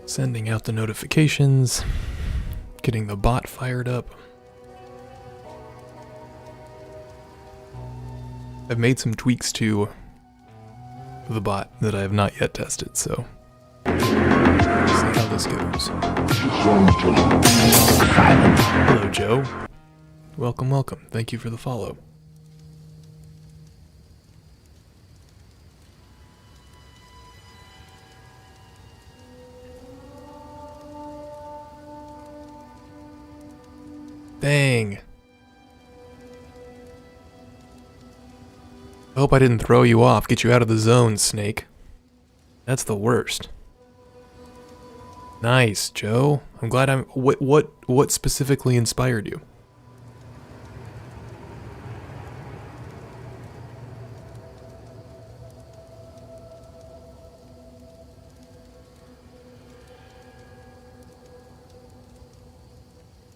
Sending out the notifications, getting the bot fired up. I've made some tweaks to the bot that I have not yet tested, so let's see how this goes. Hello, Joe. Welcome, welcome. Thank you for the follow. Dang. I hope I didn't throw you off, get you out of the zone, Snake. That's the worst. Nice, Joe. I'm glad I'm... What specifically inspired you?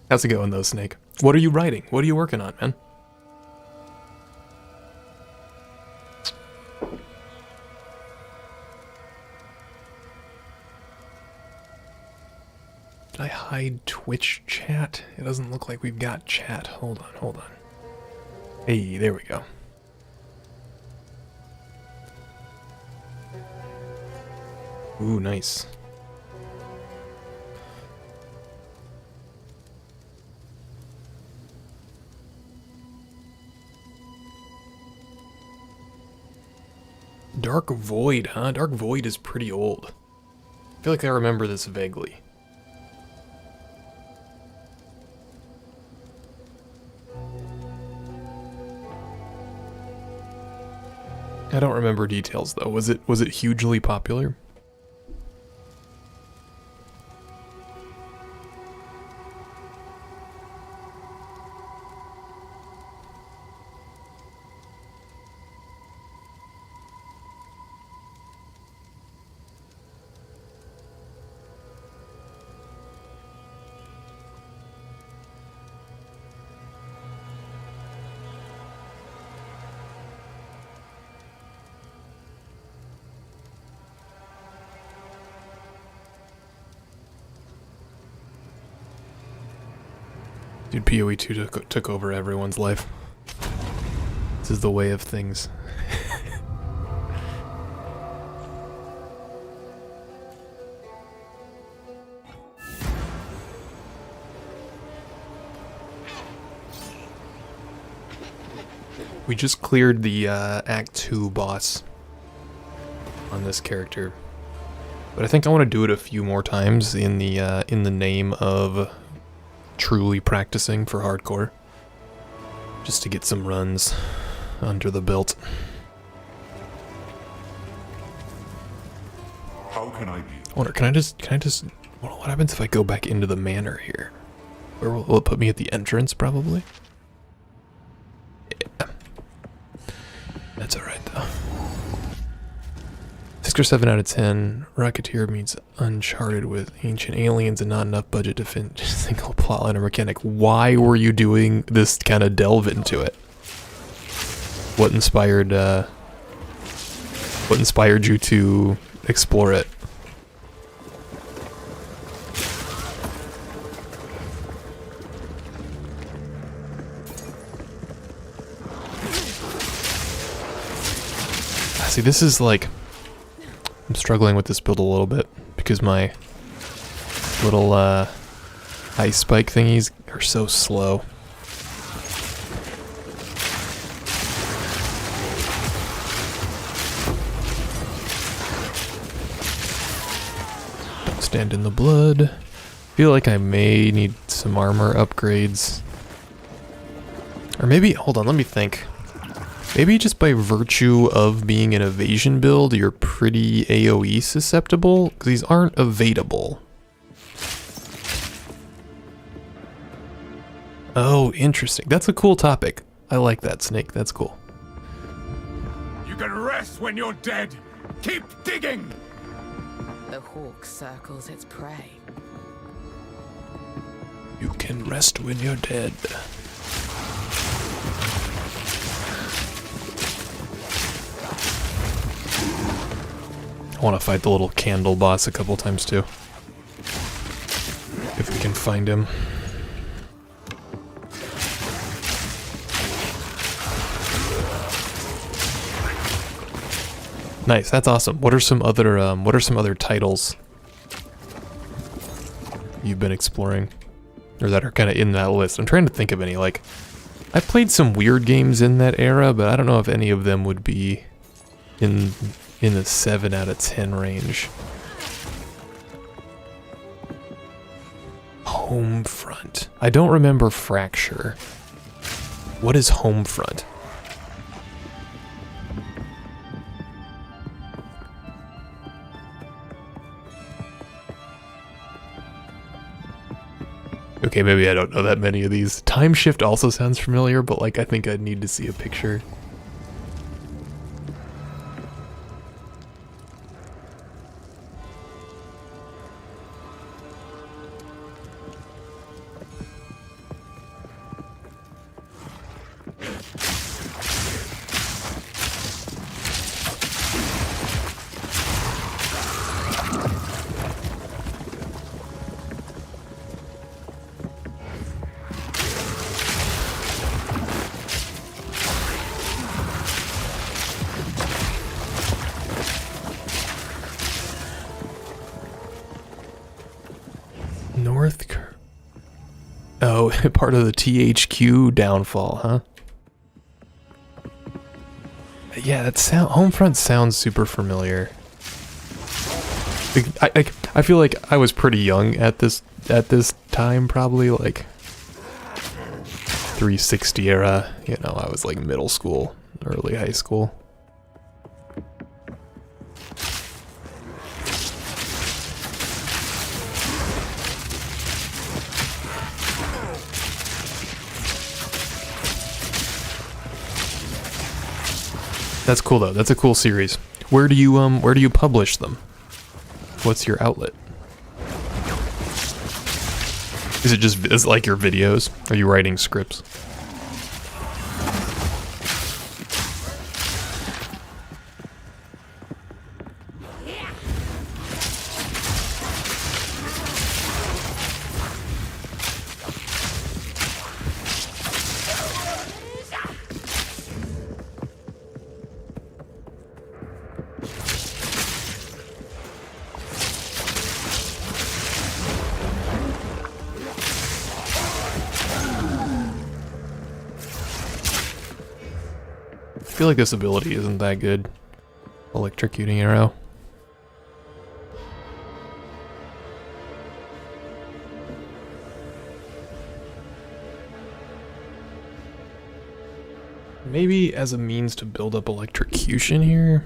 How's it going, though, Snake? What are you writing? What are you working on, man? Did I hide Twitch chat? It doesn't look like we've got chat. Hold on, hold on. Hey, there we go. Ooh, nice. Dark Void, huh? Dark Void is pretty old. I feel like I remember this vaguely. I don't remember details though. Was it hugely popular? Dude, PoE 2 took over everyone's life. This is the way of things. We just cleared the Act 2 boss on this character, but I think I want to do it a few more times in the name of truly practicing for hardcore, just to get some runs under the belt. How can I be? I wonder, can I just what happens if I go back into the manor here? Where will it put me at the entrance, probably? Yeah. That's alright though. 6 or 7 out of 10. Rocketeer means Uncharted with ancient aliens and not enough budget to fit a single plotline or mechanic. Why were you doing this kind of delve into it? What inspired you to explore it? See, this is like... I'm struggling with this build a little bit because my little ice spike thingies are so slow. Don't stand in the blood. Feel like I may need some armor upgrades. Or maybe, hold on, let me think. Maybe just by virtue of being an evasion build, you're pretty AoE susceptible, because these aren't evadable. Oh, interesting. That's a cool topic. I like that, Snake. That's cool. You can rest when you're dead. Keep digging. The hawk circles its prey. You can rest when you're dead. I want to fight the little candle boss a couple times too. find him. Nice, that's awesome. What are some other titles you've been exploring? Or that are kind of in that list? I'm trying to think of any. Like, I played some weird games in that era, but I don't know if any of them would be in the 7 out of 10 range. Homefront. I don't remember Fracture. What is Homefront? Okay, maybe I don't know that many of these. Time Shift also sounds familiar, but like I think I'd need to see a picture. Oh, part of the THQ downfall, huh? Yeah, that Homefront sounds super familiar. I feel like I was pretty young at this time, probably like 360 era. You know, I was like middle school, early high school. That's cool though. That's a cool series. Where do you publish them? What's your outlet? Is it just like your videos? Are you writing scripts? I feel like this ability isn't that good. Electrocuting arrow. Maybe as a means to build up electrocution here?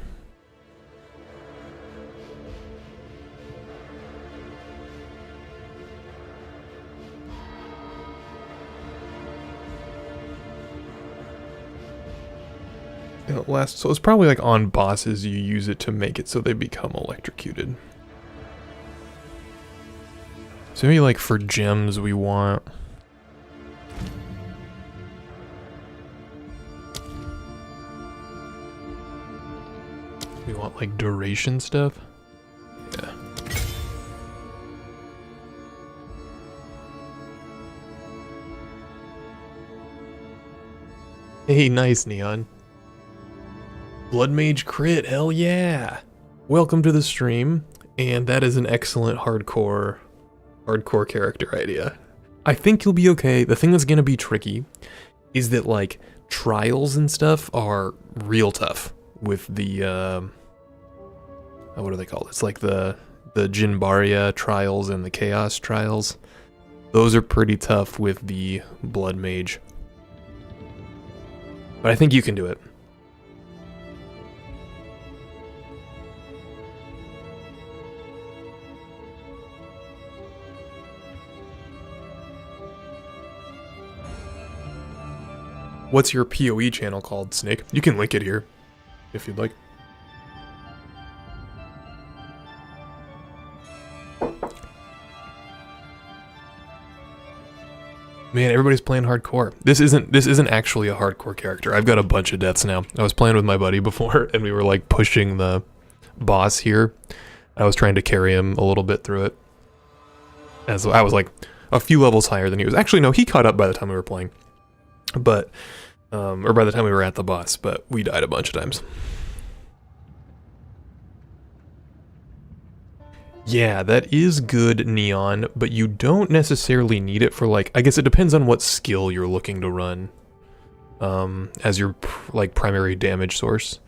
So it's probably like on bosses you use it to make it so they become electrocuted. So maybe like for gems we want... We want like duration stuff? Yeah. Hey, nice, Neon. Blood Mage crit, hell yeah! Welcome to the stream, and that is an excellent hardcore character idea. I think you'll be okay. The thing that's gonna be tricky is that like trials and stuff are real tough with the what are they called? It's like the Jinbaria trials and the Chaos trials. Those are pretty tough with the Blood Mage. But I think you can do it. What's your PoE channel called, Snake? You can link it here, if you'd like. Man, everybody's playing hardcore. This isn't actually a hardcore character. I've got a bunch of deaths now. I was playing with my buddy before, and we were like pushing the boss here. I was trying to carry him a little bit through it. As I was like, a few levels higher than he was. Actually, no, he caught up by the time we were playing. But, or by the time we were at the boss, but we died a bunch of times. Yeah, that is good, Neon, but you don't necessarily need it for, like, I guess it depends on what skill you're looking to run as your, like, primary damage source.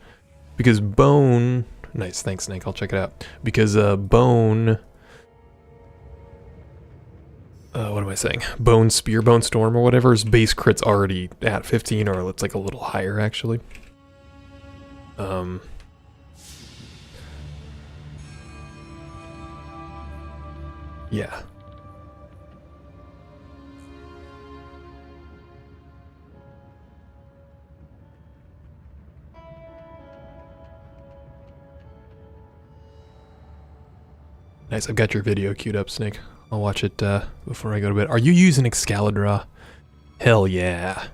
Because Bone... Nice, thanks, Snake, I'll check it out. Because, Bone... what am I saying? Bone Spear, Bone Storm, or whatever's base crit's already at 15, or it's, like, a little higher, actually. Yeah. Nice, I've got your video queued up, Snake. I'll watch it before I go to bed. Are you using Excalibur? Hell yeah.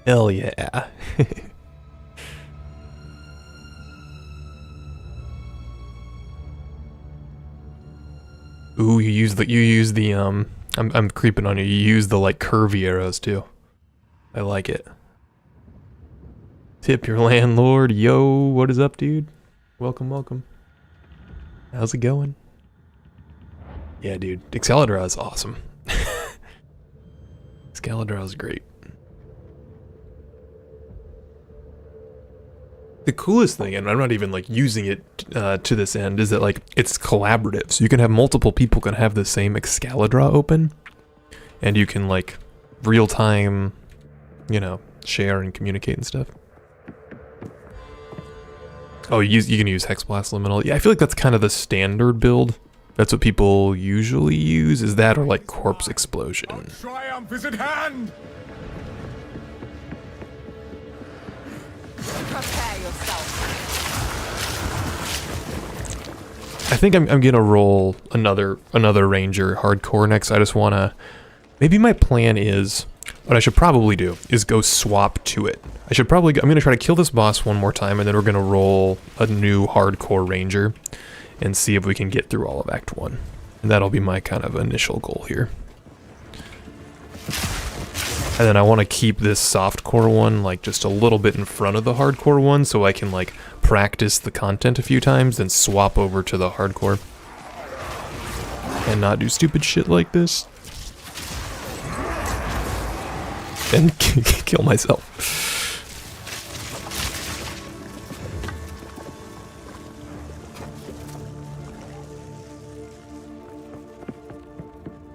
Hell yeah. Ooh, you use the I'm creeping on you. You use the like curvy arrows too. I like it. Tip your landlord. Yo, what is up, dude? Welcome, welcome. How's it going? Yeah, dude. Excalibur is awesome. Excalibur is great. The coolest thing, and I'm not even like using it to this end, is that like it's collaborative. So you can have multiple people can have the same Excalibur open, and you can like real time, you know, share and communicate and stuff. Oh, you can use Hex Blast Liminal. Yeah, I feel like that's kind of the standard build. That's what people usually use. Is that or like Corpse Explosion? Our triumph is at hand. Prepare yourself. I think I'm gonna roll another Ranger hardcore next. I just wanna, maybe my plan is, what I should probably do is go swap to it. I'm gonna try to kill this boss one more time, and then we're gonna roll a new hardcore Ranger and see if we can get through all of Act 1. And that'll be my kind of initial goal here. And then I want to keep this softcore one like just a little bit in front of the hardcore one so I can like practice the content a few times, then swap over to the hardcore. And not do stupid shit like this. And kill myself.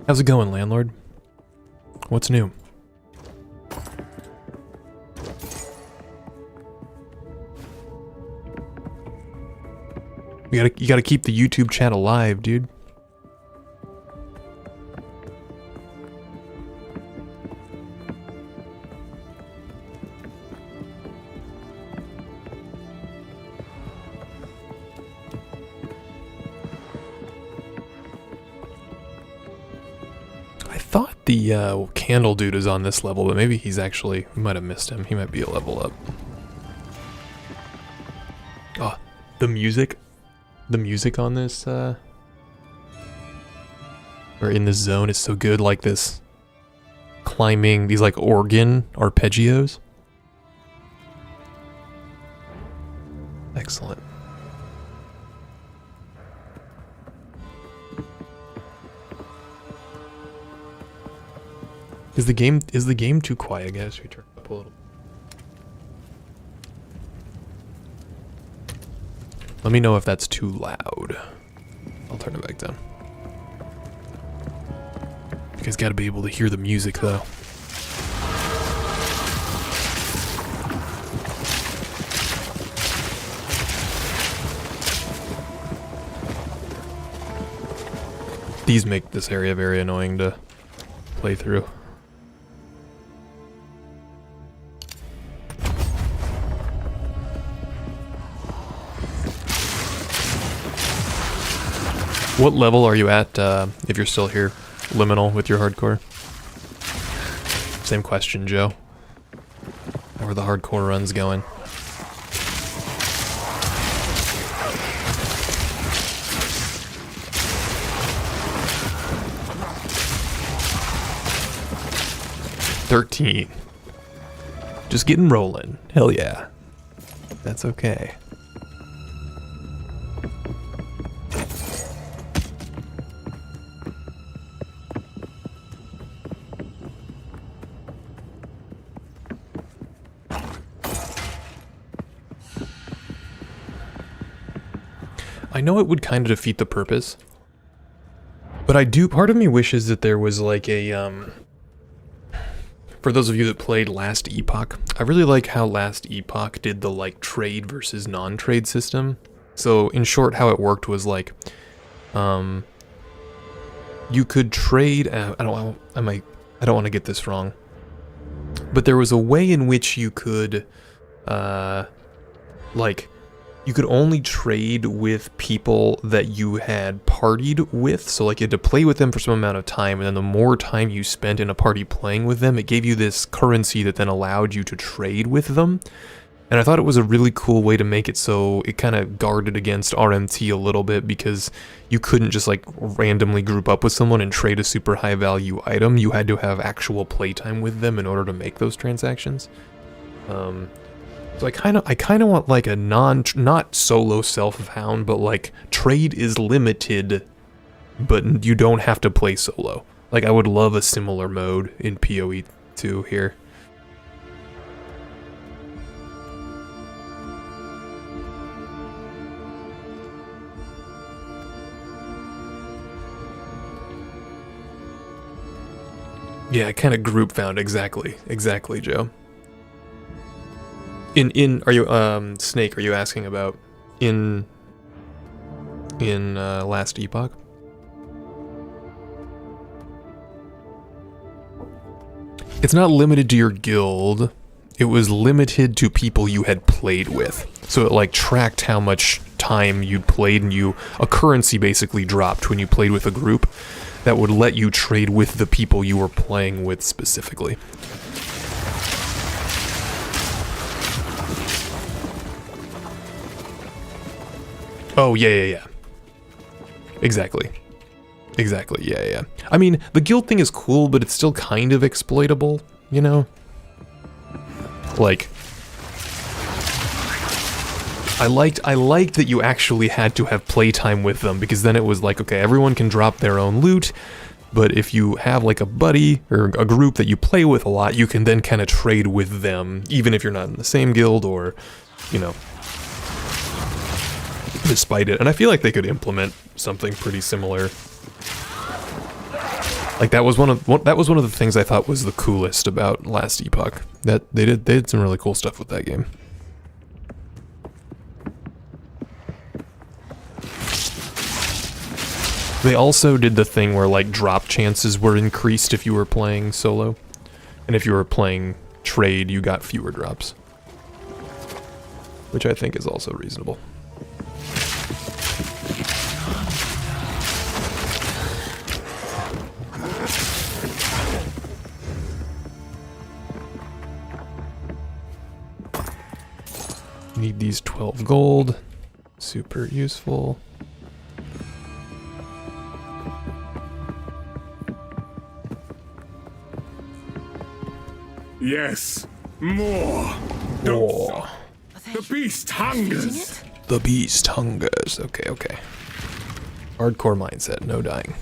How's it going, landlord? What's new? You gotta keep the YouTube chat alive, dude. I thought the candle dude is on this level, but maybe he's actually, we might have missed him. He might be a level up. Oh, the music on this, or in this zone is so good, like this climbing, these like organ arpeggios. Excellent. Is the game too quiet, guys? We turn it up a little. Let me know if that's too loud. I'll turn it back down. You guys gotta be able to hear the music though. These make this area very annoying to play through. What level are you at, if you're still here, Liminal, with your hardcore? Same question, Joe. How are the hardcore runs going? 13. Just getting rolling. Hell yeah. That's okay. I know it would kind of defeat the purpose, but part of me wishes that there was like a, for those of you that played Last Epoch, I really like how Last Epoch did the like trade versus non-trade system. So in short, how it worked was like, you could trade, I don't want to get this wrong, but there was a way in which you could, like, you could only trade with people that you had partied with. So like you had to play with them for some amount of time, and then the more time you spent in a party playing with them, it gave you this currency that then allowed you to trade with them. And I thought it was a really cool way to make it so it kind of guarded against RMT a little bit, because you couldn't just like randomly group up with someone and trade a super high value item. You had to have actual playtime with them in order to make those transactions. So I kind of want like a not solo self-hound, but like trade is limited, but you don't have to play solo. Like I would love a similar mode in PoE 2 here. Yeah, kind of group found, exactly, Joe. Are you, Snake, are you asking about in Last Epoch? It's not limited to your guild, it was limited to people you had played with. So it like tracked how much time you'd played, and a currency basically dropped when you played with a group that would let you trade with the people you were playing with specifically. Oh, yeah. Exactly, yeah. I mean, the guild thing is cool, but it's still kind of exploitable, you know? Like, I liked that you actually had to have playtime with them, because then it was like, okay, everyone can drop their own loot, but if you have like a buddy or a group that you play with a lot, you can then kind of trade with them, even if you're not in the same guild or, you know, despite it. And I feel like they could implement something pretty similar. Like that was one of the things I thought was the coolest about Last Epoch. That they did some really cool stuff with that game. They also did the thing where like drop chances were increased if you were playing solo, and if you were playing trade, you got fewer drops, which I think is also reasonable. Need these 12 gold. Super useful. Yes, more. More. The beast hungers. The beast hungers. Okay. Hardcore mindset, no dying.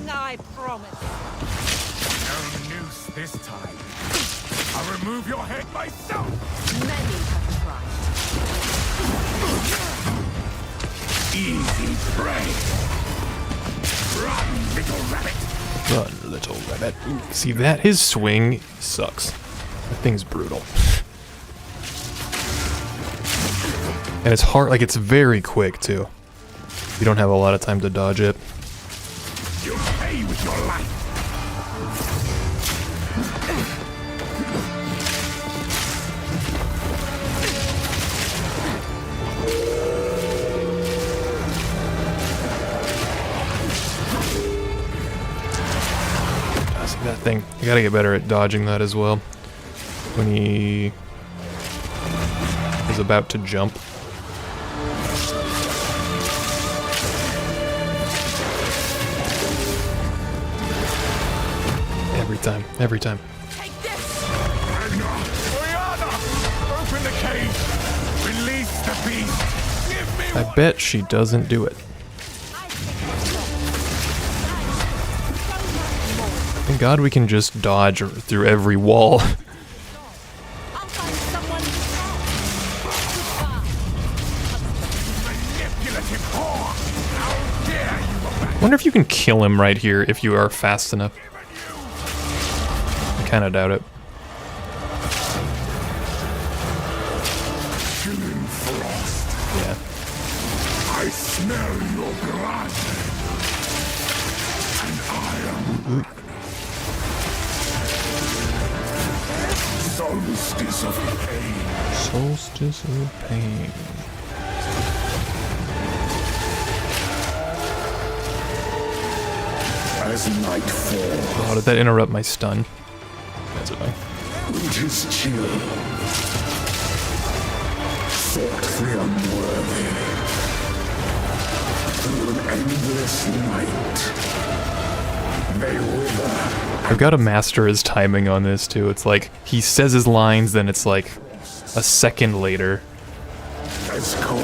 I promise. No noose this time. I'll remove your head myself. Many have tried. Easy prey. Run, little rabbit. Run, little rabbit. Ooh, see that? His swing sucks. That thing's brutal. And it's hard, like it's very quick too. You don't have a lot of time to dodge it. You'll pay with your life. thing. You gotta get better at dodging that as well. When he is about to jump. Every time. Take this! Oriana! Open the cage! Release the beast! Give me I bet she doesn't do it. Thank God we can just dodge through every wall. I'll find someone to manipulative whore! How dare you abandon Wonder if you can kill him right here if you are fast enough. I kinda doubt it. killing frost? Yeah. I smell your blood! And I am solstice of pain. Solstice of Pain. As night falls, Oh, did that interrupt my stun? That's annoying. winter's chill. Fought the unworthy. Through an endless night. They wither. I've got to master his timing on this too. It's like he says his lines, then it's like a second later, As cold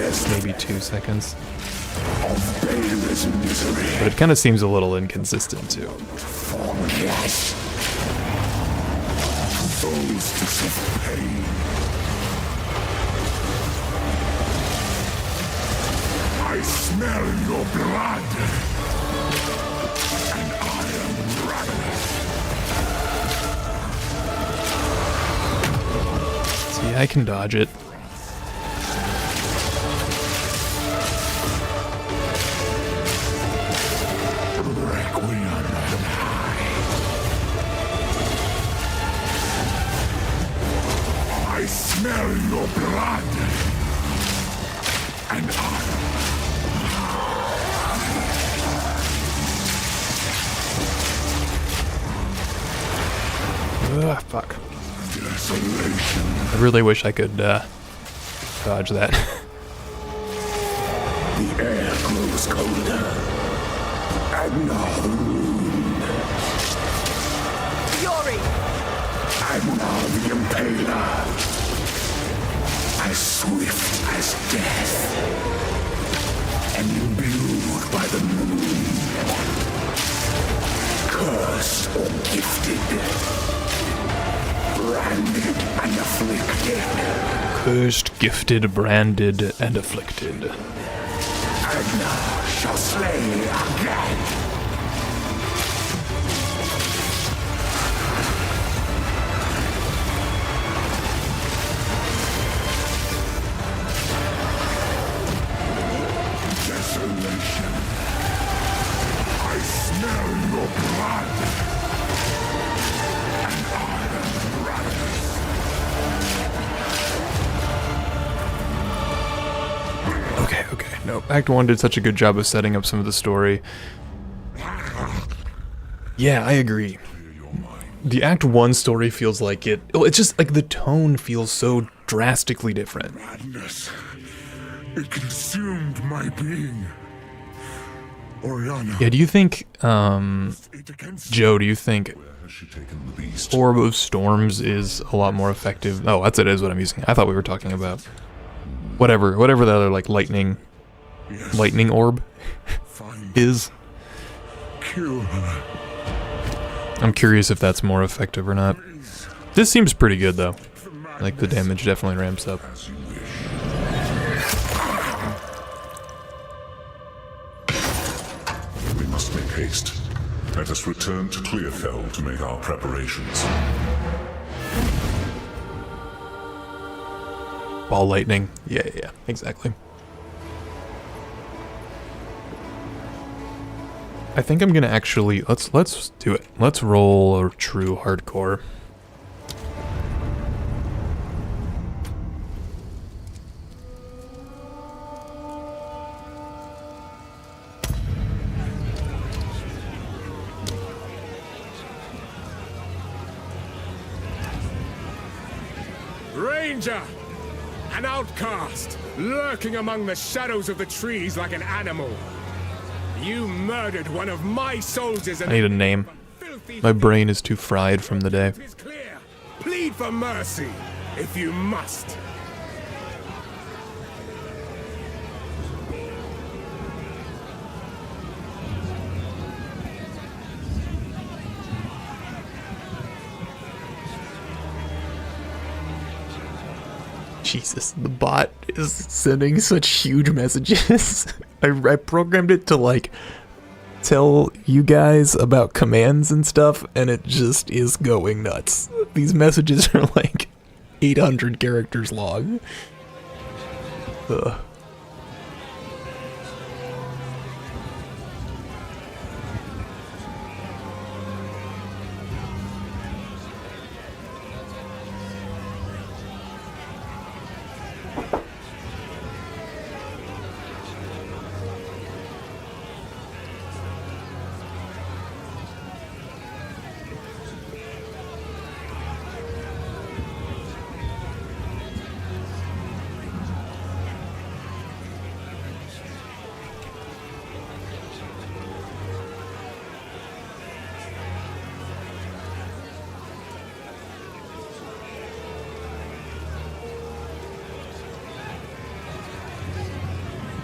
as maybe 2 seconds. of baleless misery. But it kind of seems a little inconsistent too. Formless. Solstice of pain. I smell your blood. And I am ravenous. See, I can dodge it. Requiem and I smell your blood. And I Ugh, fuck. desolation. I really wish I could dodge that. The air grows colder. And now the moon. Fury! And now the impaler. As swift as death. And imbued by the moon. Cursed or gifted. Branded and afflicted. Cursed, gifted, branded, and afflicted. And now shall slay again. Desolation. I smell your blood. And I am ravenous. Okay. No, Act 1 did such a good job of setting up some of the story. Yeah, I agree. The Act 1 story feels like it... Oh, it's just like the tone feels so drastically different. Madness. It consumed my being. Oriana. Yeah, do you think, It against Joe, do you think has she taken the beast? Orb of Storms is a lot more effective? Oh, that's it, is what I'm using. I thought we were talking about whatever the other, like, lightning orb Find is. kill her. I'm curious if that's more effective or not. This seems pretty good, though. Like, the damage definitely ramps up. As you wish. We must make haste. Let us return to Clearfell to make our preparations. Ball lightning. Yeah, exactly. I think I'm gonna actually let's do it. Let's roll a true hardcore. Ranger! An outcast, lurking among the shadows of the trees like an animal. You murdered one of my soldiers and I need a name. My brain is too fried from the day. It is clear. Plead for mercy, if you must. Jesus, the bot is sending such huge messages. I programmed it to, like, tell you guys about commands and stuff, and it just is going nuts. These messages are, like, 800 characters long. Ugh.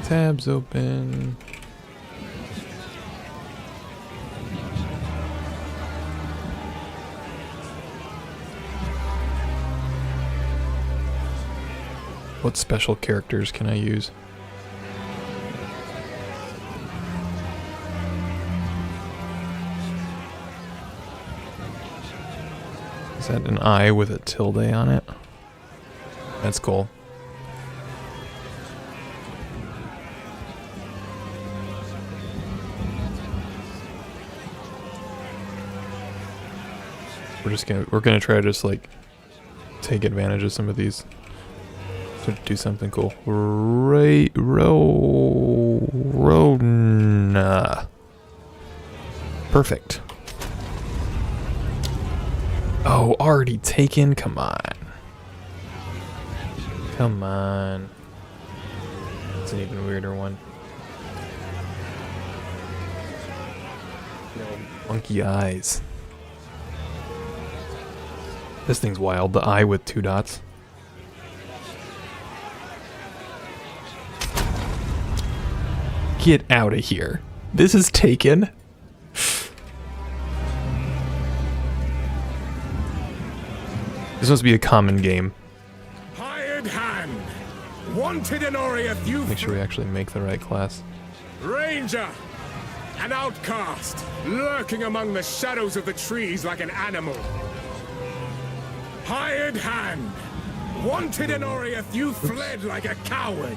Tabs open. What special characters can I use? Is that an I with a tilde on it? That's cool. We're gonna try to just like take advantage of some of these to do something cool. Rona. Perfect. Oh, already taken? Come on. Come on. That's an even weirder one. No, monkey eyes. This thing's wild. The eye with 2 dots. Get out of here. This is taken. This must be a common game. Hired hand. Wanted in Oriath, you. Make sure we actually make the right class. Ranger. An outcast, lurking among the shadows of the trees like an animal. Hired hand. Wanted in Oriath, you fled like a coward.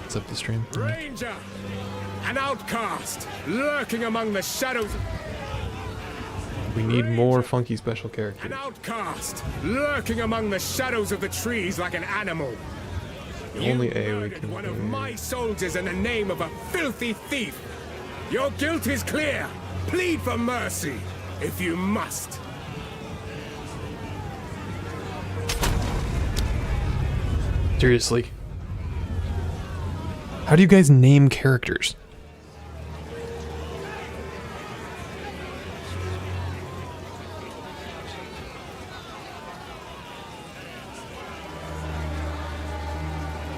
What's up the stream? Ranger. An outcast, lurking among the shadows. We need more funky special characters. An outcast, lurking among the shadows of the trees like an animal. Only You A we murdered can one do. of my soldiers in the name of a filthy thief. Your guilt is clear. Plead for mercy, if you must. Seriously. How do you guys name characters?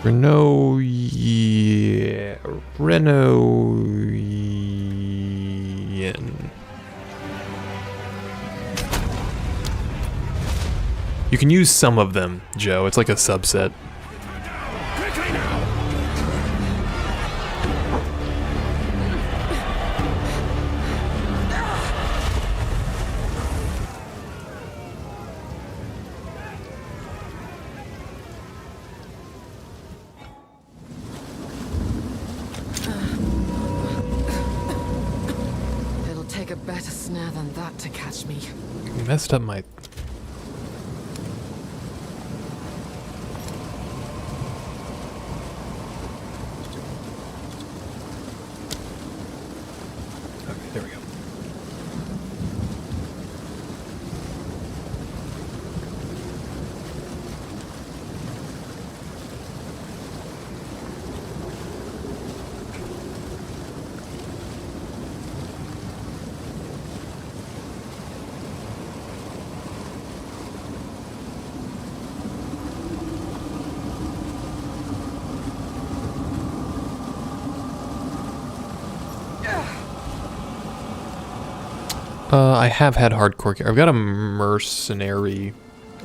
Renoian. You can use some of them, Joe. It's like a subset. Quickly now! It'll take a better snare than that to catch me. You messed up my... Okay, there we go. I have had hardcore. I've got a mercenary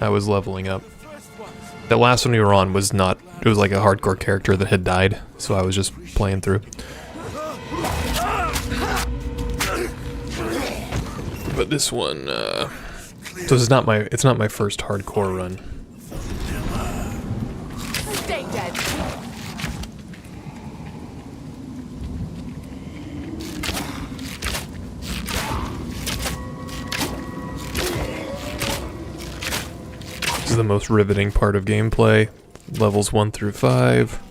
I was leveling up. That last one we were on was not... It was like a hardcore character that had died, so I was just playing through. But this one, so this is not my... It's not my first hardcore run. Stay dead. This is the most riveting part of gameplay. Levels 1 through 5.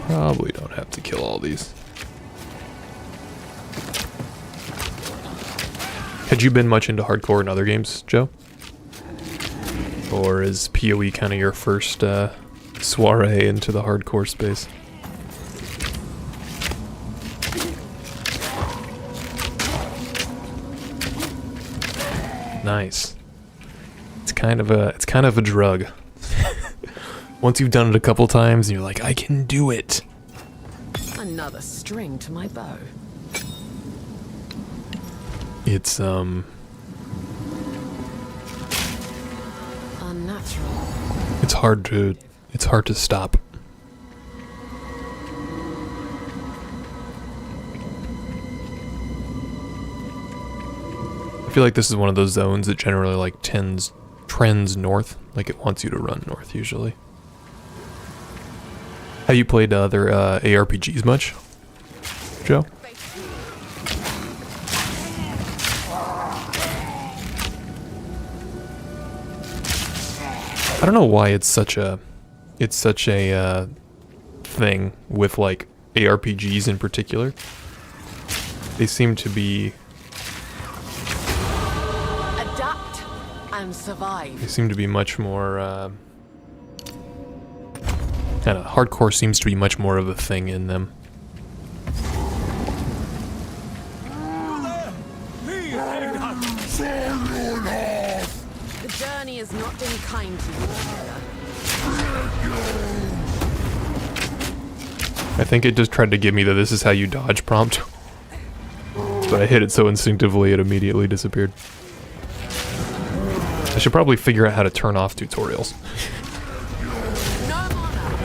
Probably don't have to kill all these. Had you been much into hardcore in other games, Joe? Or is PoE kind of your first soiree into the hardcore space? Nice. It's kind of a drug. Once you've done it a couple times and you're like, I can do it. Another string to my bow. It's Unnatural. it's hard to stop. I feel like this is one of those zones that generally like trends north, like it wants you to run north usually. Have you played other ARPGs much, Joe? I don't know why it's such a thing with like ARPGs in particular. They seem to be Adapt and survive. They seem to be much more kind of hardcore seems to be much more of a thing in them. The journey has not been kind to you. I think it just tried to give me the "this is how you dodge" prompt. But I hit it so instinctively it immediately disappeared. I should probably figure out how to turn off tutorials. No mana.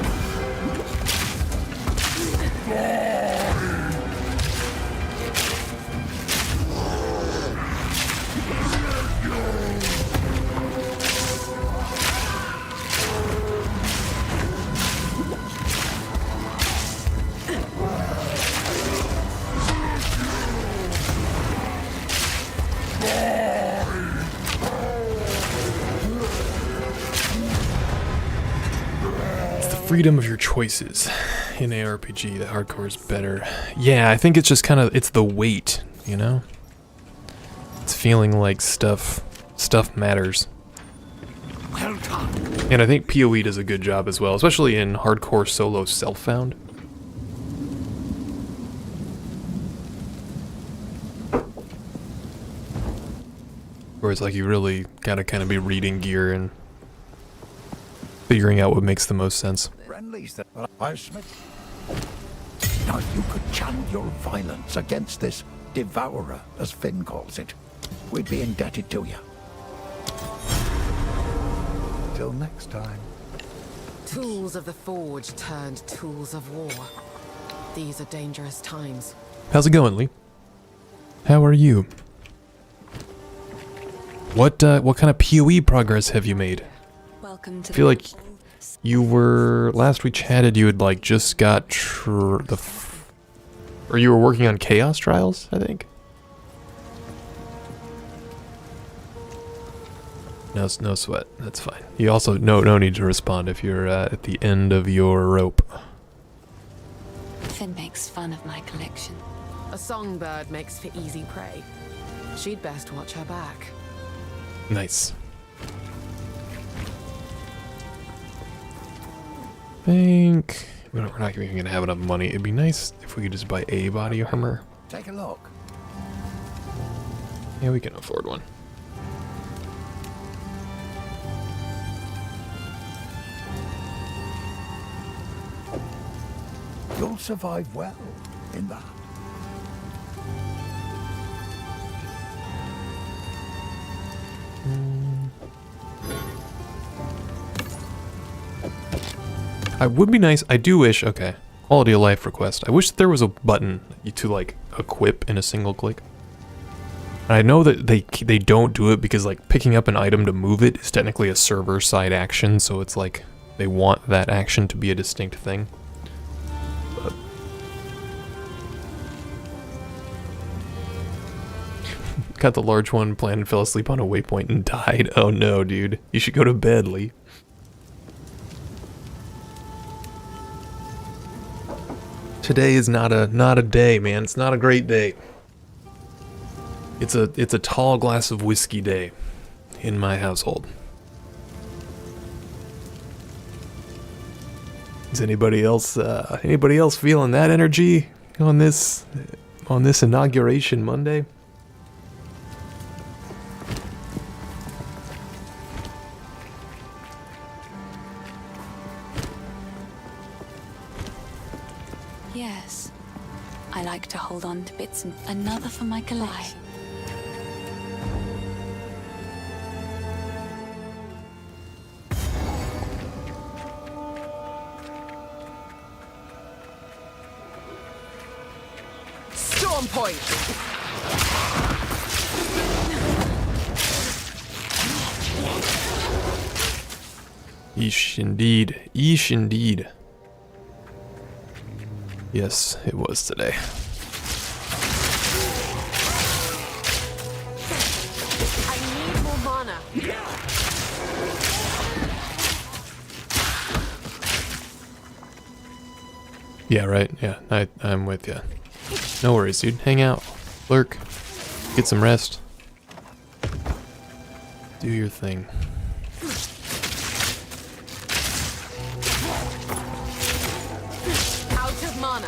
Freedom of your choices in ARPG. The hardcore is better. Yeah, I think it's just kind of it's the weight, you know. It's feeling like stuff matters. Well done. And I think PoE does a good job as well, especially in hardcore solo self-found. Where it's like you really gotta kind of be reading gear and figuring out what makes the most sense. Friendlies that I Smith. Now you could channel your violence against this devourer, as Finn calls it. We'd be indebted to you. Till next time. Tools of the forge turned tools of war. These are dangerous times. How's it going, Lee? How are you? What kind of PoE progress have you made? Welcome to I feel like you were last we chatted. You had like just got or you were working on Chaos Trials, I think. No sweat. That's fine. You also no need to respond if you're at the end of your rope. Finn makes fun of my collection. A songbird makes for easy prey. She'd best watch her back. Nice. I think We're not even gonna have enough money. It'd be nice if we could just buy a body armor. Take a look. Yeah, we can afford one. You'll survive well in that. I would be nice. I do wish. Okay, quality of life request. I wish there was a button to like equip in a single click. And I know that they don't do it because like picking up an item to move it is technically a server side action, so it's like they want that action to be a distinct thing. But got the large one, planned and fell asleep on a waypoint and died. Oh no, dude. You should go to bed, Lee. Today is not a day, man. It's not a great day. It's a tall glass of whiskey day in my household. Is anybody else feeling that energy on this inauguration Monday? Yes. I like to hold on to bits and another for my collection. Storm point! Yeesh, indeed. Yeesh, indeed. Yes, it was today. I need more mana. Yeah, right. Yeah, I'm with you. No worries, dude. Hang out, lurk, get some rest, do your thing. Out of mana.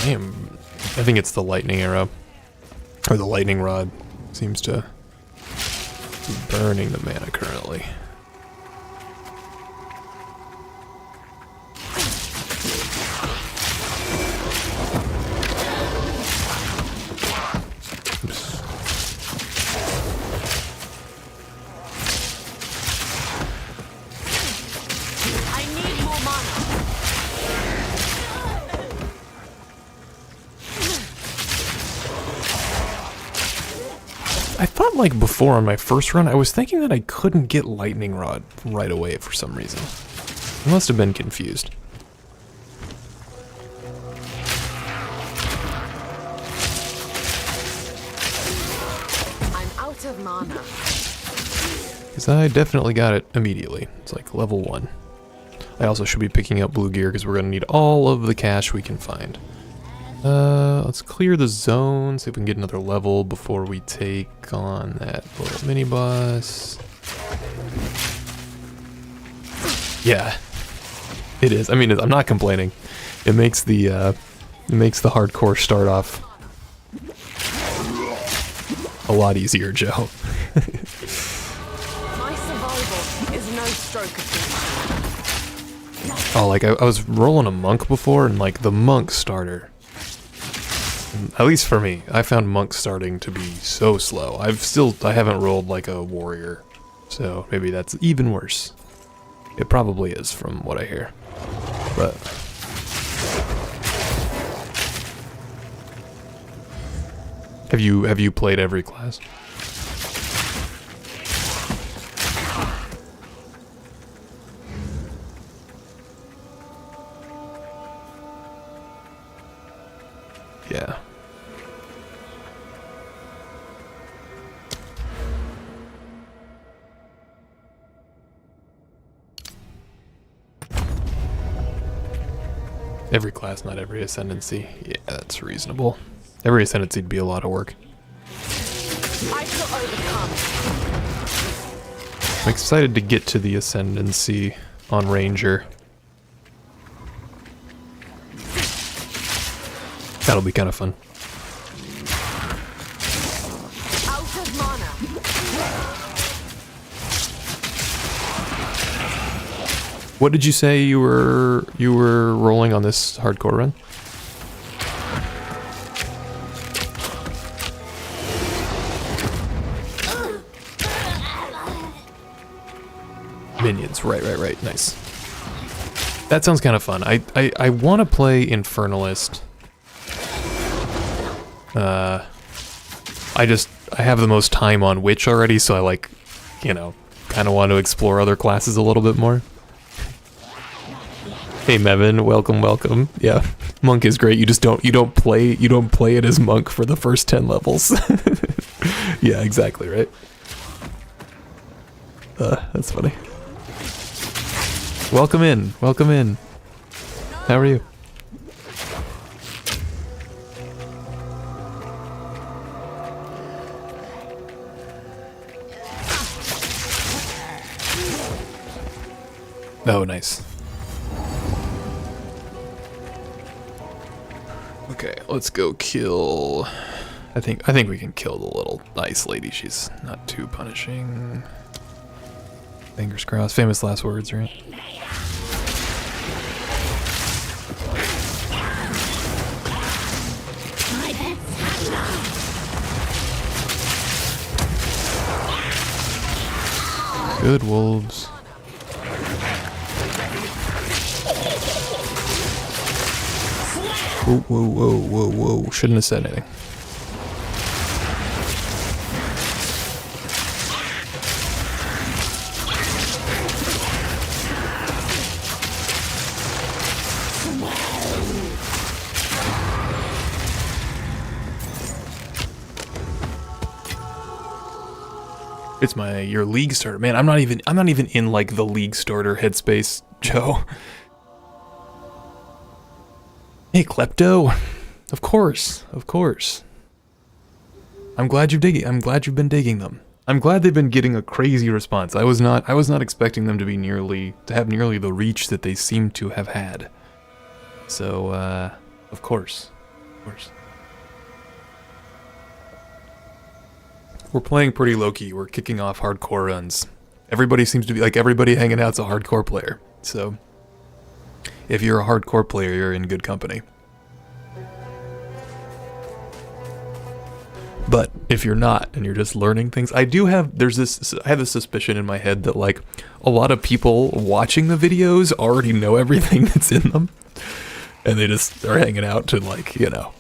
I think it's the lightning arrow, or the lightning rod, seems to be burning the mana currently. I need more mana. I thought like before on my first run, I was thinking that I couldn't get lightning rod right away for some reason. I must have been confused. I'm out of mana. Because I definitely got it immediately. It's like level 1. I also should be picking up blue gear because we're going to need all of the cash we can find. Let's clear the zone, see if we can get another level before we take on that little mini boss. Yeah, it is. I mean, I'm not complaining. It makes the hardcore start off a lot easier, Joe. My survival is no stroke of genius. Oh, like I was rolling a monk before, and like the monk starter, at least for me, I found monk starting to be so slow. I haven't rolled like a warrior, so maybe that's even worse. It probably is from what I hear, but have you played every class? Yeah. Every class, not every ascendancy. Yeah, that's reasonable. Every ascendancy would be a lot of work. I shall overcome. I'm excited to get to the ascendancy on Ranger. That'll be kind of fun. Out of mana. What did you say you were rolling on this hardcore run? Minions, right, nice. That sounds kind of fun. I want to play Infernalist. I have the most time on Witch already, so I like, you know, kind of want to explore other classes a little bit more. Hey Mevin, welcome. Yeah, Monk is great. You don't play it as Monk for the first 10 levels. Yeah, exactly, right? That's funny. Welcome in. How are you? Oh, nice. Okay, let's go kill. I think we can kill the little ice lady. She's not too punishing. Fingers crossed. Famous last words, right? Good wolves. Whoa. Shouldn't have said anything. It's your league starter. Man, I'm not even in like the league starter headspace, Joe. Hey, Klepto. Of course. I'm glad you've been digging them. I'm glad they've been getting a crazy response. I was not expecting them to have nearly the reach that they seem to have had. So, of course. We're playing pretty low-key. We're kicking off hardcore runs. Everybody seems to be, like, everybody hanging out's a hardcore player. So, if you're a hardcore player, you're in good company. But if you're not, and you're just learning things, I have this suspicion in my head that, like, a lot of people watching the videos already know everything that's in them. And they just are hanging out to, like, you know,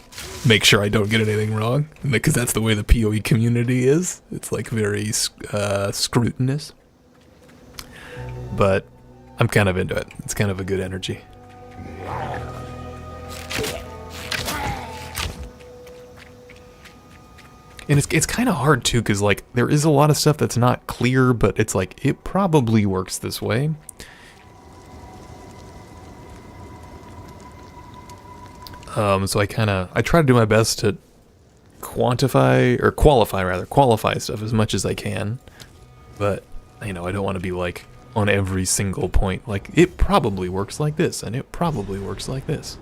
make sure I don't get anything wrong, because that's the way the PoE community is. It's like very scrutinous, but I'm kind of into it. It's kind of a good energy. And it's kind of hard too, because like there is a lot of stuff that's not clear, but it's like it probably works this way. So I try to do my best to qualify stuff as much as I can. But, you know, I don't want to be like on every single point, like it probably works like this, and it probably works like this.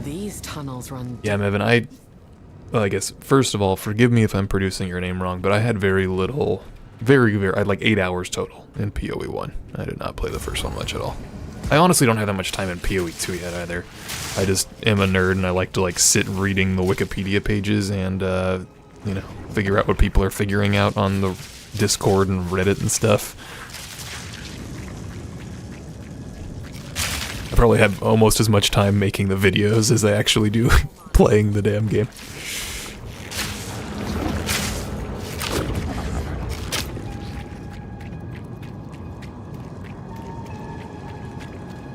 These tunnels run. Yeah, Mevin, I guess, first of all, forgive me if I'm producing your name wrong, but I had very little, I had like 8 hours total in PoE 1. I did not play the first one much at all. I honestly don't have that much time in PoE 2 yet either. I just am a nerd and I like to like sit reading the Wikipedia pages and, you know, figure out what people are figuring out on the Discord and Reddit and stuff. I probably have almost as much time making the videos as I actually do playing the damn game.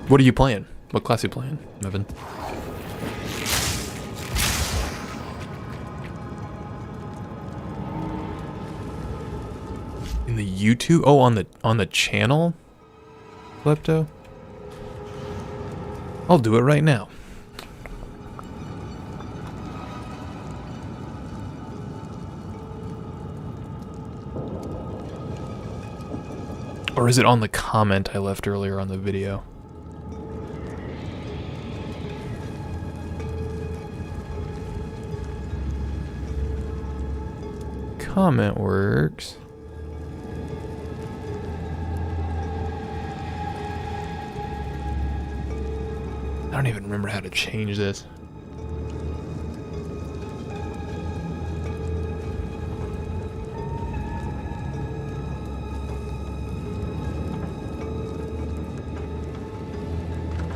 What are you playing? What class are you playing, Evan? In the YouTube? Oh, on the channel? Klepto? I'll do it right now. Or is it on the comment I left earlier on the video? comment works. I don't even remember how to change this.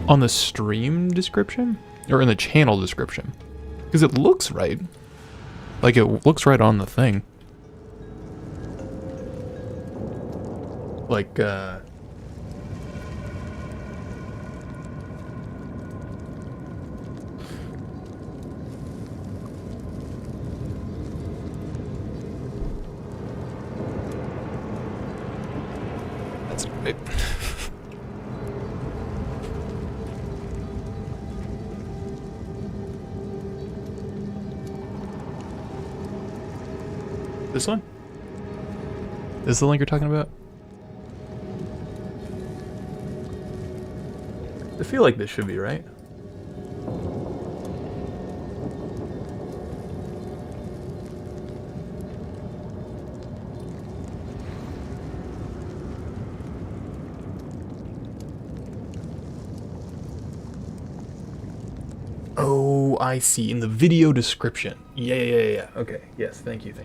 On the stream description? Or in the channel description? Because it looks right. Like, it looks right on the thing. Like, that's right. This one? This is the link you're talking about? I feel like this should be right. Oh, I see. In the video description. Yeah. Okay. Yes, thank you.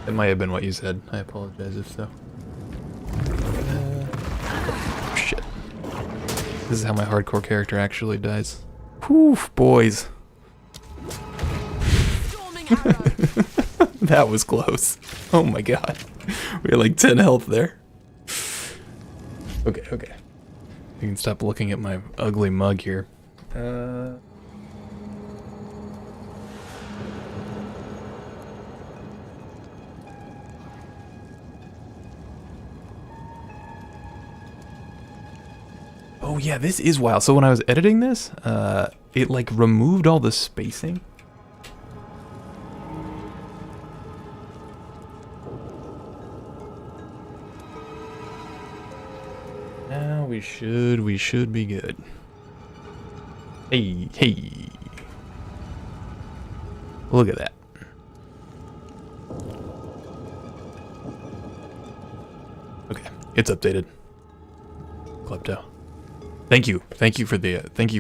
It might have been what you said. I apologize if so. Shit. This is how my hardcore character actually dies. Whew, boys. That was close. Oh my god. We had like 10 health there. Okay. You can stop looking at my ugly mug here. Oh yeah, this is wild. So when I was editing this, it like removed all the spacing. Now we should be good. Hey. Look at that. Okay, it's updated. Klepto. Thank you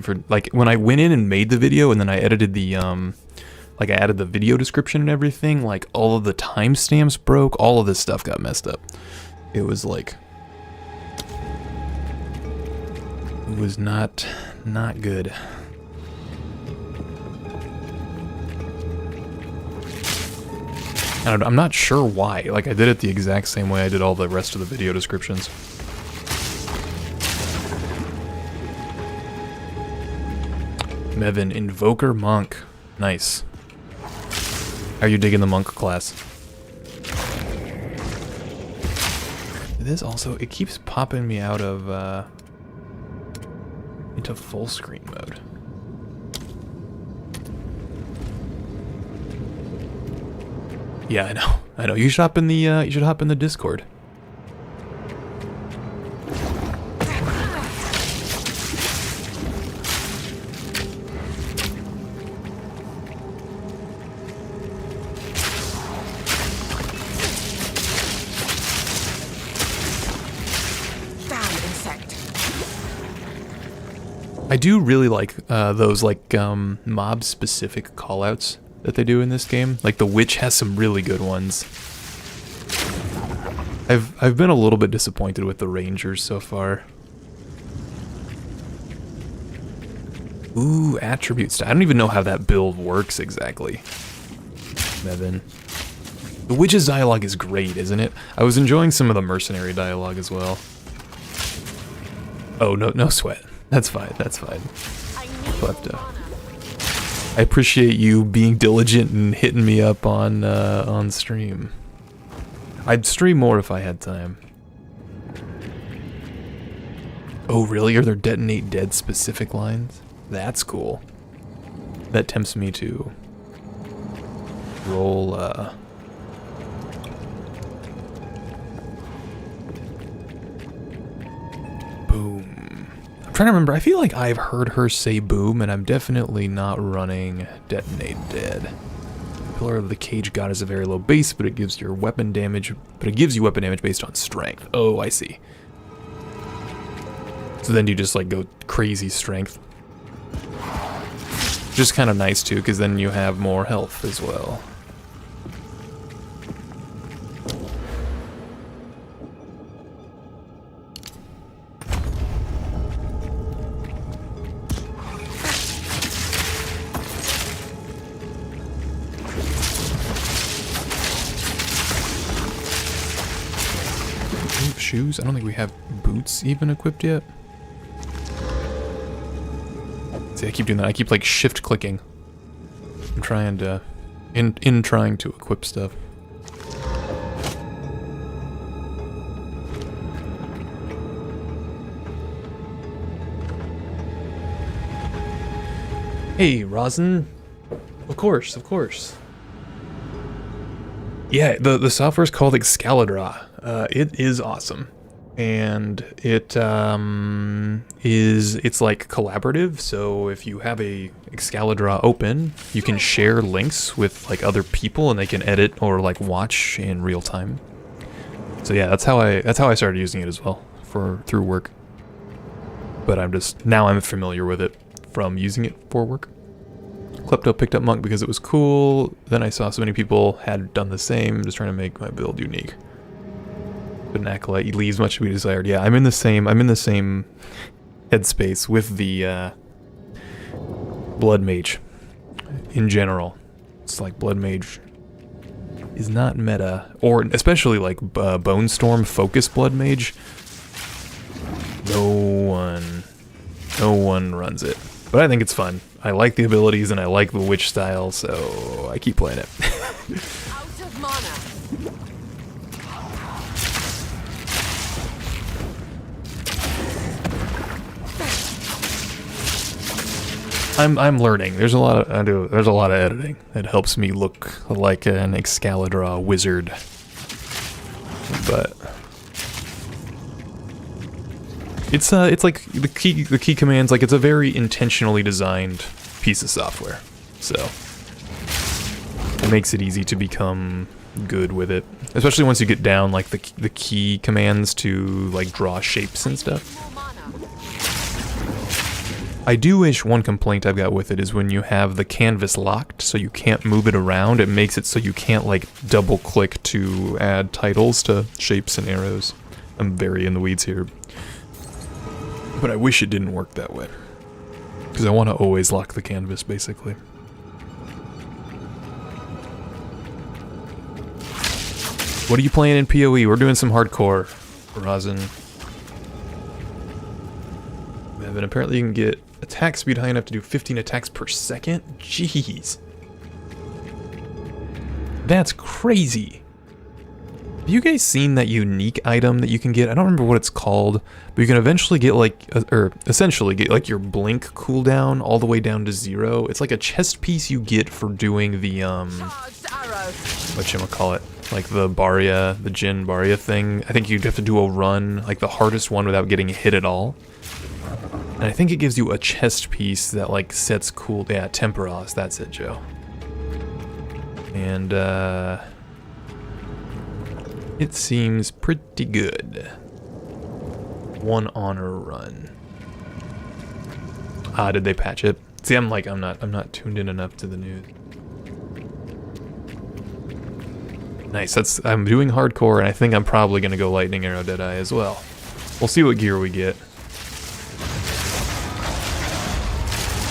for like when I went in and made the video and then I edited the like I added the video description and everything, like all of the timestamps broke, all of this stuff got messed up. It was like it was not good. I don't know, I'm not sure why. Like I did it the exact same way I did all the rest of the video descriptions. Mevin, Invoker Monk. Nice. How are you digging the monk class? This also, it keeps popping me out of, into full screen mode. Yeah, I know. You should hop in the Discord. I do really like those like mob specific callouts that they do in this game. Like the witch has some really good ones. I've been a little bit disappointed with the rangers so far. Ooh, attributes. I don't even know how that build works exactly. Mevin. The witch's dialogue is great, isn't it? I was enjoying some of the mercenary dialogue as well. Oh, no sweat. That's fine. Klepto. I appreciate you being diligent and hitting me up on stream. I'd stream more if I had time. Oh, really? Are there detonate dead specific lines? That's cool. That tempts me to roll, Boom. I'm trying to remember. I feel like I've heard her say boom, and I'm definitely not running Detonate Dead. Pillar of the Cage God is a very low base, but it gives your weapon damage. But it gives you weapon damage based on strength. Oh, I see. So then you just like go crazy strength. Just kind of nice too, because then you have more health as well. Shoes? I don't think we have boots even equipped yet. See, I keep doing that. I keep like shift clicking. I'm trying to, in trying to equip stuff. Hey, Rosin. Of course, of course. Yeah, the software is called Excalibur. It is awesome, and it's like collaborative. So if you have a Excalibur open, you can share links with like other people, and they can edit or like watch in real time. So yeah, that's how I started using it as well through work. But now I'm familiar with it from using it for work. Klepto picked up Monk because it was cool. Then I saw so many people had done the same, just trying to make my build unique. But an Acolyte leaves much to be desired. Yeah, I'm in the same headspace with the Blood Mage in general. It's like Blood Mage is not meta, or especially like Bone Storm focus Blood Mage. No one runs it. But I think it's fun. I like the abilities and I like the witch style, so I keep playing it. Out of mana. I'm learning. There's a lot of editing that helps me look like an Excalibur wizard. But it's like the key commands, like it's a very intentionally designed piece of software. So it makes it easy to become good with it, especially once you get down like the key commands to like draw shapes and stuff. I do wish one complaint I've got with it is when you have the canvas locked so you can't move it around, it makes it so you can't like double click to add titles to shapes and arrows. I'm very in the weeds here. But I wish it didn't work that way. Because I want to always lock the canvas, basically. What are you playing in PoE? We're doing some hardcore, Rosin. And apparently you can get attack speed high enough to do 15 attacks per second? Jeez. That's crazy. Have you guys seen that unique item that you can get? I don't remember what it's called, but you can eventually get like, or essentially get like your blink cooldown all the way down to 0. It's like a chest piece you get for doing the, whatchamacallit, like the Barya, the Jin Barya thing. I think you'd have to do a run, like the hardest one without getting hit at all. And I think it gives you a chest piece that like sets cool, yeah, Temporos, that's it, Joe. And, it seems pretty good. One honor run. Ah, did they patch it? See, I'm not tuned in enough to the news. Nice, I'm doing hardcore, and I think I'm probably gonna go Lightning Arrow Deadeye as well. We'll see what gear we get.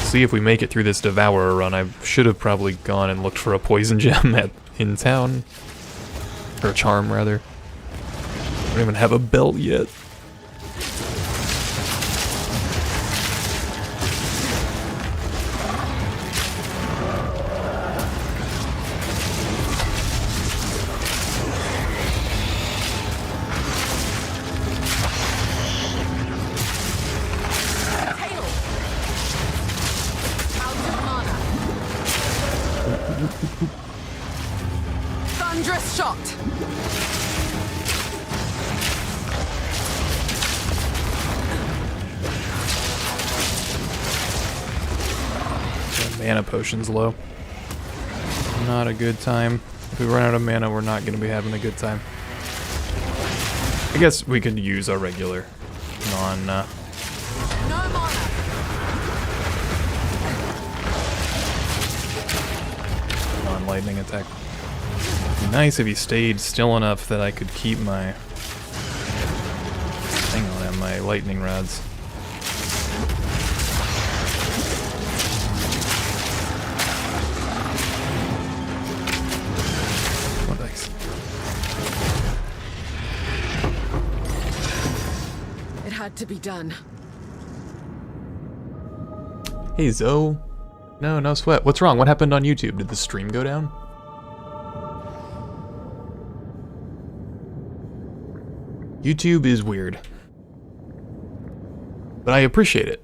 See if we make it through this Devourer run. I should have probably gone and looked for a poison gem in town. Or a charm, rather. I don't even have a belt yet. Thunderous shot. Mana potion's low. Not a good time. If we run out of mana, we're not going to be having a good time. I guess we could use our regular No mana. non-lightning attack. It'd be nice if he stayed still enough that I could keep my thing on him, my lightning rods. Oh, nice. It had to be done. Hey Zoe. No sweat. What's wrong? What happened on YouTube? Did the stream go down? YouTube is weird. But I appreciate it.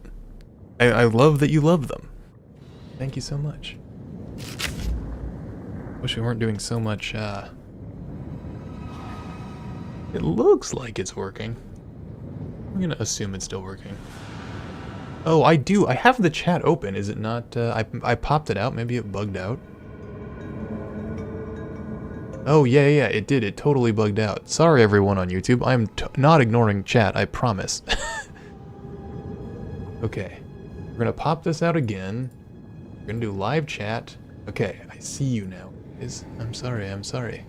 I love that you love them. Thank you so much. Wish we weren't doing so much, It looks like it's working. I'm gonna assume it's still working. Oh, I do. I have the chat open. Is it not? I popped it out. Maybe it bugged out. Oh, yeah, it did. It totally bugged out. Sorry, everyone on YouTube. I'm not ignoring chat, I promise. Okay. We're gonna pop this out again. We're gonna do live chat. Okay, I see you now. I'm sorry.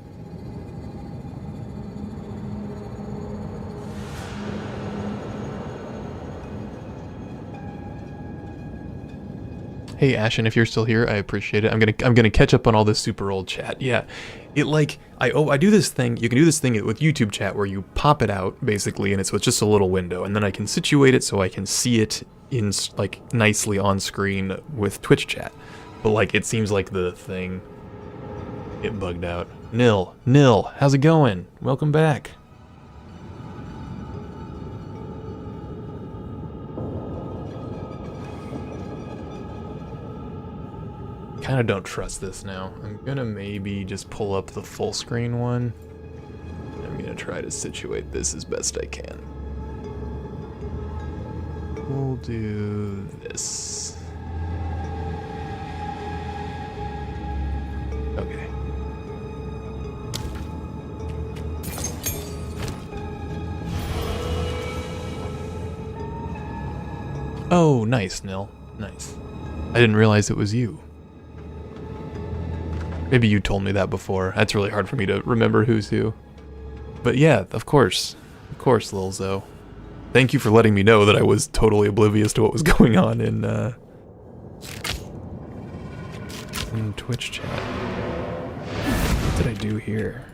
Hey Ashen, if you're still here, I appreciate it. I'm gonna catch up on all this super old chat. Yeah, it like I do this thing. You can do this thing with YouTube chat where you pop it out basically, and it's just a little window, and then I can situate it so I can see it in like nicely on screen with Twitch chat. But like it seems like the thing it bugged out. Nil, how's it going? Welcome back. Kind of don't trust this now. I'm gonna maybe just pull up the full screen one. I'm gonna try to situate this as best I can. We'll do this. Okay. Oh, nice, Nil. Nice. I didn't realize it was you. Maybe you told me that before. That's really hard for me to remember who's who. But yeah, of course. Of course, Lil Zo. Thank you for letting me know that I was totally oblivious to what was going on in Twitch chat. What did I do here?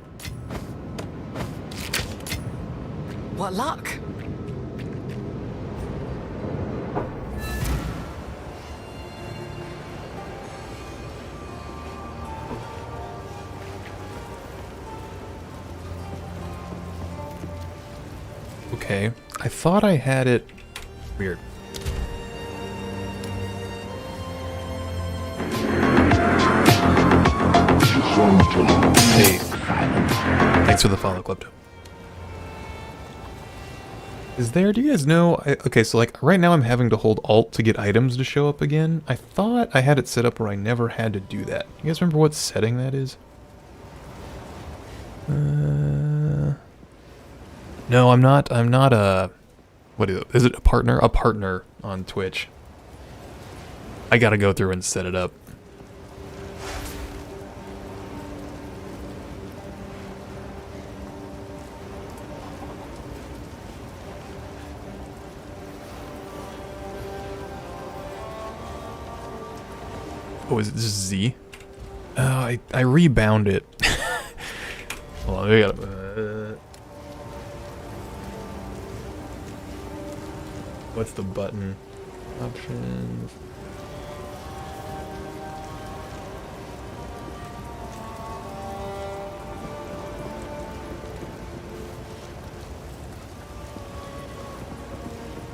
What luck? Okay, I thought I had it. Weird. Hey, thanks for the follow, Klepto. Do you guys know? Okay, so like right now I'm having to hold Alt to get items to show up again. I thought I had it set up where I never had to do that. You guys remember what setting that is? No, I'm not what is it, a partner? A partner on Twitch. I gotta go through and set it up. Oh, is it just Z? Oh, I rebound it. Hold on, we gotta... what's the button? Options.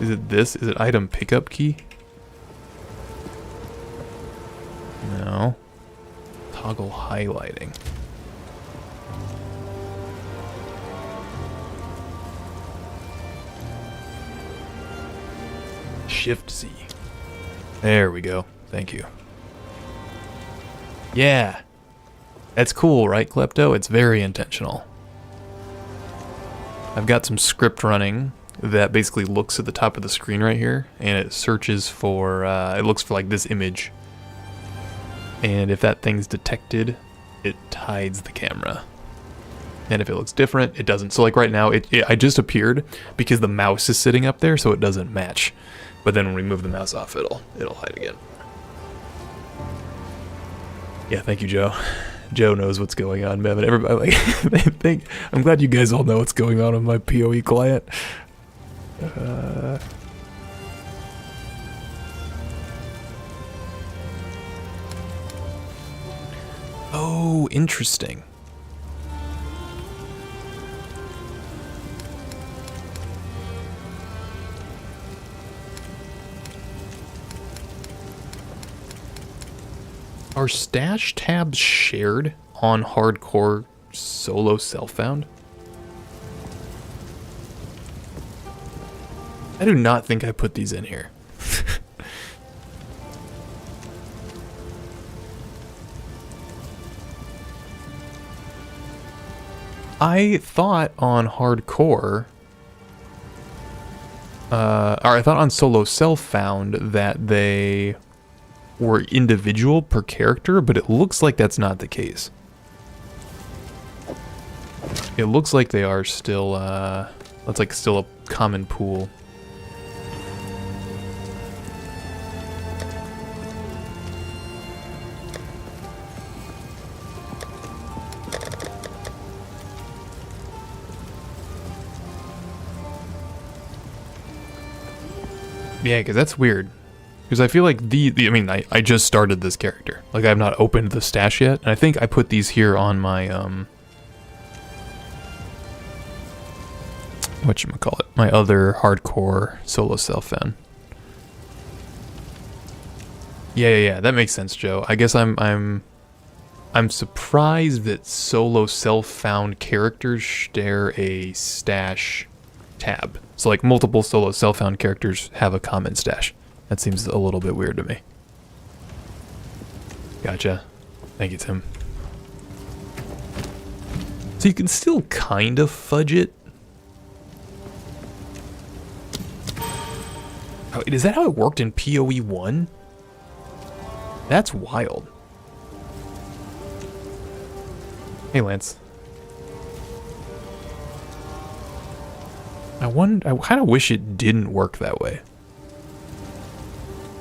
Is it this? Is it item pickup key? No. Toggle highlighting. Shift Z. There we go. Thank you. Yeah. That's cool, right, Klepto? It's very intentional. I've got some script running that basically looks at the top of the screen right here, and it searches for, it looks for like this image. And if that thing's detected, it hides the camera. And if it looks different, it doesn't. So like right now, I just appeared because the mouse is sitting up there, so it doesn't match. But then when we move the mouse off, it'll hide again. Yeah, thank you, Joe. Joe knows what's going on, man. Everybody, like, I'm glad you guys all know what's going on my PoE client. Oh, interesting. Are stash tabs shared on hardcore solo self-found? I do not think I put these in here. I thought on hardcore, or I thought on solo self-found that they were individual per character, but it looks like that's not the case. It looks like they are still, that's like still a common pool. Yeah, because that's weird. Because I feel like I mean, I just started this character. Like, I have not opened the stash yet. And I think I put these here on my, whatchamacallit, my other hardcore solo self-found. Yeah, that makes sense, Joe. I guess I'm surprised that solo self-found characters share a stash tab. So like multiple solo self-found characters have a common stash. That seems a little bit weird to me. Gotcha. Thank you, Tim. So you can still kind of fudge it. Oh, is that how it worked in PoE 1? That's wild. Hey, Lance. I kind of wish it didn't work that way.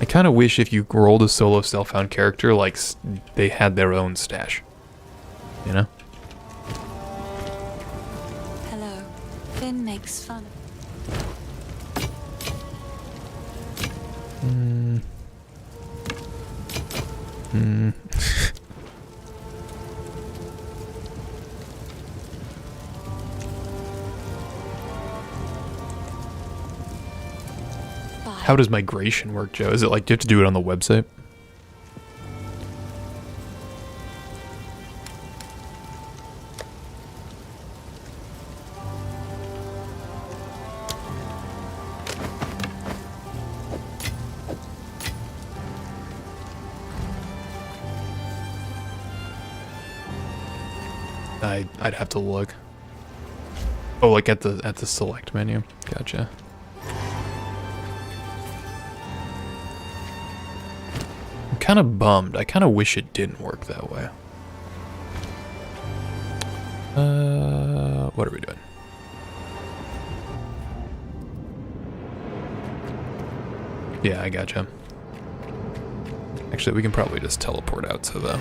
I kind of wish if you rolled a solo self-found character, like, they had their own stash. You know? Hello. Finn makes fun of How does migration work, Joe? Is it like, do you have to do it on the website? I'd have to look. Oh, like at the select menu. Gotcha. I'm kind of bummed. I kind of wish it didn't work that way. What are we doing? Yeah, I gotcha. Actually, we can probably just teleport out to the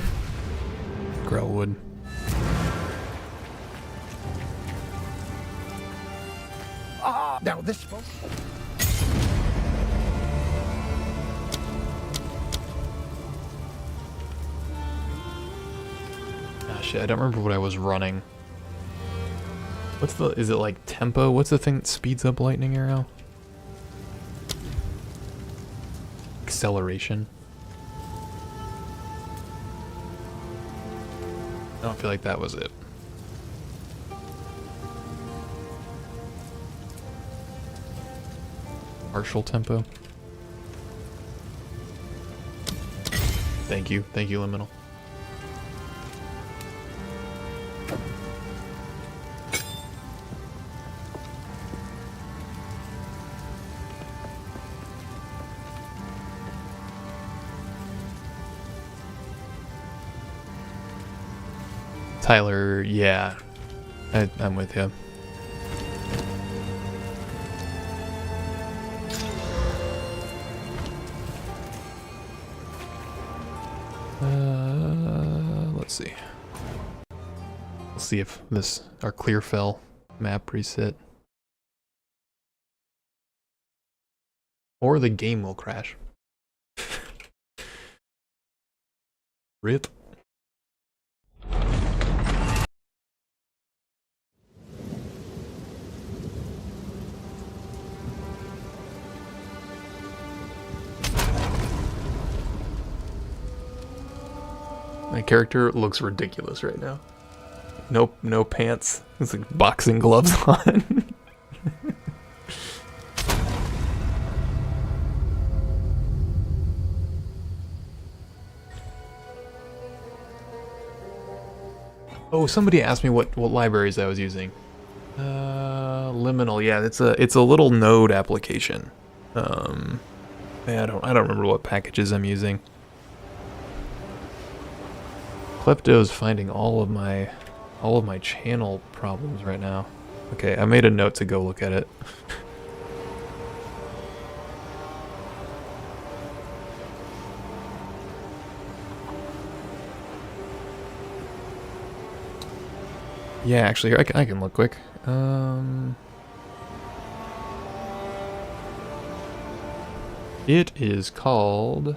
Grellwood. Now this one. Ah, shit, I don't remember what I was running. Is it like tempo? What's the thing that speeds up lightning arrow? Acceleration. I don't feel like that was it. Partial tempo. Thank you, Liminal. Tyler, yeah. I'm with you. Let's see. Let's see if our Clearfell map reset. Or the game will crash. RIP. My character looks ridiculous right now. Nope, no pants. It's like boxing gloves on. Oh, somebody asked me what libraries I was using. Liminal, yeah, it's a little node application. Yeah, I don't remember what packages I'm using. Klepto's finding all of my channel problems right now. Okay, I made a note to go look at it. Yeah, actually, I can look quick. It is called...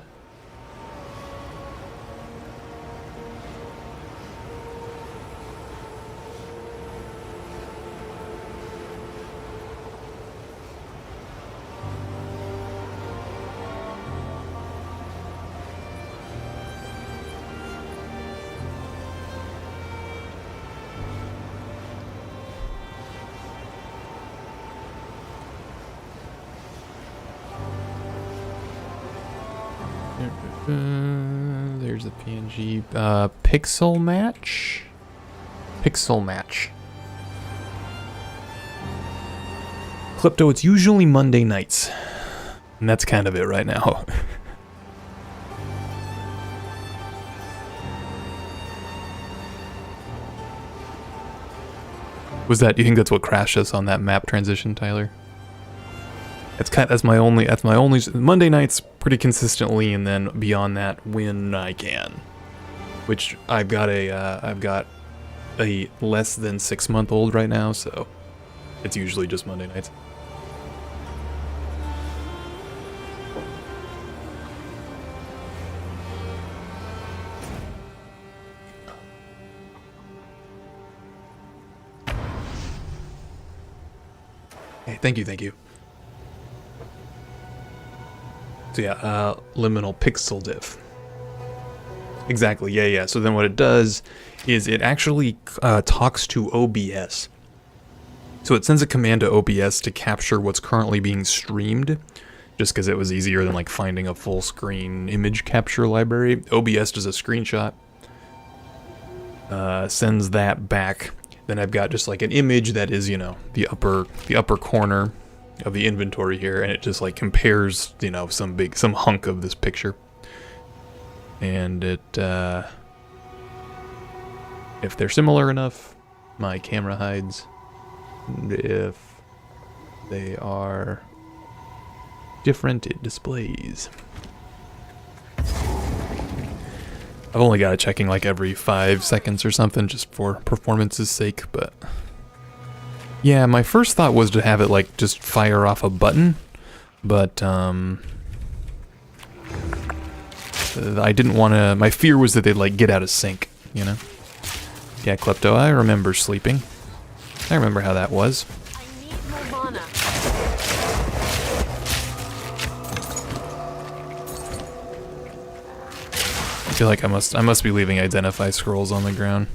there's the PNG. Pixel Match? Pixel Match. Klepto, it's usually Monday nights. And that's kind of it right now. Do you think that's what crashed us on that map transition, Tyler? That's my only Monday nights pretty consistently, and then beyond that when I can. Which I've got a less than 6-month-old right now, so it's usually just Monday nights. Hey, thank you. So yeah, liminal pixel diff. Exactly, yeah. So then what it does is it actually talks to OBS. So it sends a command to OBS to capture what's currently being streamed, just because it was easier than like finding a full screen image capture library. OBS does a screenshot, sends that back. Then I've got just like an image that is, the upper corner of the inventory here, and it just like compares, some hunk of this picture. And it, if they're similar enough, my camera hides. And if they are different, it displays. I've only got it checking like every 5 seconds or something, just for performance's sake, but... Yeah, my first thought was to have it like just fire off a button, but I didn't want to. My fear was that they'd like get out of sync, Yeah, Klepto, I remember sleeping. I remember how that was. I need more mana. I feel like I must be leaving identify scrolls on the ground.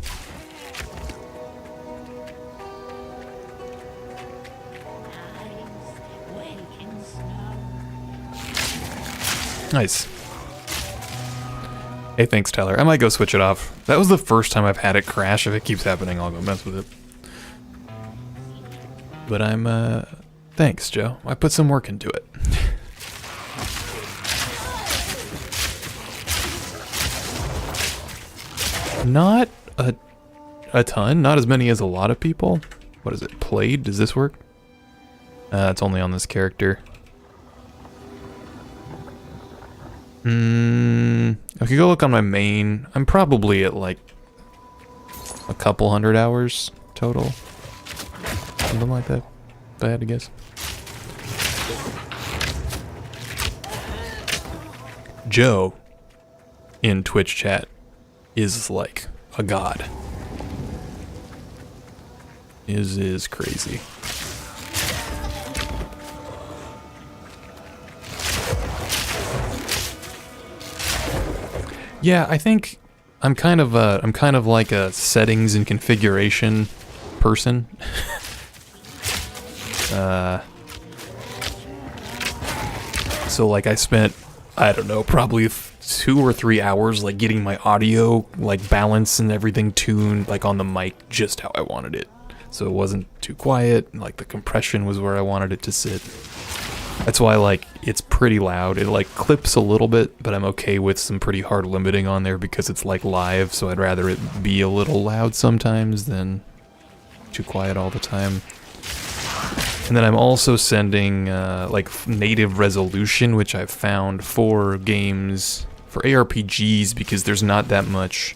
Nice. Hey, thanks, Tyler. I might go switch it off. That was the first time I've had it crash. If it keeps happening, I'll go mess with it. But thanks, Joe. I put some work into it. Not a a ton, not as many as a lot of people. What is it? Played? Does this work? It's only on this character. I could go look on my main. I'm probably at like a couple 100 hours total. Something like that, if I had to guess. Joe in Twitch chat is like a god. Is crazy. Yeah, I think I'm kind of like a settings and configuration person. So like I spent, I don't know, probably 2 or 3 hours like getting my audio like balance and everything tuned like on the mic just how I wanted it. So it wasn't too quiet, like the compression was where I wanted it to sit. That's why like it's pretty loud. It like clips a little bit, but I'm okay with some pretty hard limiting on there because it's like live, so I'd rather it be a little loud sometimes than too quiet all the time. And then I'm also sending like native resolution, which I've found for games, for ARPGs, because there's not that much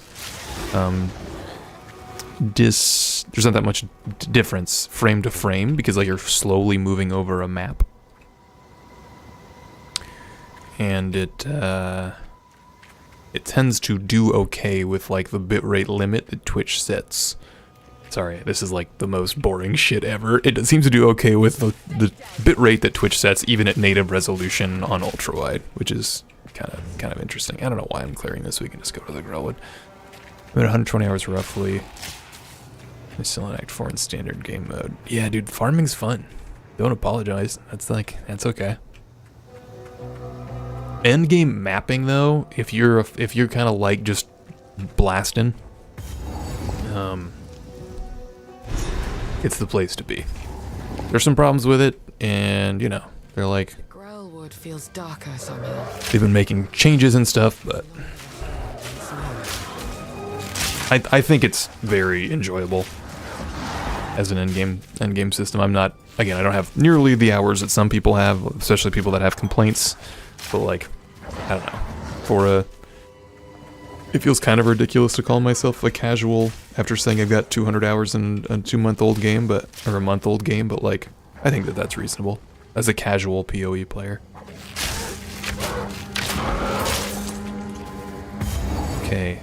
there's not that much difference frame to frame, because like you're slowly moving over a map. And it tends to do okay with like the bitrate limit that Twitch sets. Sorry, this is like the most boring shit ever. It seems to do okay with the bitrate that Twitch sets, even at native resolution on ultra wide, which is kind of interesting. I don't know why I'm clearing this. We can just go to the Grellwood. I'm at 120 hours roughly. I'm still in Act 4 in standard game mode. Yeah, dude, farming's fun. Don't apologize. That's okay. End game mapping though, if you're kind of like just blasting, it's the place to be. There's some problems with it, and you know, they're like, The Grellwood feels darker somehow. they've been making changes and stuff, but I think it's very enjoyable as an end game system. I'm not, again, I don't have nearly the hours that some people have, especially people that have complaints. But like, I don't know, it feels kind of ridiculous to call myself a casual after saying I've got 200 hours in a 2-month-old game, or a month-old game, but like, I think that that's reasonable as a casual PoE player. Okay,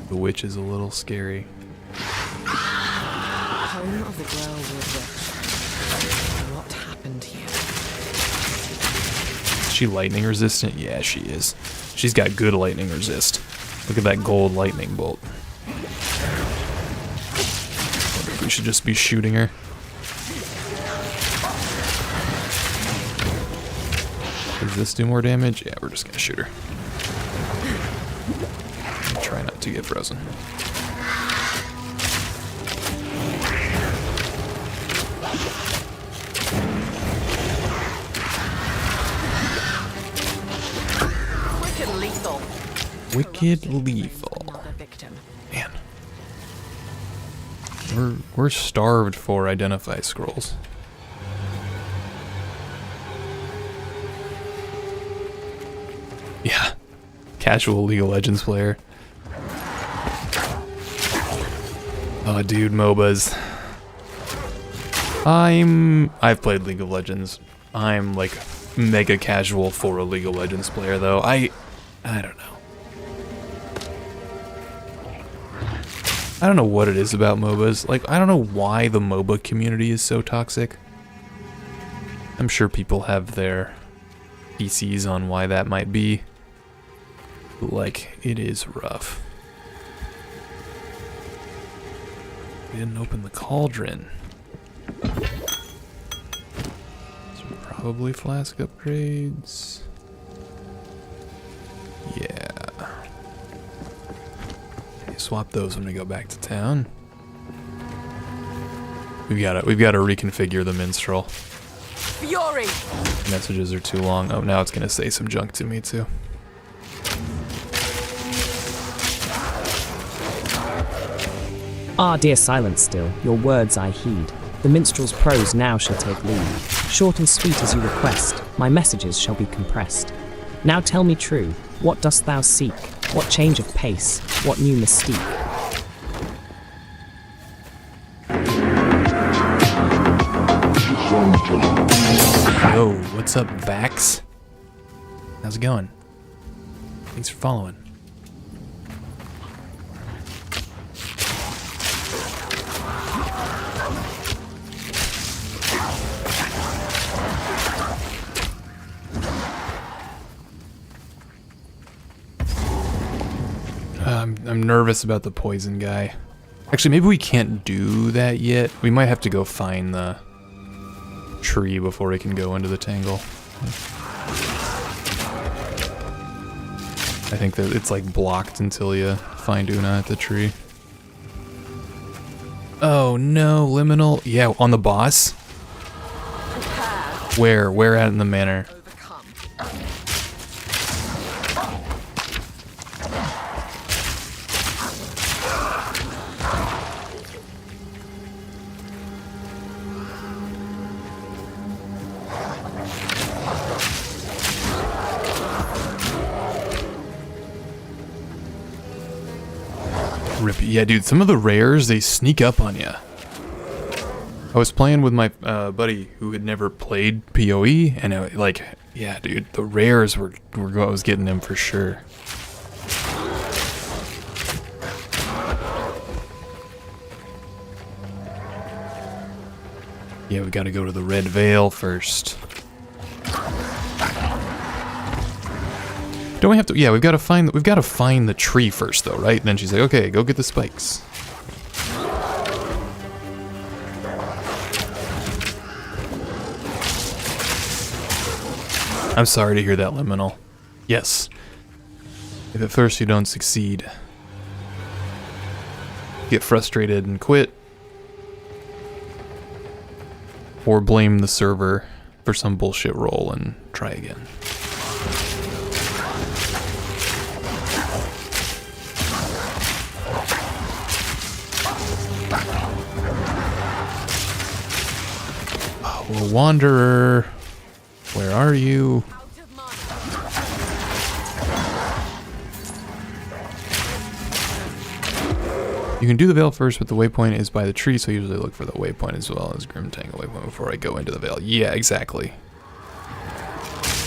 the witch is a little scary. Home of the Grellwood Witch. What happened here? Is she lightning resistant? Yeah, she is. She's got good lightning resist. Look at that gold lightning bolt. Wonder if we should just be shooting her. Does this do more damage? Yeah, we're just gonna shoot her. Try not to get frozen. Wicked lethal. Man. We're starved for identify scrolls. Yeah. Casual League of Legends player. Oh dude, MOBAs. I've played League of Legends. I'm like mega casual for a League of Legends player though. I don't know. I don't know what it is about MOBAs. Like, I don't know why the MOBA community is so toxic. I'm sure people have their theses on why that might be. But, like, it is rough. We didn't open the cauldron. So probably flask upgrades. Yeah. Swap those when we go back to town. We've got to reconfigure the minstrel. Fury! Messages are too long. Oh, now it's gonna say some junk to me too. Ah, dear silence still, your words I heed. The minstrel's prose now shall take lead. Short and sweet as you request, my messages shall be compressed. Now tell me true, what dost thou seek? What change of pace? What new mystique? Yo, what's up, Vax? How's it going? Thanks for following. I'm nervous about the poison guy. Actually, maybe we can't do that yet. We might have to go find the tree before we can go into the tangle. I think that it's like blocked until you find Una at the tree. Oh no, Liminal. Yeah, on the boss? Where? Where at in the manor? Yeah, dude, some of the rares, they sneak up on you. I was playing with my buddy who had never played PoE, and yeah, dude, the rares were I was getting them for sure. Yeah, we gotta go to the Red Veil first. Don't we have to? Yeah, we've got to find the tree first, though, right? And then she's like, "Okay, go get the spikes." I'm sorry to hear that, Liminal. Yes. If at first you don't succeed, get frustrated and quit, or blame the server for some bullshit roll and try again. Oh, Wanderer, where are you? You can do the Veil first, but the waypoint is by the tree, so I usually look for the waypoint as well as Grimtangle waypoint before I go into the Veil. Yeah, exactly.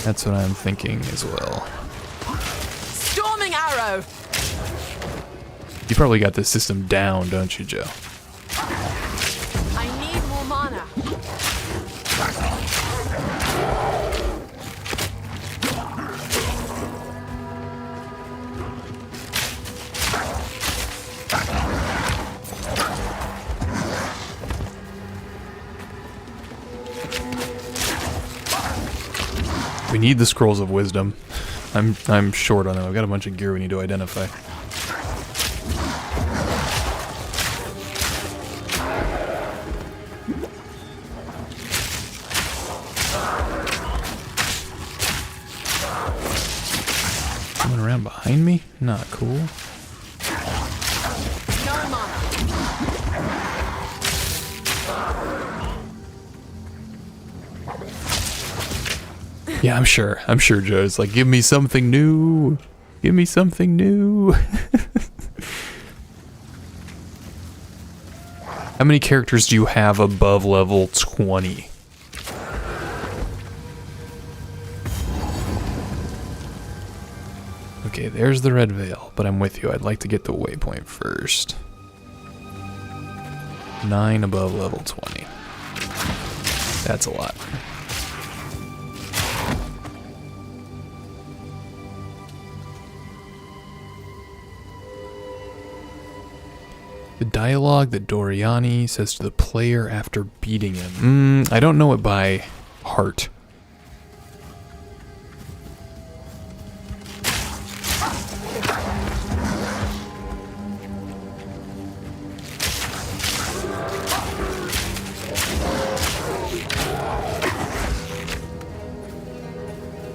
That's what I'm thinking as well. Storming arrow! You probably got this system down, don't you, Joe? I need more mana. We need the Scrolls of Wisdom. I'm short on them. I've got a bunch of gear we need to identify. Coming around behind me? Not cool. No mana. Yeah, I'm sure, Joe. It's like, give me something new. Give me something new. How many characters do you have above level 20? Okay, there's the Red Veil, but I'm with you. I'd like to get the waypoint first. 9 above level 20. That's a lot. The dialogue that Doriani says to the player after beating him. I don't know it by heart.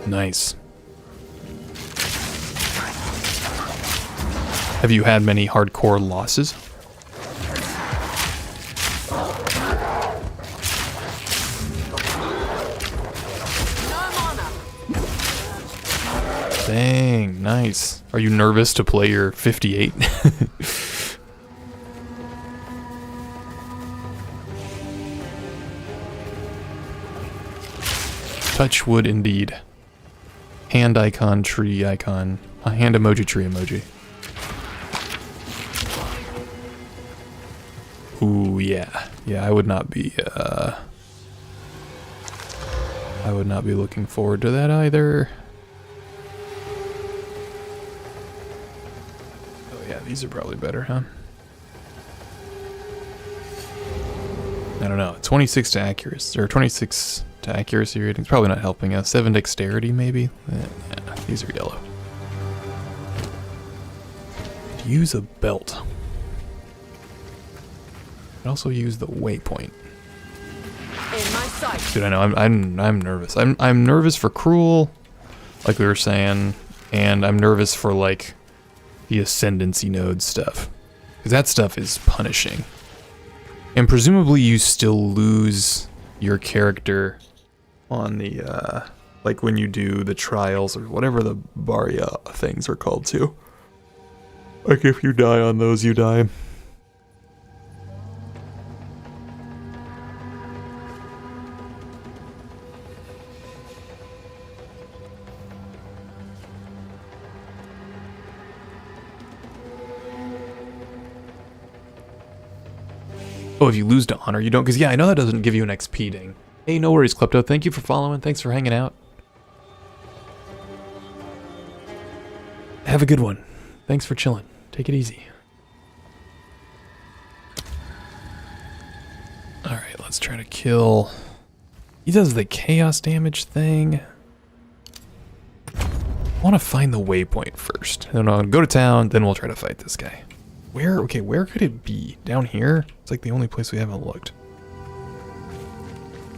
Nice. Have you had many hardcore losses? nice. Are you nervous to play your 58? Touch wood indeed. Hand icon, tree icon. A hand emoji, tree emoji. Ooh, yeah. Yeah, I would not be looking forward to that either. Oh yeah, these are probably better, huh? I don't know. 26 to accuracy, or 26 to accuracy rating. It's probably not helping us. 7 dexterity, maybe? Yeah, these are yellow. Use a belt. Could also use the waypoint. In my sight. Dude, I know. I'm nervous. I'm nervous for cruel, like we were saying, and I'm nervous for like the ascendancy node stuff, because that stuff is punishing. And presumably you still lose your character on the like when you do the trials or whatever the Barya things are called too. Like if you die on those, you die. Oh, if you lose to honor, you don't, because yeah, I know that doesn't give you an XP ding. Hey, no worries, Klepto. Thank you for following. Thanks for hanging out. Have a good one. Thanks for chilling. Take it easy. Alright, let's try to kill... He does the chaos damage thing. I want to find the waypoint first. Then I'll go to town, then we'll try to fight this guy. Where? Okay, where could it be? Down here? It's like the only place we haven't looked.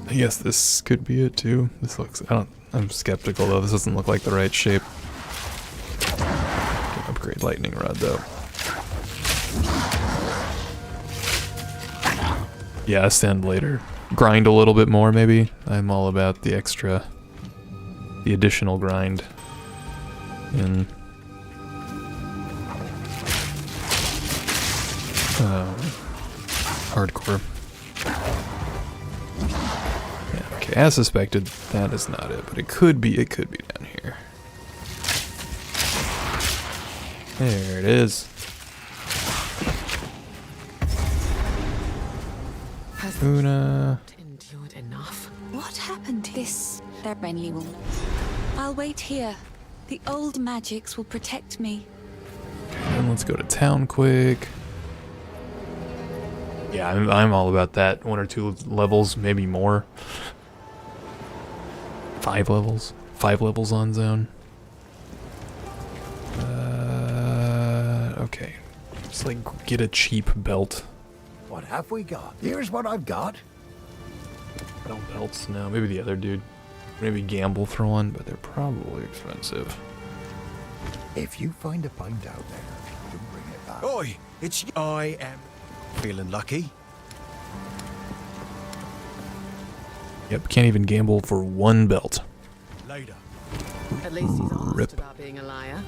I guess this could be it too. This looks... I'm skeptical though. This doesn't look like the right shape. Can upgrade lightning rod though. Yeah, ascend later. Grind a little bit more maybe. I'm all about the extra... the additional grind. In... hardcore. Yeah, okay, as suspected, that is not it, but it could be down here. There it is. Has Una. endured enough. What happened to this? Their Renly will know. I'll wait here. The old magics will protect me. And let's go to town quick. Yeah, I'm all about that. 1 or 2 levels, maybe more. 5 levels. 5 levels on zone. Okay. Just like get a cheap belt. What have we got? Here's what I've got. No belts, no. Maybe the other dude. Maybe gamble for one, but they're probably expensive. If you find a pint out there, you bring it back. Oi, I am feeling lucky. Yep, can't even gamble for 1 belt. Later. At least he's honest Rip. about being a liar.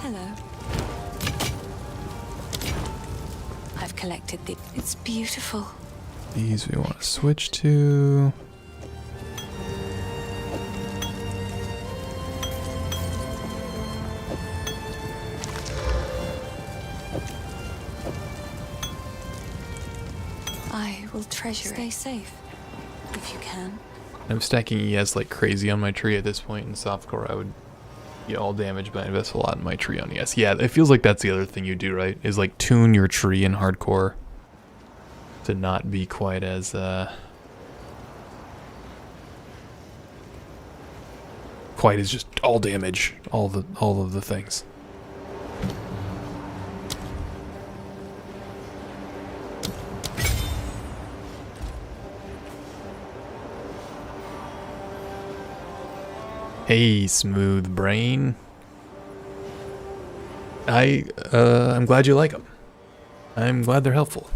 Hello. I've collected the... It's beautiful. These we want to switch to. I will treasure it. Stay safe, if you can. I'm stacking ES like crazy on my tree at this point in softcore. I would be all damaged, but I invest a lot in my tree on ES. Yeah, it feels like that's the other thing you do, right? Is like tune your tree in hardcore to not be quite as just all damage, all of the things. Hey, smooth brain. I'm glad you like them. I'm glad they're helpful.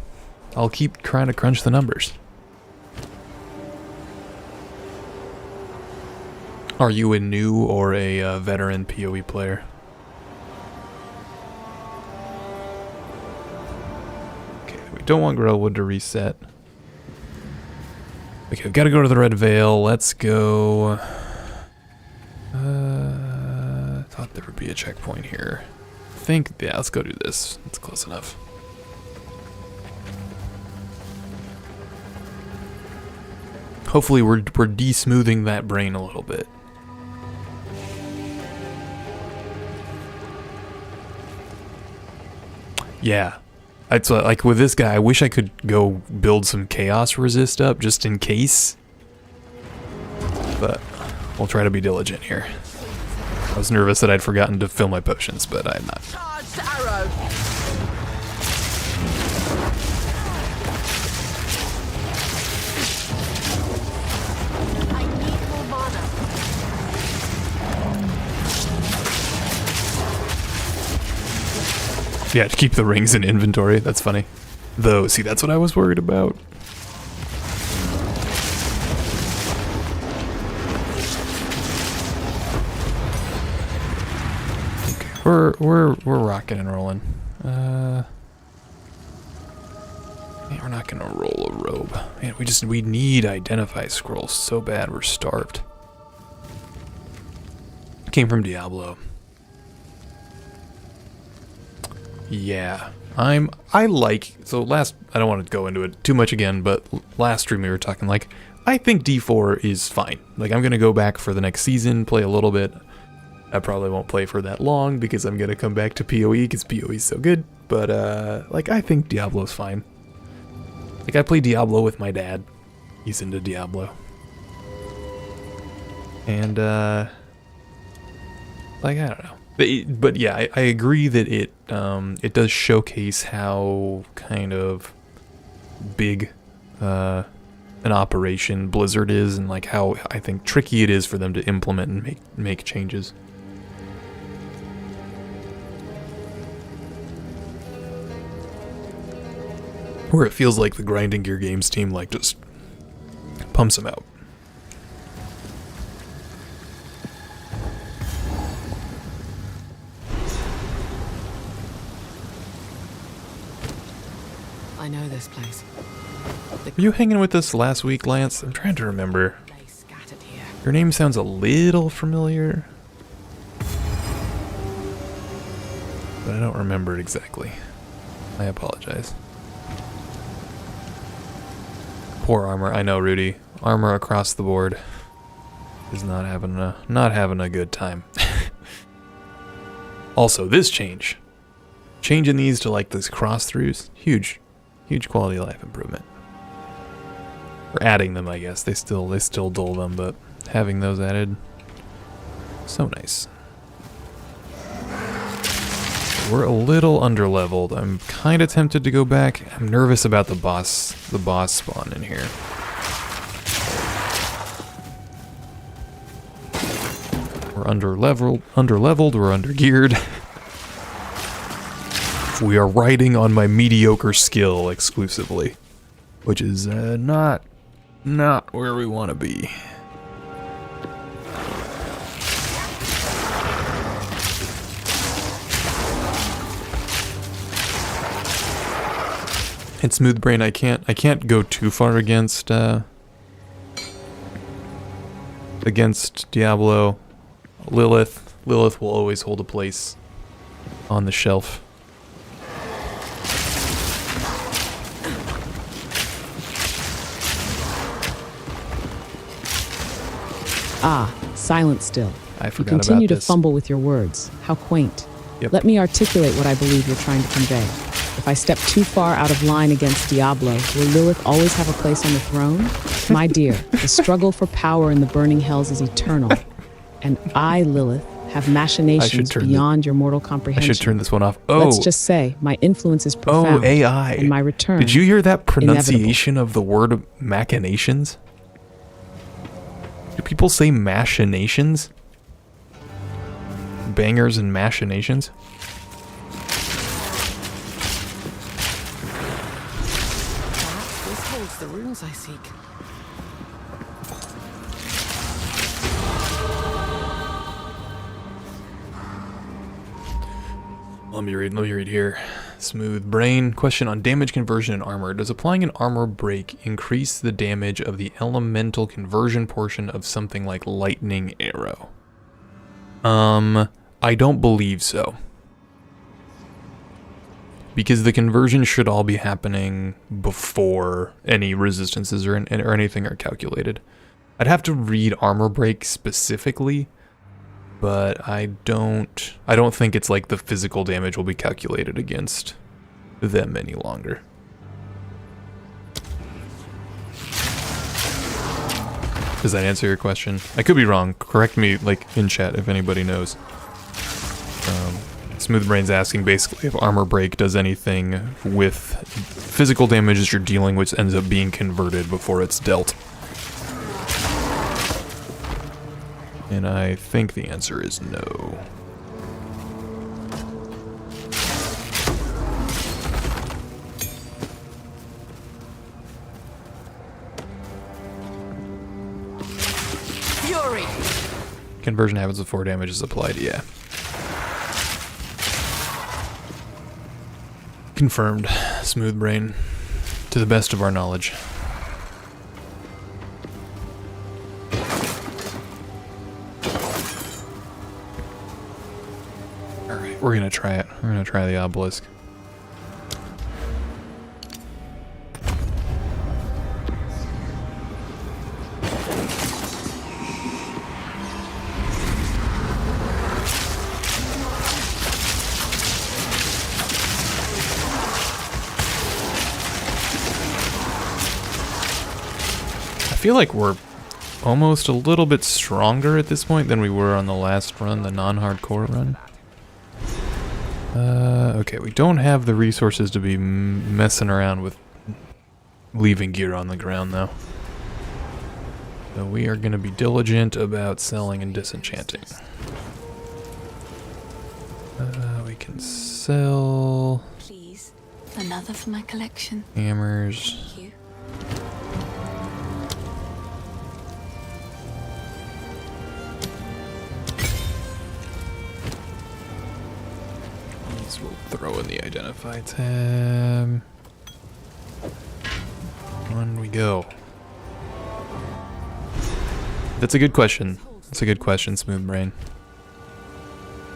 I'll keep trying to crunch the numbers. Are you a new or a veteran PoE player? Okay, we don't want Grellwood to reset. Okay, we've got to go to the Red Veil. Let's go. Thought there would be a checkpoint here. Yeah, let's go do this. It's close enough. Hopefully we're de-smoothing that brain a little bit. Yeah. It's like with this guy, I wish I could go build some chaos resist up just in case. But we'll try to be diligent here. I was nervous that I'd forgotten to fill my potions, but I'm not. Charged arrow! I need more mana. Yeah, to keep the rings in inventory. That's funny. Though, see, that's what I was worried about. Okay, we're rocking and rolling. Yeah, we're not gonna roll a robe. Man, we need identify scrolls so bad. We're starved. Came from Diablo. Yeah, I don't want to go into it too much again, but last stream we were talking like, I think D4 is fine. Like, I'm gonna go back for the next season, play a little bit. I probably won't play for that long because I'm gonna come back to PoE because PoE is so good. But like, I think Diablo's fine. Like, I play Diablo with my dad. He's into Diablo. And like, I don't know. But yeah, I agree that it does showcase how kind of big an operation Blizzard is, and like how I think tricky it is for them to implement and make changes. Where it feels like the Grinding Gear Games team like just pumps them out. I know this place. Were you hanging with us last week, Lance? I'm trying to remember. Lay scattered here. Your name sounds a little familiar, but I don't remember it exactly. I apologize. Poor armor. I know, Rudy. Armor across the board is not having a good time. Also, this changing these to like this cross throughs, huge quality of life improvement. Or adding them, I guess. They still dull them, but having those added, so nice. We're a little underleveled. I'm kind of tempted to go back. I'm nervous about the boss spawn in here. We're underleveled, we're undergeared. We are riding on my mediocre skill exclusively, which is not where we want to be. In Smooth Brain, I can't go too far against Diablo. Lilith will always hold a place on the shelf. Ah, silent still. I You forgot continue about to this. fumble with your words. How quaint. Yep. Let me articulate what I believe you're trying to convey. If I step too far out of line against Diablo, will Lilith always have a place on the throne? My dear, the struggle for power in the burning hells is eternal. And I, Lilith, have machinations beyond your mortal I comprehension. should turn this one off. Oh, Let's just say my influence is profound. AI. And my return. Did you hear that pronunciation of the word machinations? Do people say machinations? Bangers and machinations? runes I seek. Let me read here. Smooth Brain. Question on damage conversion and armor. Does applying an armor break increase the damage of the elemental conversion portion of something like lightning arrow? I don't believe so. Because the conversion should all be happening before any resistances or anything are calculated. I'd have to read armor break specifically, but I don't think it's like the physical damage will be calculated against them any longer. Does that answer your question? I could be wrong. Correct me like in chat if anybody knows. Smooth Brain's asking basically if armor break does anything with physical damage as you're dealing, which ends up being converted before it's dealt. And I think the answer is no. Fury! Conversion happens before damage is applied, yeah. Confirmed, Smooth Brain, to the best of our knowledge. Alright, we're gonna try it. We're gonna try the obelisk. I feel like we're almost a little bit stronger at this point than we were on the last run, the non-hardcore run. Okay, we don't have the resources to be messing around with leaving gear on the ground, though. So we are going to be diligent about selling and disenchanting. We can sell... Please, another for my collection. Hammers. Thank you. We'll throw in the identify tab. On we go. That's a good question. That's a good question, Smooth Brain.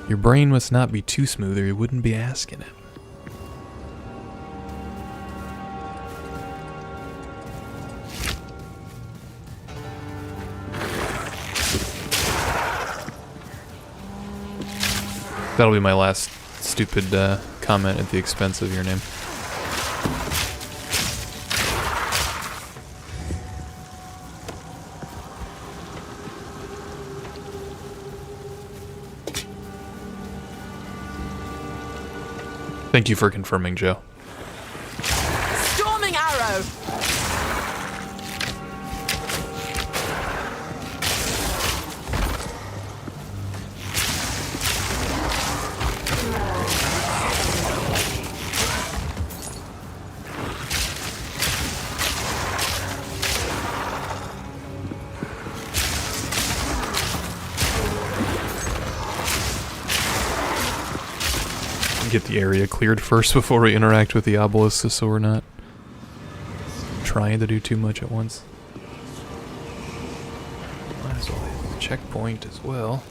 Your brain must not be too smooth or you wouldn't be asking it. That'll be my last stupid comment at the expense of your name. Thank you for confirming, Joe. Storming arrow! Get the area cleared first before we interact with the obelisk, so we're not trying to do too much at once. Might as well hit the checkpoint as well.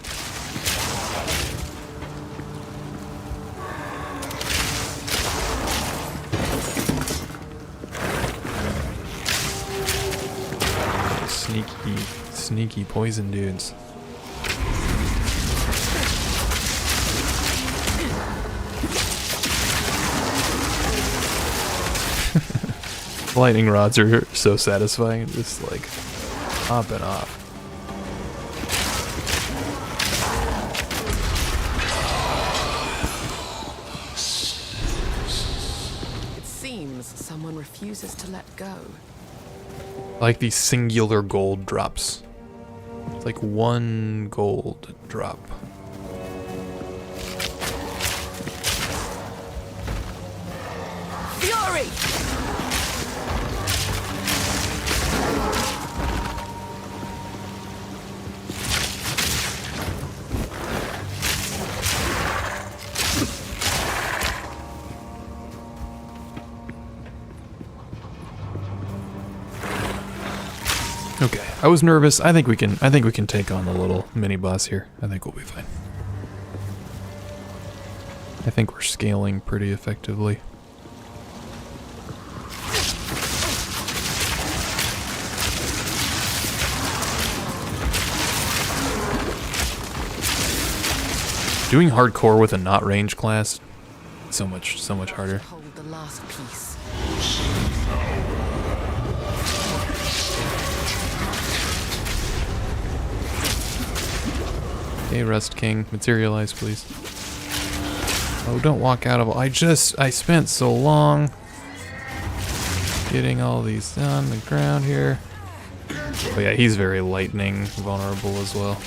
Sneaky poison dudes. Lightning rods are so satisfying, just like popping off. It seems someone refuses to let go. I like these singular gold drops. It's like one gold drop. Fury! Okay, I was nervous. I think we can take on the little mini boss here. I think we'll be fine. I think we're scaling pretty effectively. Doing hardcore with a not range class, so much harder. Hold the last piece. Okay, Rust King, materialize, please. Oh, don't walk out of. I spent so long getting all these on the ground here. Oh yeah, he's very lightning vulnerable as well.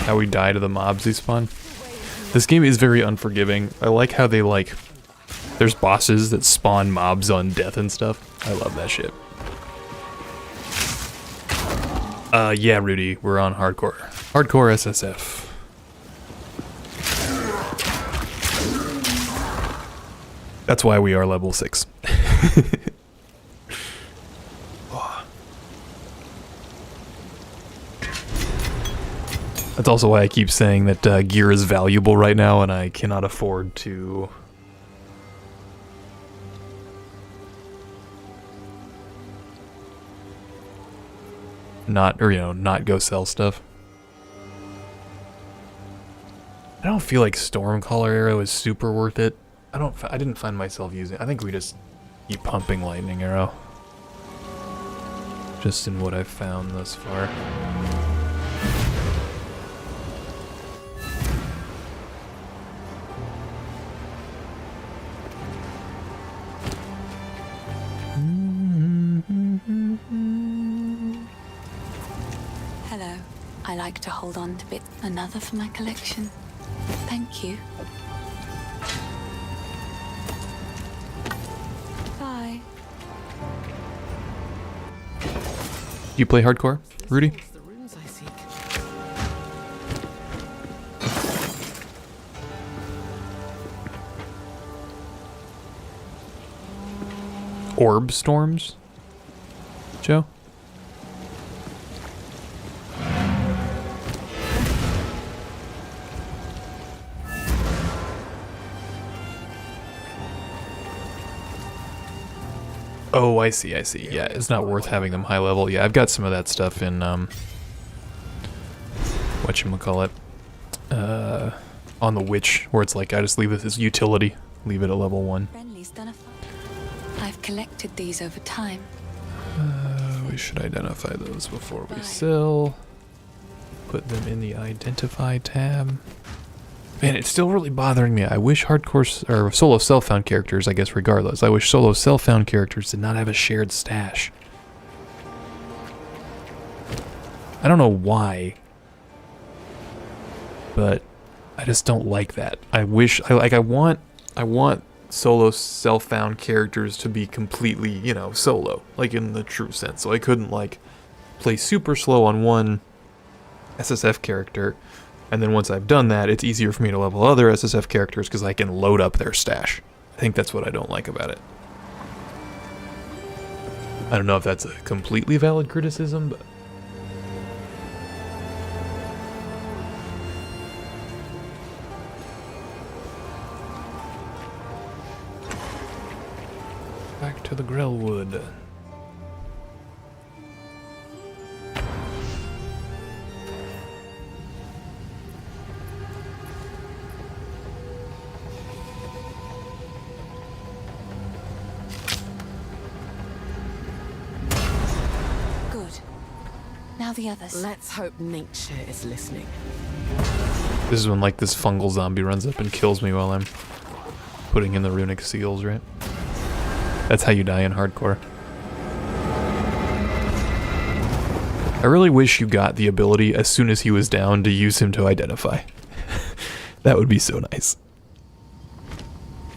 How we die to the mobs they spawn. This game is very unforgiving. I like how they there's bosses that spawn mobs on death and stuff. I love that shit. Yeah, Rudy, we're on hardcore. Hardcore SSF. That's why we are level 6. That's also why I keep saying that gear is valuable right now, and I cannot afford to not go sell stuff. I don't feel like Stormcaller Arrow is super worth it. I didn't find myself using it. I think we just keep pumping Lightning Arrow. Just in what I've found thus far. Hello. I like to hold on to bits. Another for my collection. Thank you. Bye. You play hardcore, Rudy? The runes I seek. Orb storms? Joe? Oh, I see. Yeah, it's not worth having them high level. Yeah, I've got some of that stuff in, whatchamacallit, on the Witch, where it's like, I just leave it as utility, leave it at level 1. I've collected these over time. We should identify those before we sell. Put them in the identify tab. Man, it's still really bothering me. I wish hardcore or solo self-found characters, I guess regardless, I wish solo self-found characters did not have a shared stash. I don't know why, but I just don't like that. I want solo self-found characters to be completely, solo, like in the true sense. So I couldn't play super slow on one SSF character, and then once I've done that, it's easier for me to level other SSF characters because I can load up their stash. I think that's what I don't like about it. I don't know if that's a completely valid criticism, but back to the Grellwood. Now the others. Let's hope nature is listening. This is when this fungal zombie runs up and kills me while I'm putting in the runic seals, right? That's how you die in hardcore. I really wish you got the ability as soon as he was down to use him to identify. That would be so nice.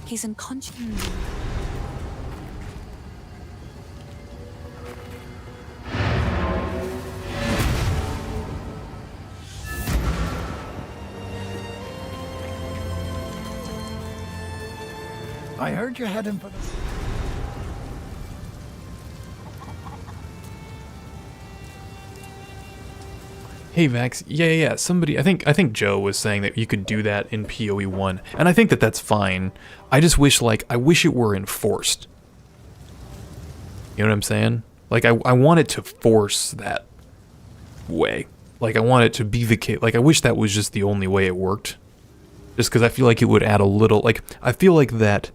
He's unconscious. I heard you're heading for the... Hey Vax, yeah. Somebody, I think Joe was saying that you could do that in PoE 1, and I think that that's fine. I just wish, like, I wish it were enforced. You know what I'm saying? Like, I want it to force that way. Like, I want it to be the case. Like, I wish that was just the only way it worked. Just because I feel like it would add a little, like, I feel like that,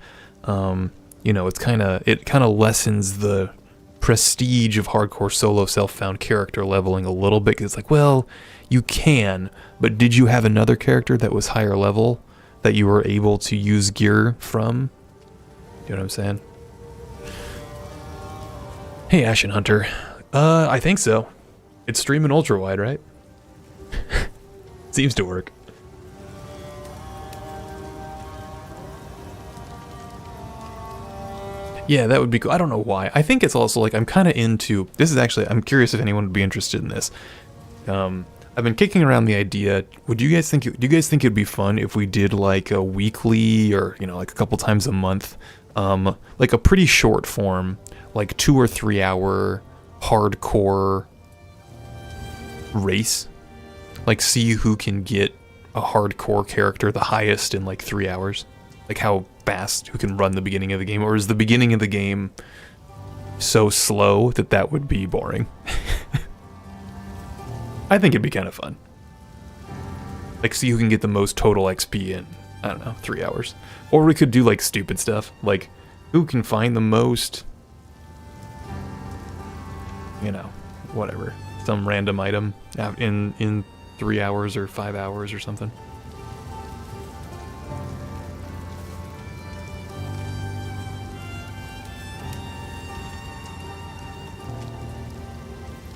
you know, it kind of lessens the prestige of hardcore solo self-found character leveling a little bit, because it's like, well, you can, but did you have another character that was higher level that you were able to use gear from? You know what I'm saying? Hey, Ashen Hunter. I think so. It's streaming ultra wide, right? Seems to work. Yeah, that would be cool. I don't know why. I think it's also like I'm kind of into... This is actually... I'm curious if anyone would be interested in this. I've been kicking around the idea... Do you guys think it'd be fun if we did like a weekly or, you know, like a couple times a month, like a pretty short form, like 2 or 3 hour hardcore race? Like see who can get a hardcore character the highest in like 3 hours? Like how fast, who can run the beginning of the game, or is the beginning of the game so slow that that would be boring? I think it'd be kind of fun. Like see who can get the most total XP in, I don't know, 3 hours. Or we could do like stupid stuff, like who can find the most, you know, whatever, some random item in 3 hours or 5 hours or something.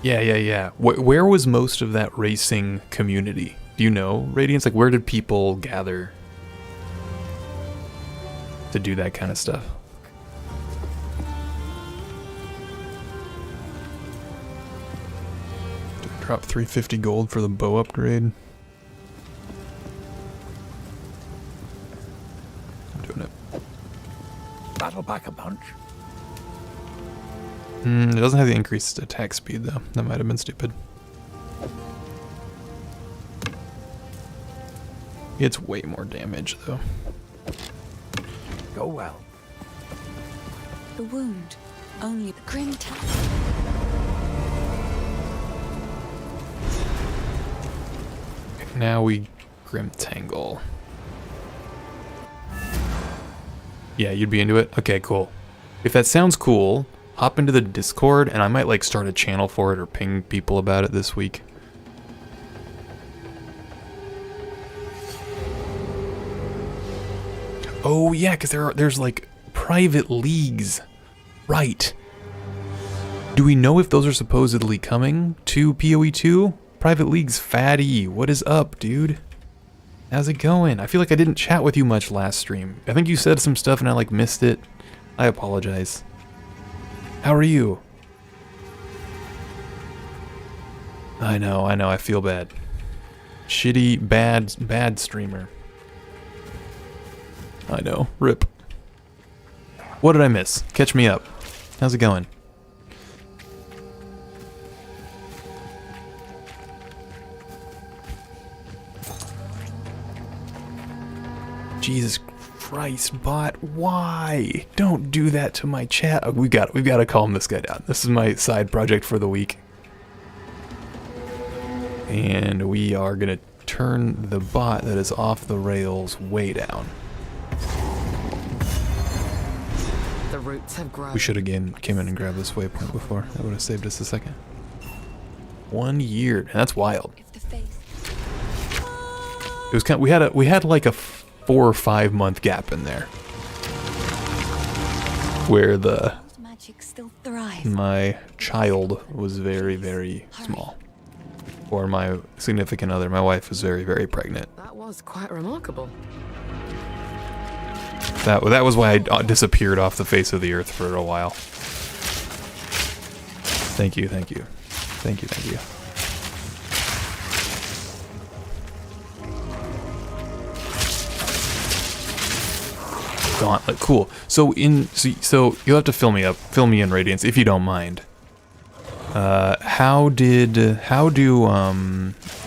Yeah. Where was most of that racing community? Do you know, Radiance? Like, where did people gather to do that kind of stuff? Drop 350 gold for the bow upgrade. I'm doing it. Battle back a punch. It doesn't have the increased attack speed though. That might have been stupid. It's way more damage though. Go well. The wound. Only the grim tap. Now we Grim Tangle. Yeah, you'd be into it? Okay, cool. If that sounds cool, hop into the Discord and I might like start a channel for it or ping people about it this week. Oh yeah, because there's like private leagues. Right. Do we know if those are supposedly coming to PoE 2? Private leagues fatty. What is up, dude? How's it going? I feel like I didn't chat with you much last stream. I think you said some stuff and I like missed it. I apologize. How are you? I know, I feel bad. Shitty, bad streamer. I know, rip. What did I miss? Catch me up. How's it going? Jesus Christ, bot, why? Don't do that to my chat. Oh, we've got to calm this guy down. This is my side project for the week. And we are gonna turn the bot that is off the rails way down. The roots have grown. We should have came in and grabbed this waypoint before. That would have saved us a second. 1 year, and that's wild. It was kind of, we had like a 4 or 5 month gap in there where my child was very, very small. for my significant other. My wife was very, very pregnant. That was quite remarkable. That was why I disappeared off the face of the earth for a while. Thank you, thank you. Thank you, thank you. Gauntlet, cool. So you'll have to fill me in, Radiance, if you don't mind. How do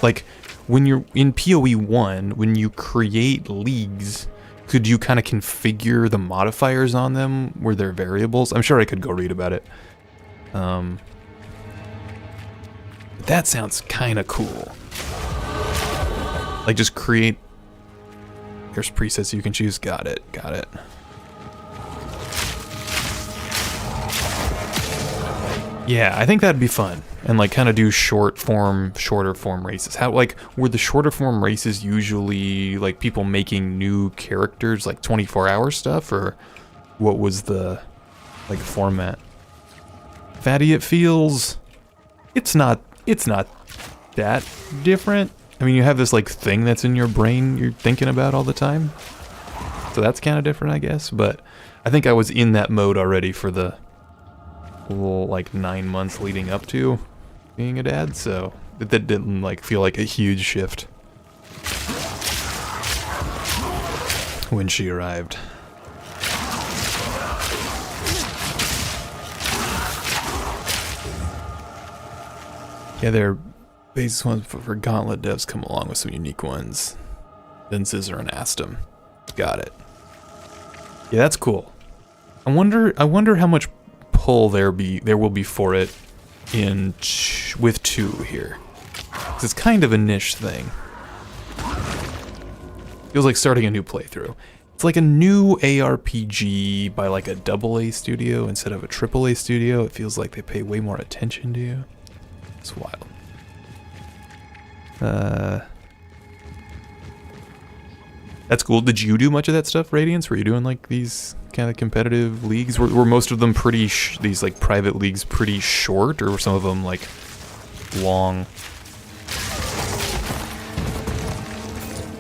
like when you're in PoE 1, when you create leagues, could you kind of configure the modifiers on them? Were there variables? I'm sure I could go read about it. That sounds kind of cool. Like just create. There's presets you can choose. Got it. Got it. Yeah, I think that'd be fun. And like kind of do shorter form races. How, like, were the shorter form races usually like people making new characters, like 24-hour stuff, or what was the like format? Fatty, it feels it's not that different. I mean, you have this like thing that's in your brain you're thinking about all the time. So that's kind of different, I guess, but I think I was in that mode already for the like 9 months leading up to being a dad, so that didn't like feel like a huge shift when she arrived. Yeah, their basis ones for Gauntlet devs come along with some unique ones. Then Scissor and Astum. Got it. Yeah, that's cool. I wonder how much pull there will be for it in with 2 here. 'Cause it's kind of a niche thing. Feels like starting a new playthrough. It's like a new ARPG by like a AA studio instead of a AAA studio. It feels like they pay way more attention to you. It's wild. That's cool. Did you do much of that stuff, Radiance? Were you doing like these kind of competitive leagues? Were most of them pretty these like private leagues pretty short, or were some of them like long?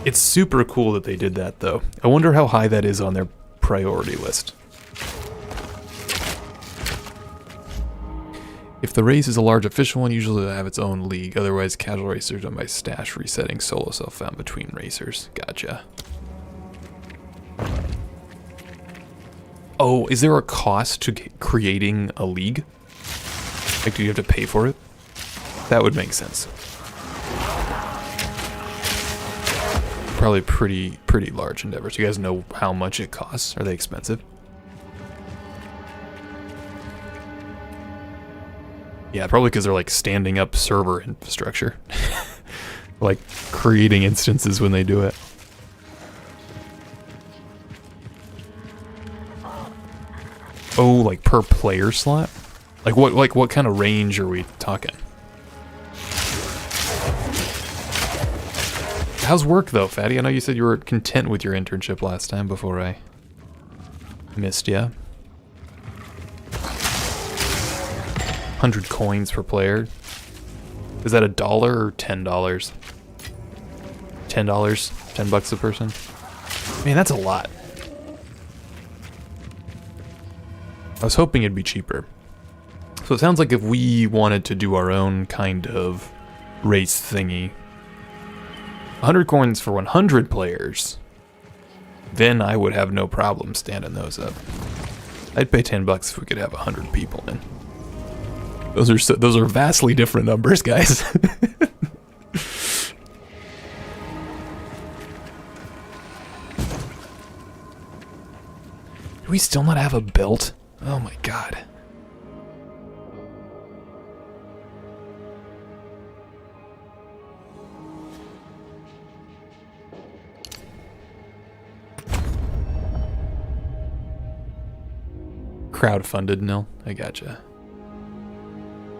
It's super cool that they did that, though. I wonder how high that is on their priority list. If the race is a large official one, usually it'll have its own league. Otherwise, casual racers done by stash resetting solo self-found between racers. Gotcha. Oh, is there a cost to creating a league? Like, do you have to pay for it? That would make sense. Probably pretty large endeavors. Do you guys know how much it costs? Are they expensive? Yeah, probably because they're like standing up server infrastructure. Like creating instances when they do it. Oh, like per player slot? Like what kind of range are we talking? How's work though, Fatty? I know you said you were content with your internship last time before I missed ya. 100 coins per player. Is that $1 or $10? $10? $10 a person? Man, that's a lot. I was hoping it'd be cheaper. So it sounds like if we wanted to do our own kind of race thingy, 100 coins for 100 players, then I would have no problem standing those up. I'd pay $10 if we could have 100 people in. Those are vastly different numbers, guys. Do we still not have a belt? Oh my god. Crowdfunded, Nil. I gotcha.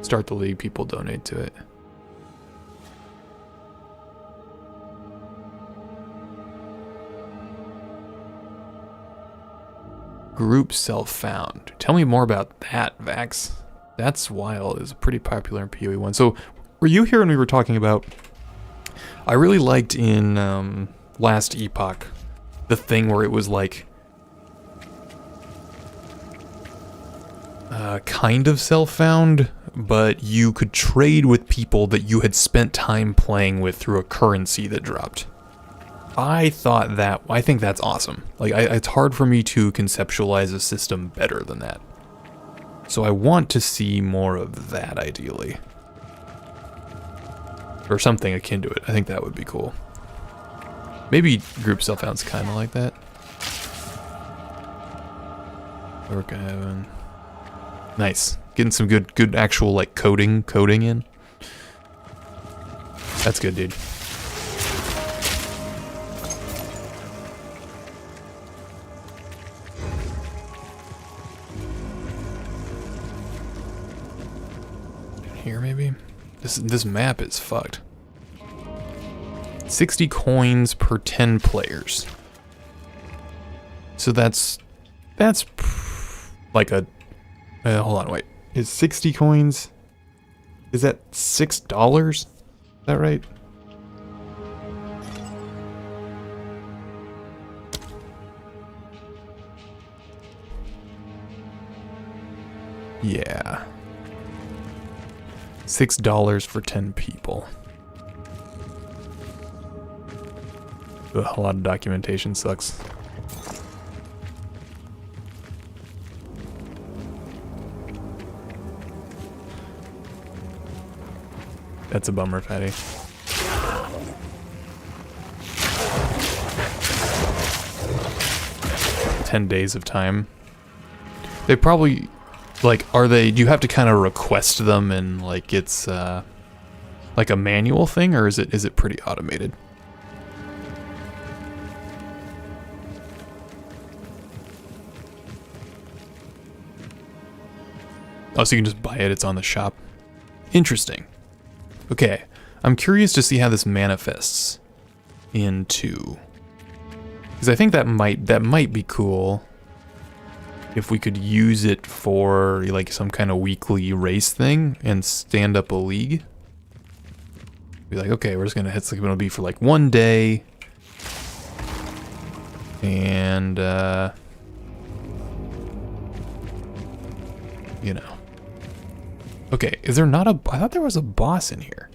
Start the league, people donate to it. Group self-found. Tell me more about that, Vax. That's wild. It's pretty popular in PoE 1. So, were you here when we were talking about... I really liked in Last Epoch the thing where it was like... kind of self-found, but you could trade with people that you had spent time playing with through a currency that dropped. I think that's awesome. Like, it's hard for me to conceptualize a system better than that. So I want to see more of that, ideally. Or something akin to it. I think that would be cool. Maybe group self-found's kind of like that. Work having... Nice. Getting some good actual, like, coding in. That's good, dude. Here, maybe? This map is fucked. 60 coins per 10 players. So that's like a... hold on, wait. Is 60 coins... Is that $6? Is that right? Yeah. $6 for 10 people. Ugh, a lot of documentation sucks. That's a bummer, Fatty. $10 days of time. They probably, like, do you have to kind of request them and, like, it's, like a manual thing, or is it pretty automated? Oh, so you can just buy it, it's on the shop. Interesting. Okay, I'm curious to see how this manifests into... Because I think that might be cool if we could use it for like some kind of weekly race thing and stand up a league. Be like, okay, we're just gonna it's like gonna be for like one day, and you know. Okay, is there not a... I thought there was a boss in here.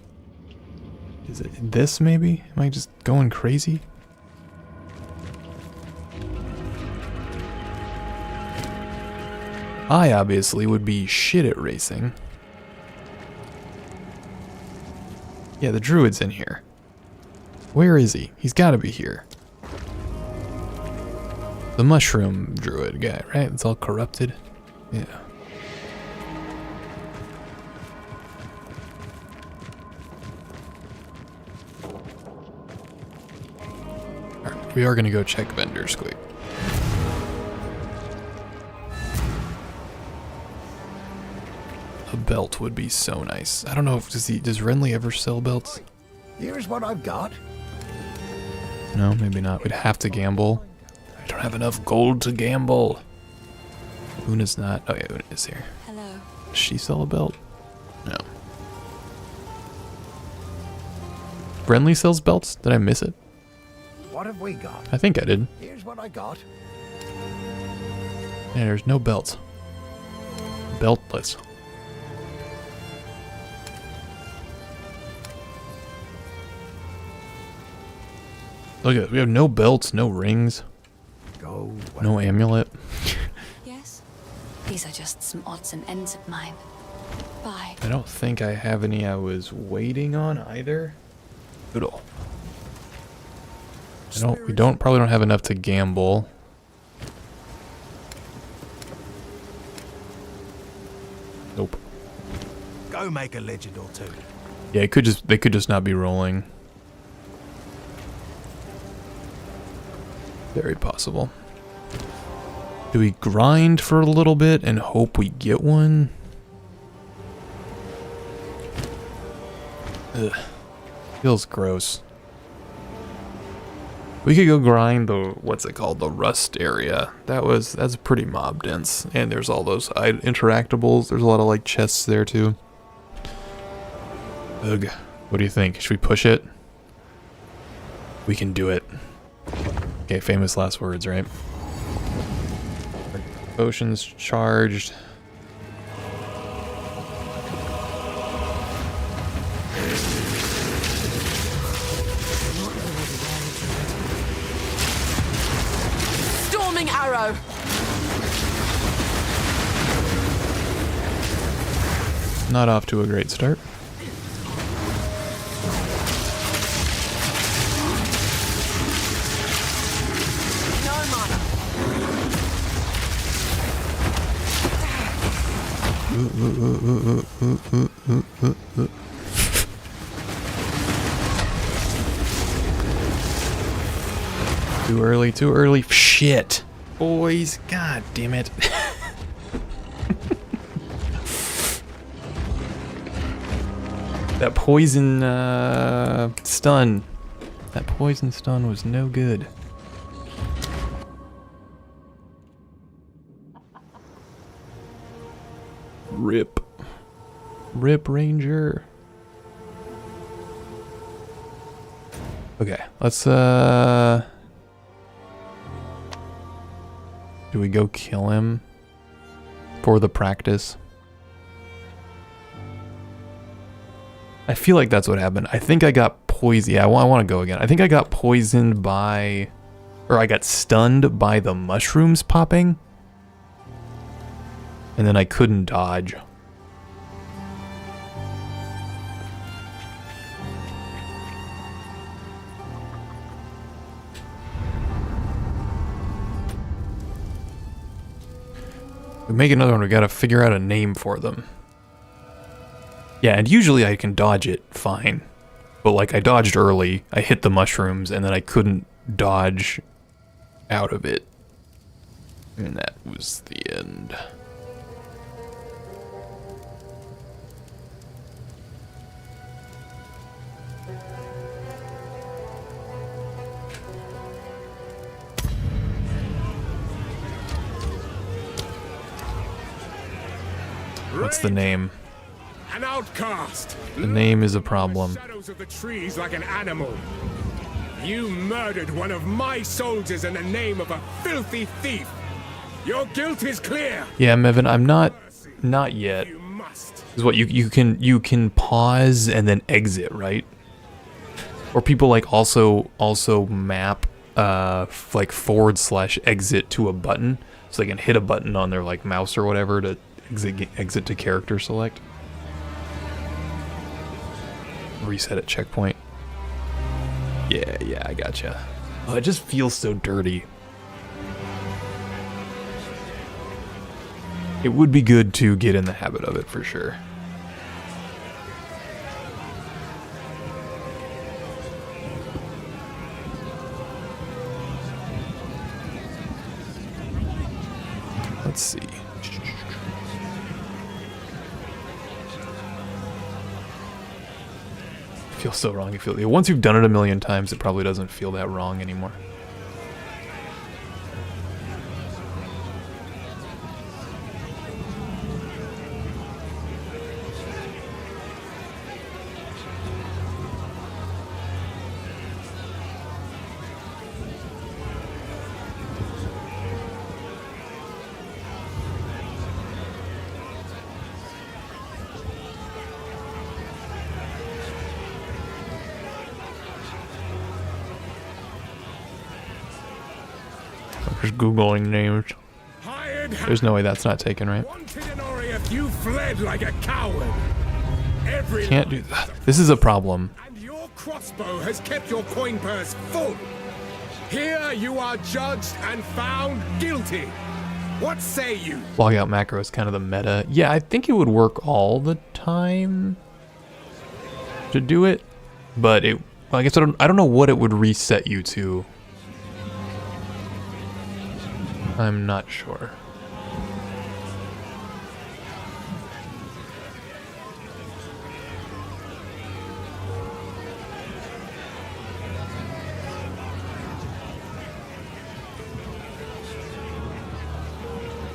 Is it this, maybe? Am I just going crazy? I obviously would be shit at racing. Yeah, the druid's in here. Where is he? He's gotta be here. The mushroom druid guy, right? It's all corrupted. Yeah. We are going to go check vendors quick. A belt would be so nice. I don't know if does Renly ever sell belts? Here's what I've got. No, maybe not. We'd have to gamble. I don't have enough gold to gamble. Una's not. Oh yeah, Una is here. Hello. Does she sell a belt? No. Renly sells belts? Did I miss it? What have we got? I think I did. Here's what I got. Yeah, there's no belts. Beltless. Look at it. We have no belts, no rings, Go. no amulet. Yes? These are just some odds and ends of mine. Bye. I don't think I have any I was waiting on either. Doodle. We probably don't have enough to gamble. Nope. Go make a legend or two. Yeah, they could just not be rolling. Very possible. Do we grind for a little bit and hope we get one? Ugh. Feels gross. We could go grind the, what's it called, the rust area. That's pretty mob dense. And there's all those interactables. There's a lot of like chests there too. Ugh. What do you think? Should we push it? We can do it. Okay, famous last words, right? Potions charged. Storming arrow! Not off to a great start. No mana. Too early, too early. Shit. Boys, god damn it. That poison stun. That poison stun was no good. Rip. Rip Ranger. Okay, let's do we go kill him for the practice? I feel like that's what happened. I think I got poisoned. Yeah, I want to go again. I think I got poisoned by, or I got stunned by the mushrooms popping. And then I couldn't dodge. We make another one, we gotta figure out a name for them. Yeah, and usually I can dodge it fine. But like I dodged early, I hit the mushrooms, and then I couldn't dodge out of it. And that was the end. What's the name? An outcast. The name is a problem. Shadows of the trees like an animal. You murdered one of my soldiers in the name of a filthy thief. Your guilt is clear. Yeah, Mevin, I'm not yet. You must. Is what you can pause and then exit, right? Or people like also map like /exit to a button, so they can hit a button on their like mouse or whatever to exit to character select. Reset at checkpoint. Yeah, I gotcha. Oh, it just feels so dirty. It would be good to get in the habit of it for sure. Let's see. It feels so wrong. Once you've done it a million times, it probably doesn't feel that wrong anymore. Just Googling names. There's no way that's not taken, right? Wanted in Oriath, you fled like a coward. Every Can't do that. This is a problem. And your crossbow has kept your coin purse full. Here you are judged and found guilty. What say you? Log out macro is kind of the meta. Yeah, I think it would work all the time to do it, but well, I guess I don't know what it would reset you to. I'm not sure.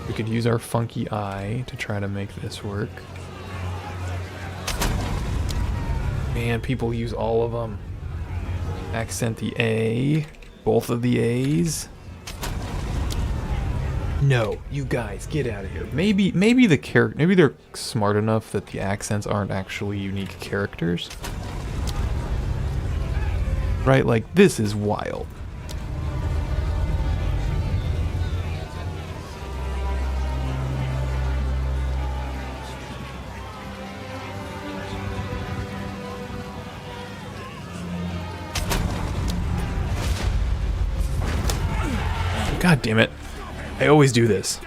We could use our funky eye to try to make this work. Man, people use all of them. Accent the A. Both of the A's. No, you guys, get out of here. Maybe they're smart enough that the accents aren't actually unique characters. Right? Like, this is wild. God damn it. I always do this.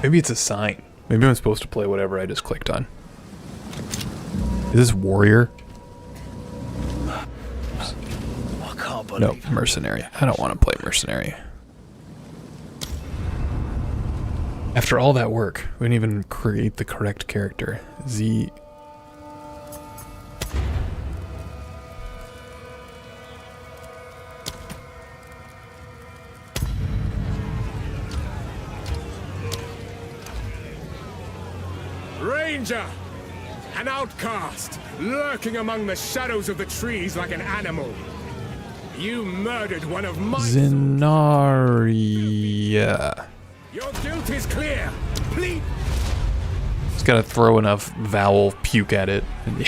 Maybe it's a sign. Maybe I'm supposed to play whatever I just clicked on. Is this warrior? I can't believe No, mercenary. I don't want to play mercenary. After all that work, we didn't even create the correct character. Z. Ranger! An outcast, lurking among the shadows of the trees like an animal. You murdered one of my... Zenaria. Your guilt is clear. Please... Just gotta throw enough vowel puke at it. In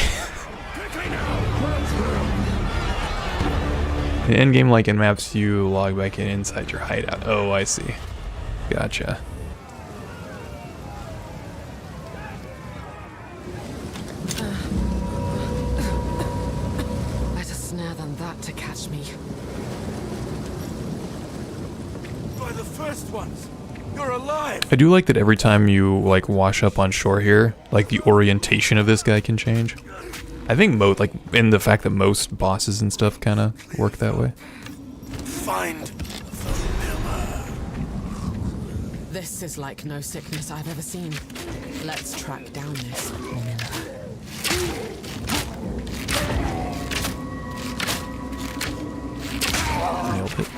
endgame, like in maps, you log back in inside your hideout. Oh, I see. Gotcha. Better snare than that to catch me. by the first ones. You're alive. I do like that every time you like wash up on shore here, like the orientation of this guy can change. I think in the fact that most bosses and stuff kind of work that way. Find the pillar. This is like no sickness I've ever seen. Let's track down this mirror. Nailed it.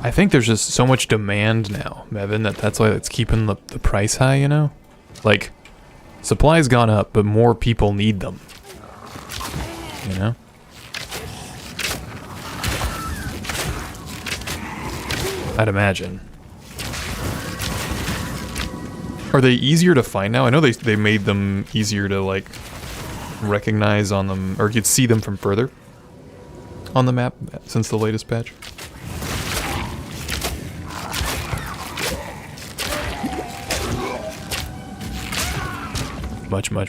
I think there's just so much demand now, Mevin, that's why it's keeping the price high, you know? Like, supply's gone up, but more people need them. You know? I'd imagine. Are they easier to find now? I know they made them easier to, like, recognize on them, or you'd see them from further on the map since the latest patch.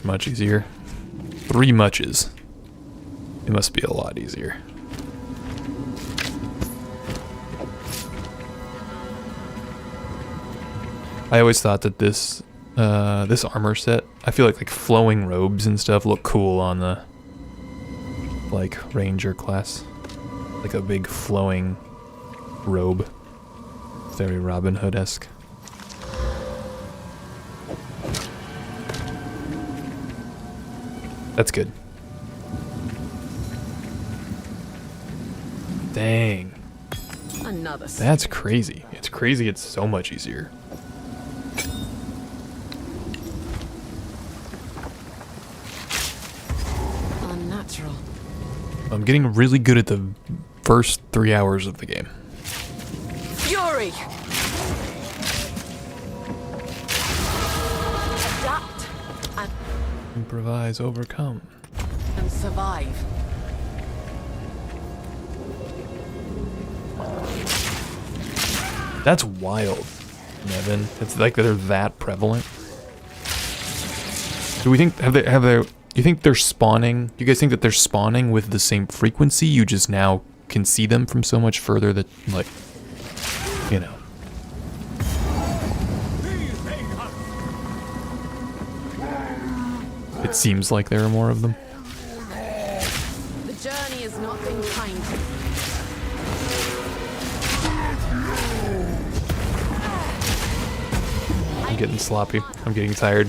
Much easier. 3 muches. It must be a lot easier. I always thought that this armor set, I feel like flowing robes and stuff look cool on the Ranger class. Like a big flowing robe. Very Robin Hood-esque. That's good. Dang. Another. That's crazy. It's crazy it's so much easier. Unnatural. I'm getting really good at the first 3 hours of the game. Fury! Adapt Improvise, overcome. and survive. That's wild, Nevin. It's like they're that prevalent. Do we think you think they're spawning? Do you guys think that they're spawning with the same frequency? You just now can see them from so much further that, like, you know. It seems like there are more of them. The journey has not been kind. getting sloppy. I'm getting tired.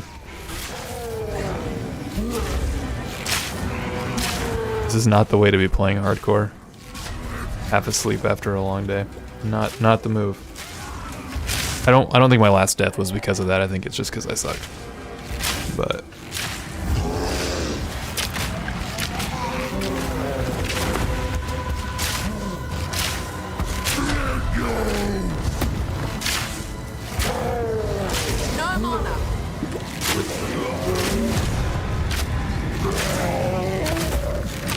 This is not the way to be playing hardcore. Half asleep after a long day. Not the move. I don't think my last death was because of that. I think it's just because I sucked. But No mana.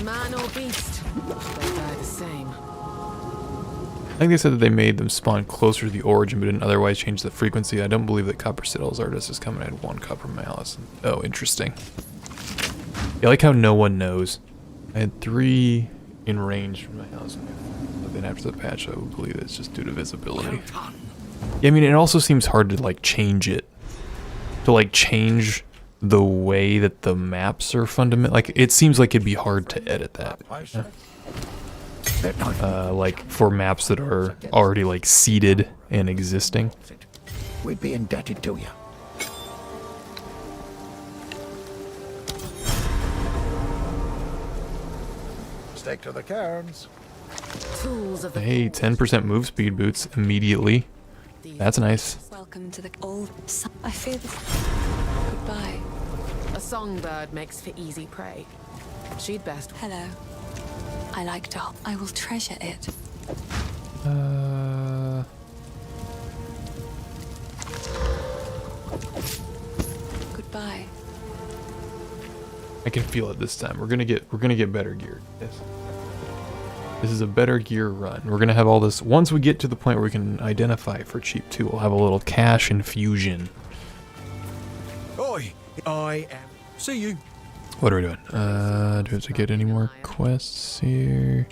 Man or beast, they die the same. I think they said that they made them spawn closer to the origin, but didn't otherwise change the frequency. I don't believe that Copper Citadel's artist is coming at 1 copper malice. Oh, interesting. Yeah, I like how no one knows. I had 3 in range from my house, but then after the patch, I would believe it's just due to visibility. Yeah, I mean, it also seems hard to like change it, to like change the way that the maps are fundamental. Like, it seems like it'd be hard to edit that. Like for maps that are already like seeded and existing. We'd be indebted to you. Stake to the cairns. Tools of the Hey, 10% move speed boots immediately. That's nice. Welcome to the old. I fear this. Goodbye. A songbird makes for easy prey. She'd best. Hello. I like to. I will treasure it. Goodbye. I can feel it this time. We're gonna get better gear. Yes. This is a better gear run. We're gonna have all this. Once we get to the point where we can identify for cheap too, we'll have a little cash infusion. Oi, I am. See you. What are we doing? Do we have to get any more quests here?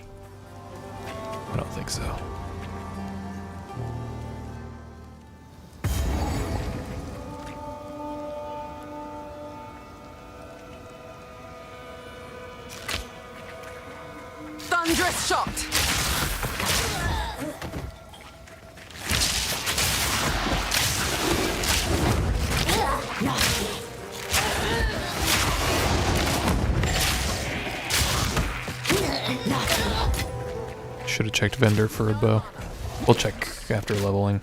I don't think so. Thunderous shot! Should have checked vendor for a bow. We'll check after leveling.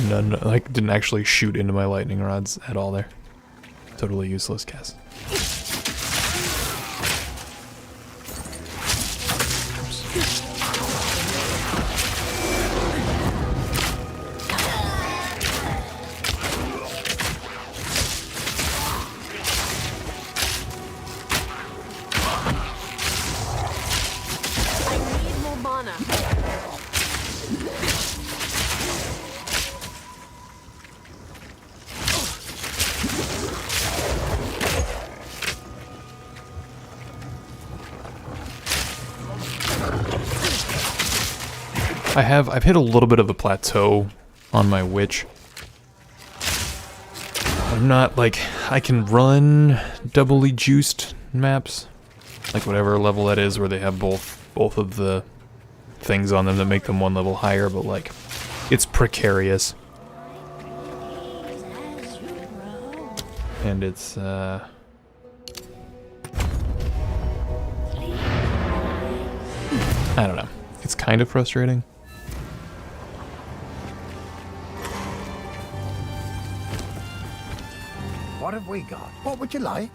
None, like, didn't actually shoot into my lightning rods at all there. Totally useless cast. I've hit a little bit of a plateau on my witch. I'm not like, I can run doubly juiced maps, like whatever level that is, where they have both of the things on them that make them one level higher, but like, it's precarious. And it's I don't know. It's kind of frustrating. What have we got? What would you like?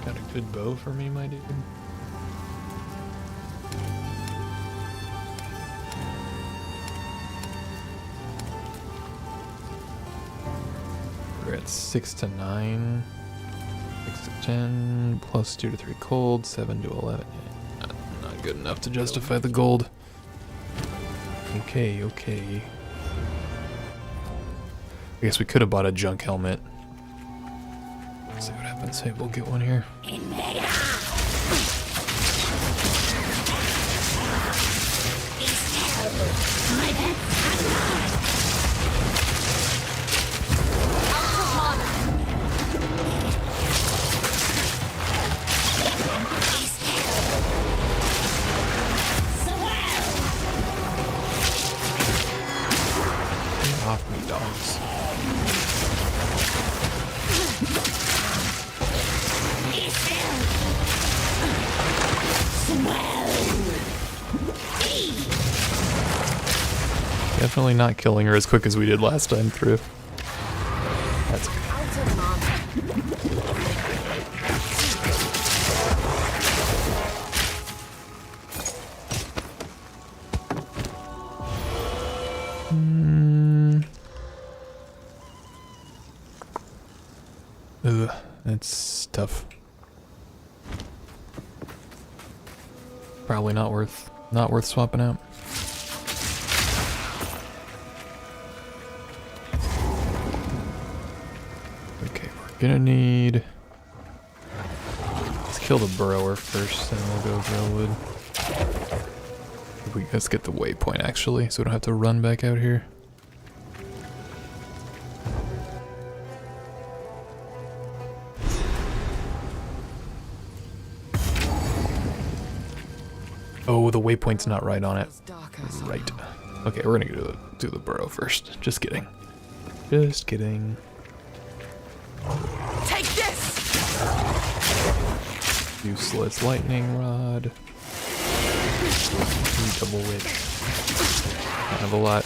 Got a good bow for me, my dude. We're at 6 to 9, 6 to 10, plus 2 to 3 cold, 7 to 11. Yeah, not good enough to justify the gold. Okay, okay. I guess we could have bought a junk helmet. Let's see what happens. Hey, we'll get one here. Dogs. Definitely not killing her as quick as we did last time through. That's okay. Ugh, that's tough. Probably not worth swapping out. Okay, we're gonna need. Let's kill the burrower first, then we'll go drill wood. Let's get the waypoint actually, so we don't have to run back out here. Oh, the waypoint's not right on it. Right. Okay, we're gonna do the burrow first. Just kidding. Just kidding. Take this! Useless lightning rod. Double witch. Kind of a lot.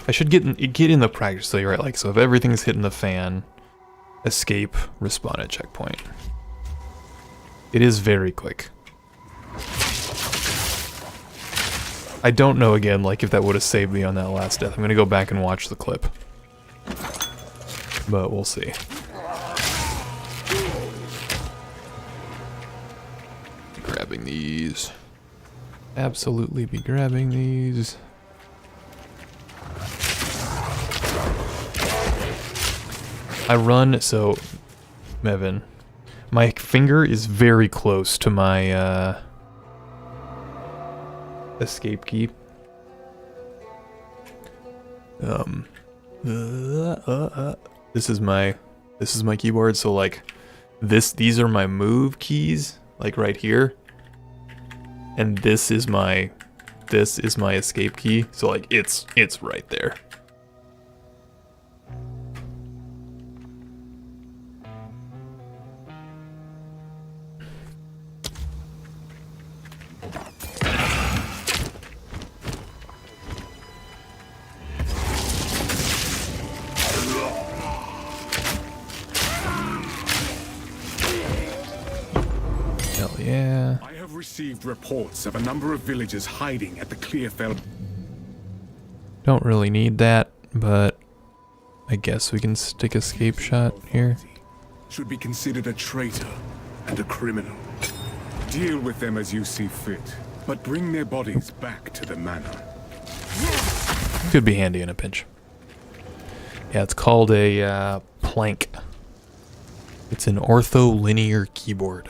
I should get in the practice though, right? Like, so if everything's hitting the fan, escape, respawn at checkpoint. It is very quick. I don't know again, like, if that would have saved me on that last death. I'm gonna go back and watch the clip. But we'll see. Grabbing these. Absolutely be grabbing these. I run, so, Mevin, my finger is very close to my, escape key. This is my keyboard, so, like, these are my move keys, like, right here. And this is my escape key, so, like, it's right there. Yeah. I have received reports of a number of villagers hiding at the Clearfell. Don't really need that, but I guess we can stick escape shot here. Should be considered a traitor and a criminal. Deal with them as you see fit, but bring their bodies back to the manor. Could be handy in a pinch. Yeah, it's called a plank. It's an ortholinear keyboard.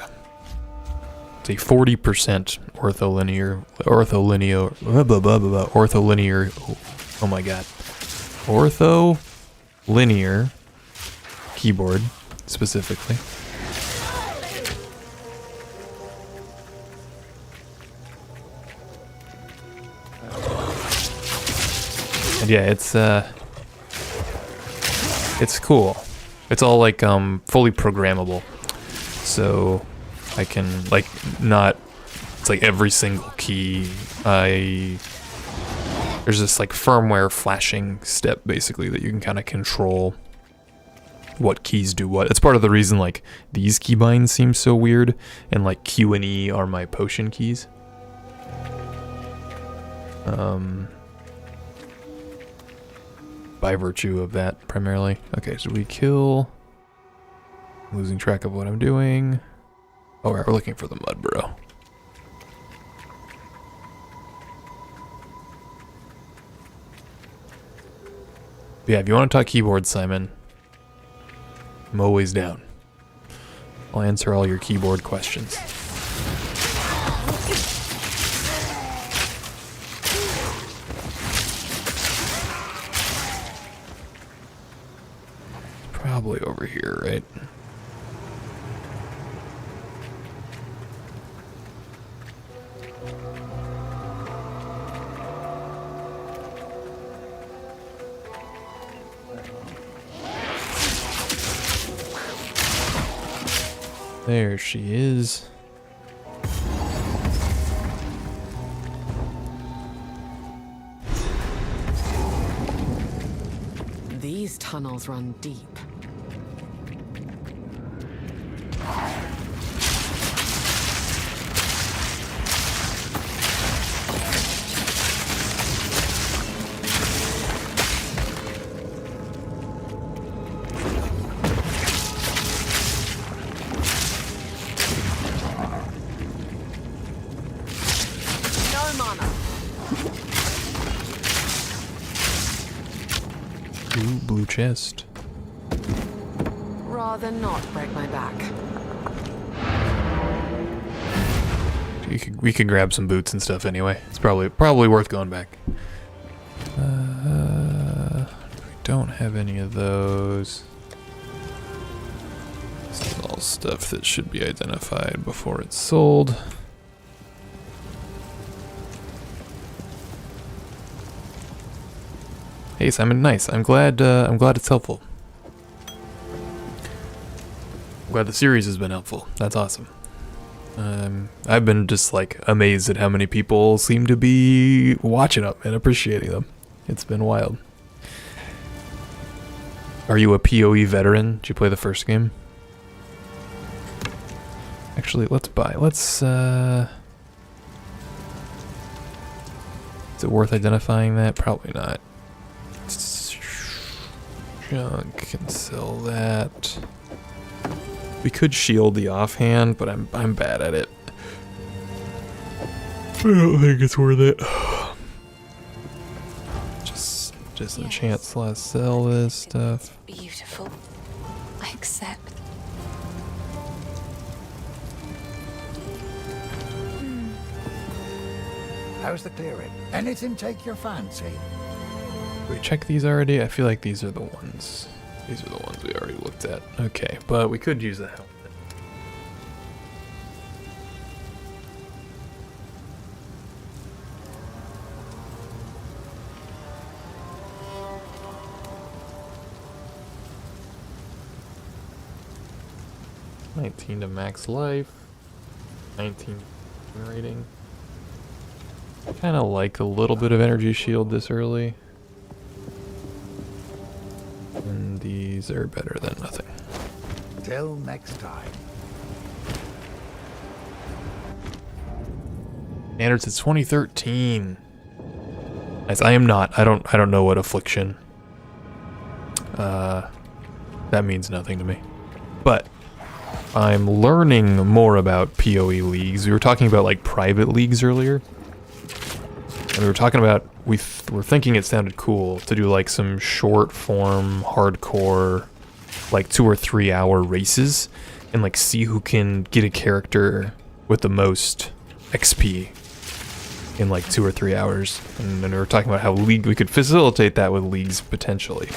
It's a 40% ortholinear, oh my god, ortholinear keyboard, specifically. And yeah, it's cool. It's all like fully programmable, so I can, like, not, it's like every single key, there's this, like, firmware flashing step, basically, that you can kind of control what keys do what. It's part of the reason, like, these keybinds seem so weird, and, like, Q and E are my potion keys. By virtue of that, primarily. Okay, so we kill, I'm losing track of what I'm doing. Oh, we're looking for the mud burrow. Yeah, if you want to talk keyboard, Simon, I'm always down. I'll answer all your keyboard questions. probably over here, right? There she is. These tunnels run deep. No mana. Ooh, blue chest. Rather not break my back. We could grab some boots and stuff anyway. It's probably worth going back. We don't have any of those. This is all stuff that should be identified before it's sold. Hey Simon, nice. I'm glad it's helpful. I'm glad the series has been helpful. That's awesome. I've been just like amazed at how many people seem to be watching them and appreciating them. It's been wild. Are you a PoE veteran? Did you play the first game? Actually, let's buy. Is it worth identifying that? Probably not. Junk, can sell that. We could shield the offhand, but I'm bad at it. I don't think it's worth it. Just a chance to sell this stuff. Beautiful. I accept. How's the clearing? Anything take your fancy? We checked these already? I feel like these are the ones. These are the ones we already looked at. Okay, but we could use the helmet. $19 to max life. 19 rating. Kind of like a little bit of energy shield this early. And these are better than nothing. Till next time. Standards, it's 2013. Nice. I am not. I don't know what affliction. That means nothing to me. But I'm learning more about PoE leagues. We were talking about like private leagues earlier. And we were talking about, we were thinking it sounded cool to do like some short form, hardcore, like 2 or 3 hour races and like see who can get a character with the most XP in like 2 or 3 hours. And then we were talking about how we could facilitate that with leagues potentially.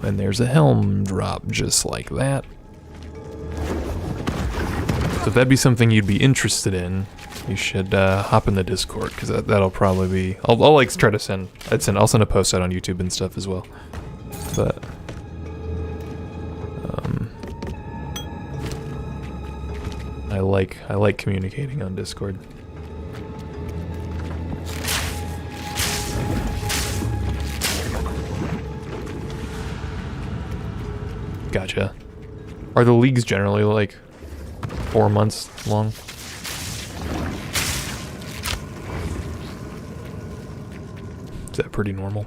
And there's a helm drop just like that. So if that'd be something you'd be interested in, you should hop in the Discord, because that'll probably be. I'll like try to send. I'll send a post out on YouTube and stuff as well. But I like communicating on Discord. Gotcha. Are the leagues generally like 4 months long? Is that pretty normal?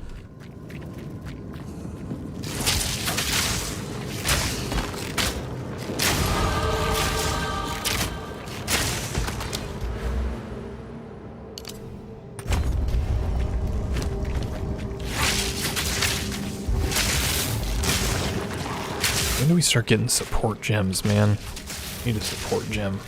When do we start getting support gems, man? Need a support gem.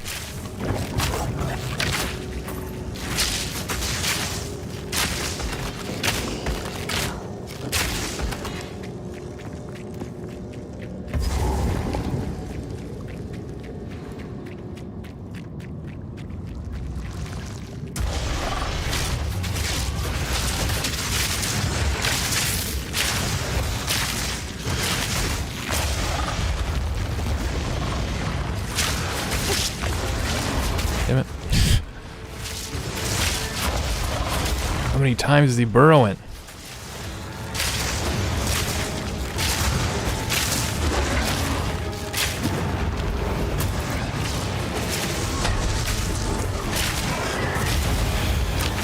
many times is he burrowing?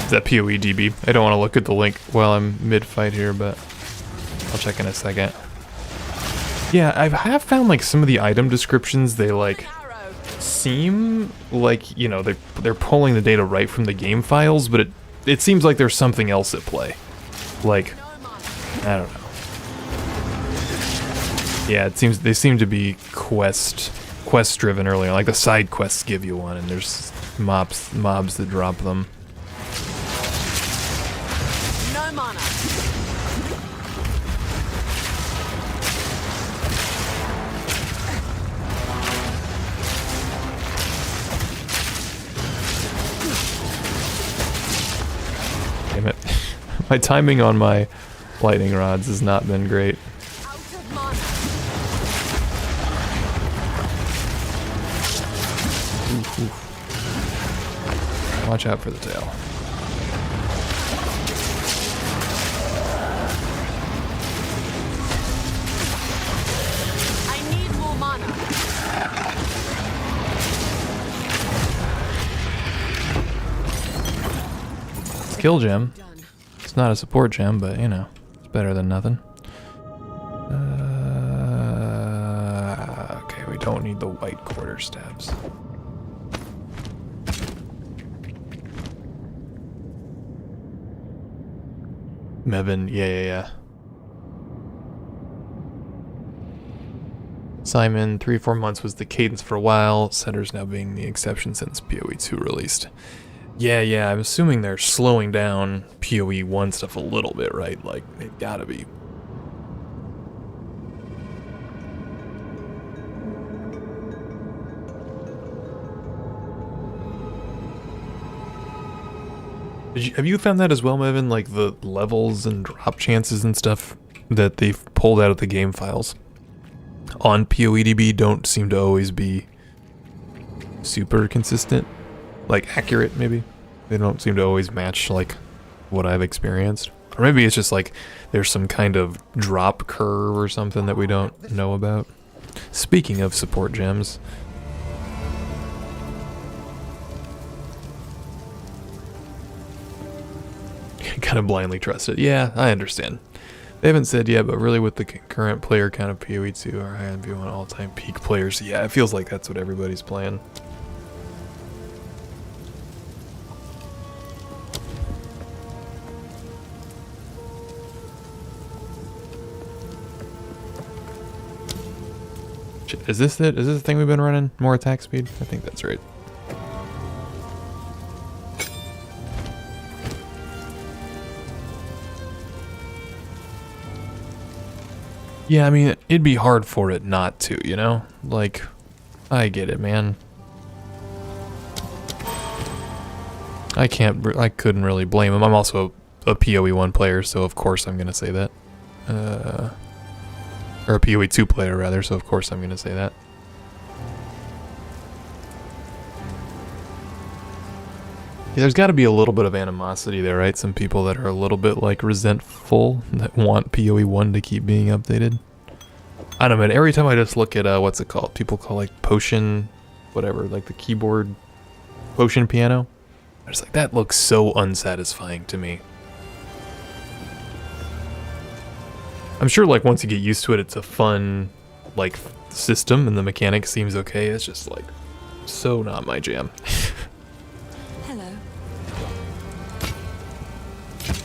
Is that PoE DB? I don't want to look at the link while I'm mid-fight here, but I'll check in a second. Yeah, I have found like some of the item descriptions, they like seem like, you know, they're pulling the data right from the game files, but it seems like there's something else at play. Like, I don't know. Yeah, they seem to be quest driven earlier. Like the side quests give you one, and there's mobs that drop them. No mana. Damn it. My timing on my lightning rods has not been great. Out of mana. Watch out for the tail. I need more mana. Skill gem. It's not a support gem, but you know, it's better than nothing. Okay, we don't need the white quarter stabs. Mevin, yeah. Simon, 3-4 months was the cadence for a while. Setter's now being the exception since PoE 2 released. Yeah, I'm assuming they're slowing down PoE 1 stuff a little bit, right? Like, they've gotta be. Have you found that as well, Mevin? Like the levels and drop chances and stuff that they've pulled out of the game files on PoEDB don't seem to always be super consistent, like accurate maybe. They don't seem to always match like what I've experienced. Or maybe it's just like there's some kind of drop curve or something that we don't know about. Speaking of support gems, kind of blindly trust it. Yeah, I understand. They haven't said yet, but really with the concurrent player count of PoE 2, our high view on all-time peak players, yeah, it feels like that's what everybody's playing. Is this it? Is this the thing we've been running? More attack speed? I think that's right. Yeah, I mean, it'd be hard for it not to, you know? Like, I get it, man. I couldn't really blame him. I'm also a PoE 1 player, so of course I'm gonna say that. Or a PoE 2 player, rather, so of course I'm gonna say that. Yeah, there's gotta be a little bit of animosity there, right? Some people that are a little bit, like, resentful, that want PoE 1 to keep being updated. I don't know, man, every time I just look at, what's it called? People call, like, potion, whatever, like the keyboard potion piano. I was like, that looks so unsatisfying to me. I'm sure, like, once you get used to it, it's a fun, like, system, and the mechanics seems okay. It's just, like, so not my jam. Hello.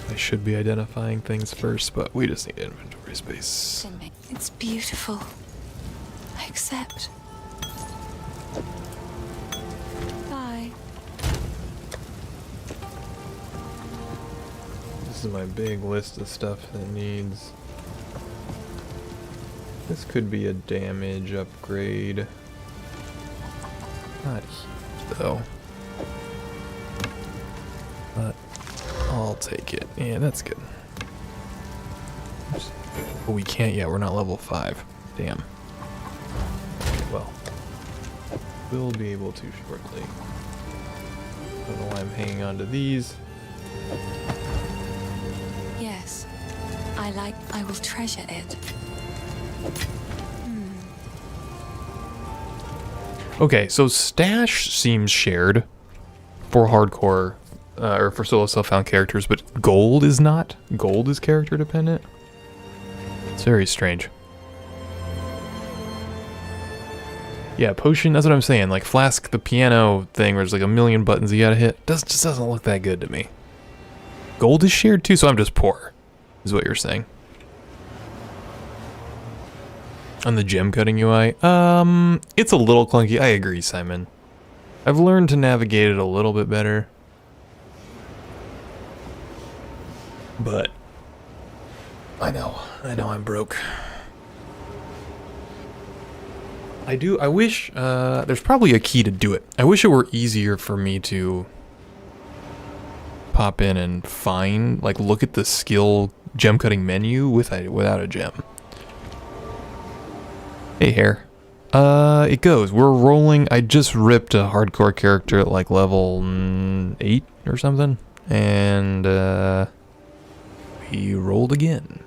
I should be identifying things first, but we just need inventory space. It's beautiful. I accept. Bye. This is my big list of stuff that needs. This could be a damage upgrade. Not huge, though. But I'll take it. Yeah, that's good. But we can't yet. We're not level 5. Damn. Okay, well. We'll be able to shortly. I don't know why I'm hanging on to these. I will treasure it. Okay, so stash seems shared for hardcore, or for solo self-found characters, but gold is not. Gold is character dependent. It's very strange. Yeah, potion, that's what I'm saying. Like Flask, the piano thing where there's like a million buttons you gotta hit, just doesn't look that good to me. Gold is shared too, so I'm just poor, is what you're saying. On the gem cutting UI, it's a little clunky. I agree, Simon. I've learned to navigate it a little bit better. But I know I'm broke. I wish, there's probably a key to do it. I wish it were easier for me to pop in and find, like, look at the skill gem cutting menu without a gem. Hey, Hair. It goes. We're rolling. I just ripped a hardcore character at, like, level 8 or something. And, we rolled again.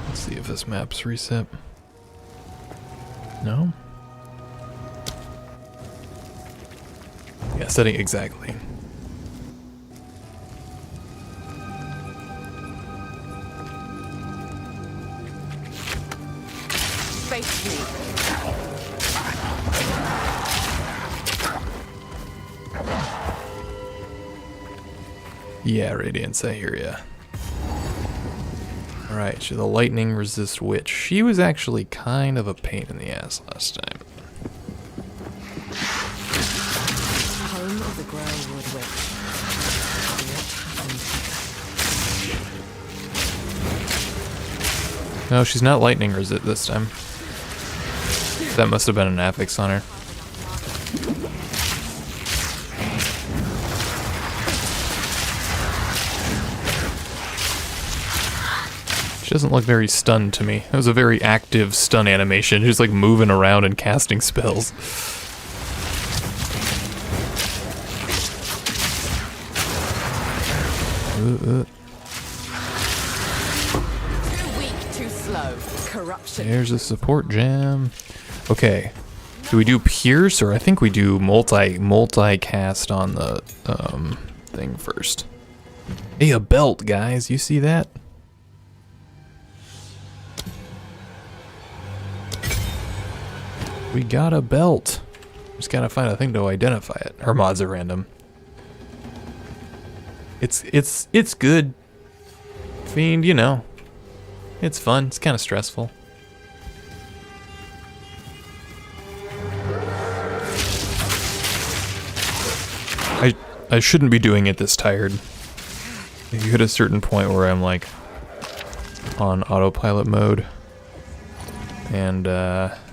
Let's see if this map's reset. No? Yeah, setting exactly. Face me. Yeah, Radiance, I hear ya. Alright, should the lightning resist witch? She was actually kind of a pain in the ass last time. Home of the Greywood Witch. What happened? No, she's not lightning resist this time. That must have been an affix on her. She doesn't look very stunned to me. It was a very active stun animation. She's like moving around and casting spells. Too weak, too slow. Corruption. There's a support gem. Okay. Do we do pierce, or I think we do multi-cast on the thing first. Hey, a belt, guys. You see that? We got a belt. Just gotta find a thing to identify it. Her mods are random. It's good. Fiend, you know. It's fun. It's kind of stressful. I shouldn't be doing it this tired. You hit a certain point where I'm like on autopilot mode, and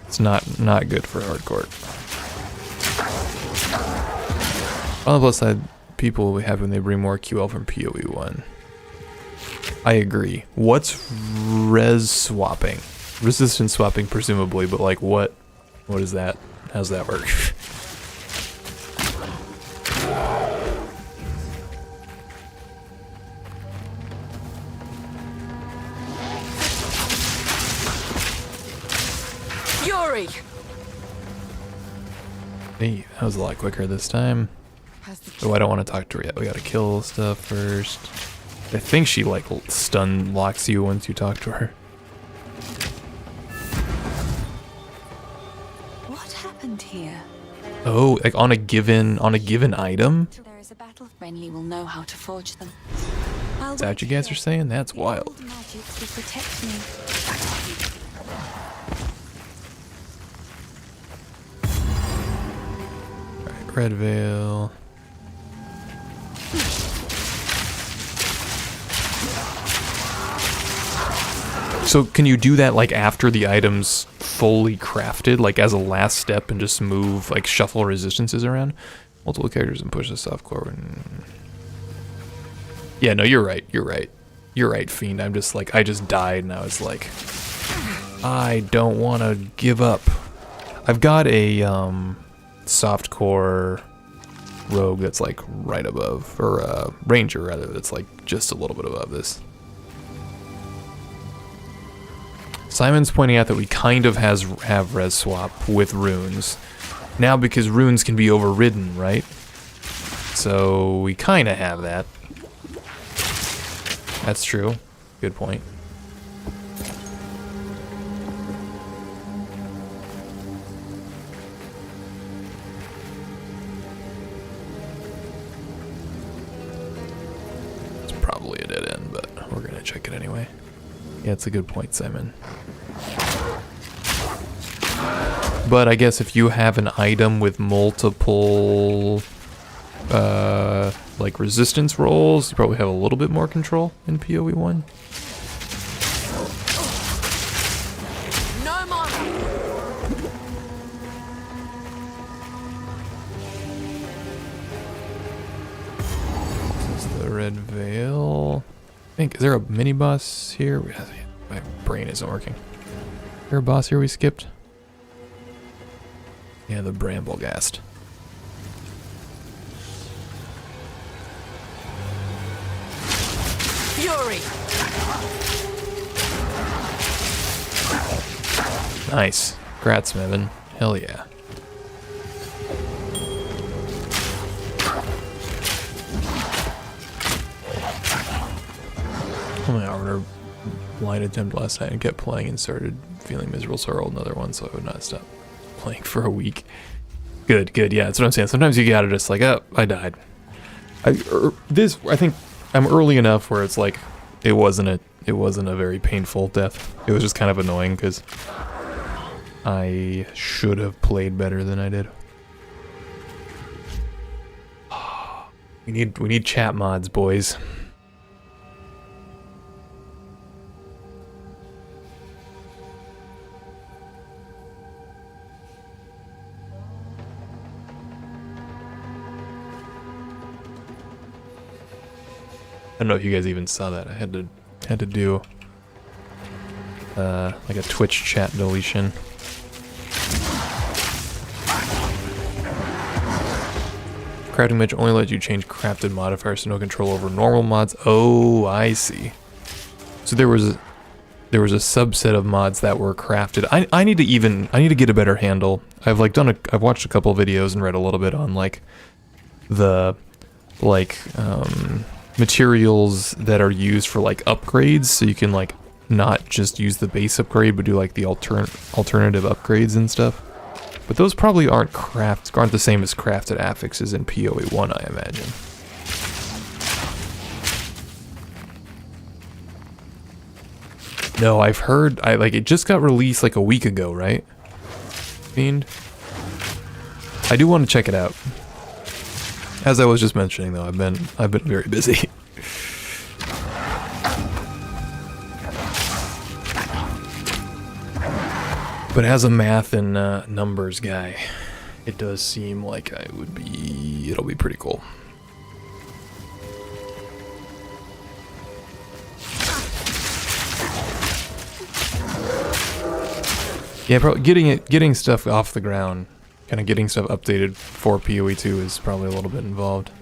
it's not good for hardcore. On the plus side, people will be happy when they bring more QL from PoE 1. I agree. What's res swapping? Resistance swapping, presumably, but like what is that? How's that work? Fury. Hey, that was a lot quicker this time. Oh, I don't want to talk to her yet. We gotta kill stuff first. I think she like stun locks you once you talk to her. What happened here? Oh, like on a given item? There is a battle. Renly will know how to forge them. Is that what you guys are saying? That's wild. Old magics will protect me. Alright, Red Veil. So can you do that like after the item's fully crafted, like as a last step, and just move, like shuffle resistances around? Multiple characters and push the softcore. Yeah, no, you're right. You're right, Fiend. I'm just like, I just died and I was like, I don't want to give up. I've got a softcore rogue that's like right above, or ranger rather, that's like just a little bit above this. Simon's pointing out that we kind of have res swap with runes now because runes can be overridden, right? So we kind of have that. That's true. Good point. It's probably a dead end, but we're gonna check it anyway. Yeah, it's a good point, Simon. But I guess if you have an item with multiple like resistance rolls, you probably have a little bit more control in PoE 1. No more. This is the Red Veil. I think, is there a mini boss here? My brain isn't working. Is there a boss here we skipped? Yeah, the Bramblegast. Fury. Nice. Congrats, Mevin. Hell yeah. Oh my god, blind attempt last night and kept playing and started feeling miserable, so I rolled another one, so I would not stop playing for a week. Good, yeah, that's what I'm saying. Sometimes you gotta just like, oh, I died. I think I'm early enough where it's like, it wasn't a very painful death. It was just kind of annoying because I should have played better than I did. We need chat mods, boys. I don't know if you guys even saw that. I had to do like a Twitch chat deletion. Crafting match only lets you change crafted modifiers, so no control over normal mods. Oh, I see. So there was a subset of mods that were crafted. I need to get a better handle. I've watched a couple videos and read a little bit on like the materials that are used for like upgrades, so you can like not just use the base upgrade but do like the alternative upgrades and stuff. But those probably aren't the same as crafted affixes in PoE 1, I imagine. No, I've heard it just got released like a week ago, right? Fiend. I do want to check it out. As I was just mentioning, though, I've been very busy. But as a math and numbers guy, it does seem like it'll be pretty cool. Yeah, probably getting stuff off the ground. Kind of getting stuff updated for PoE 2 is probably a little bit involved.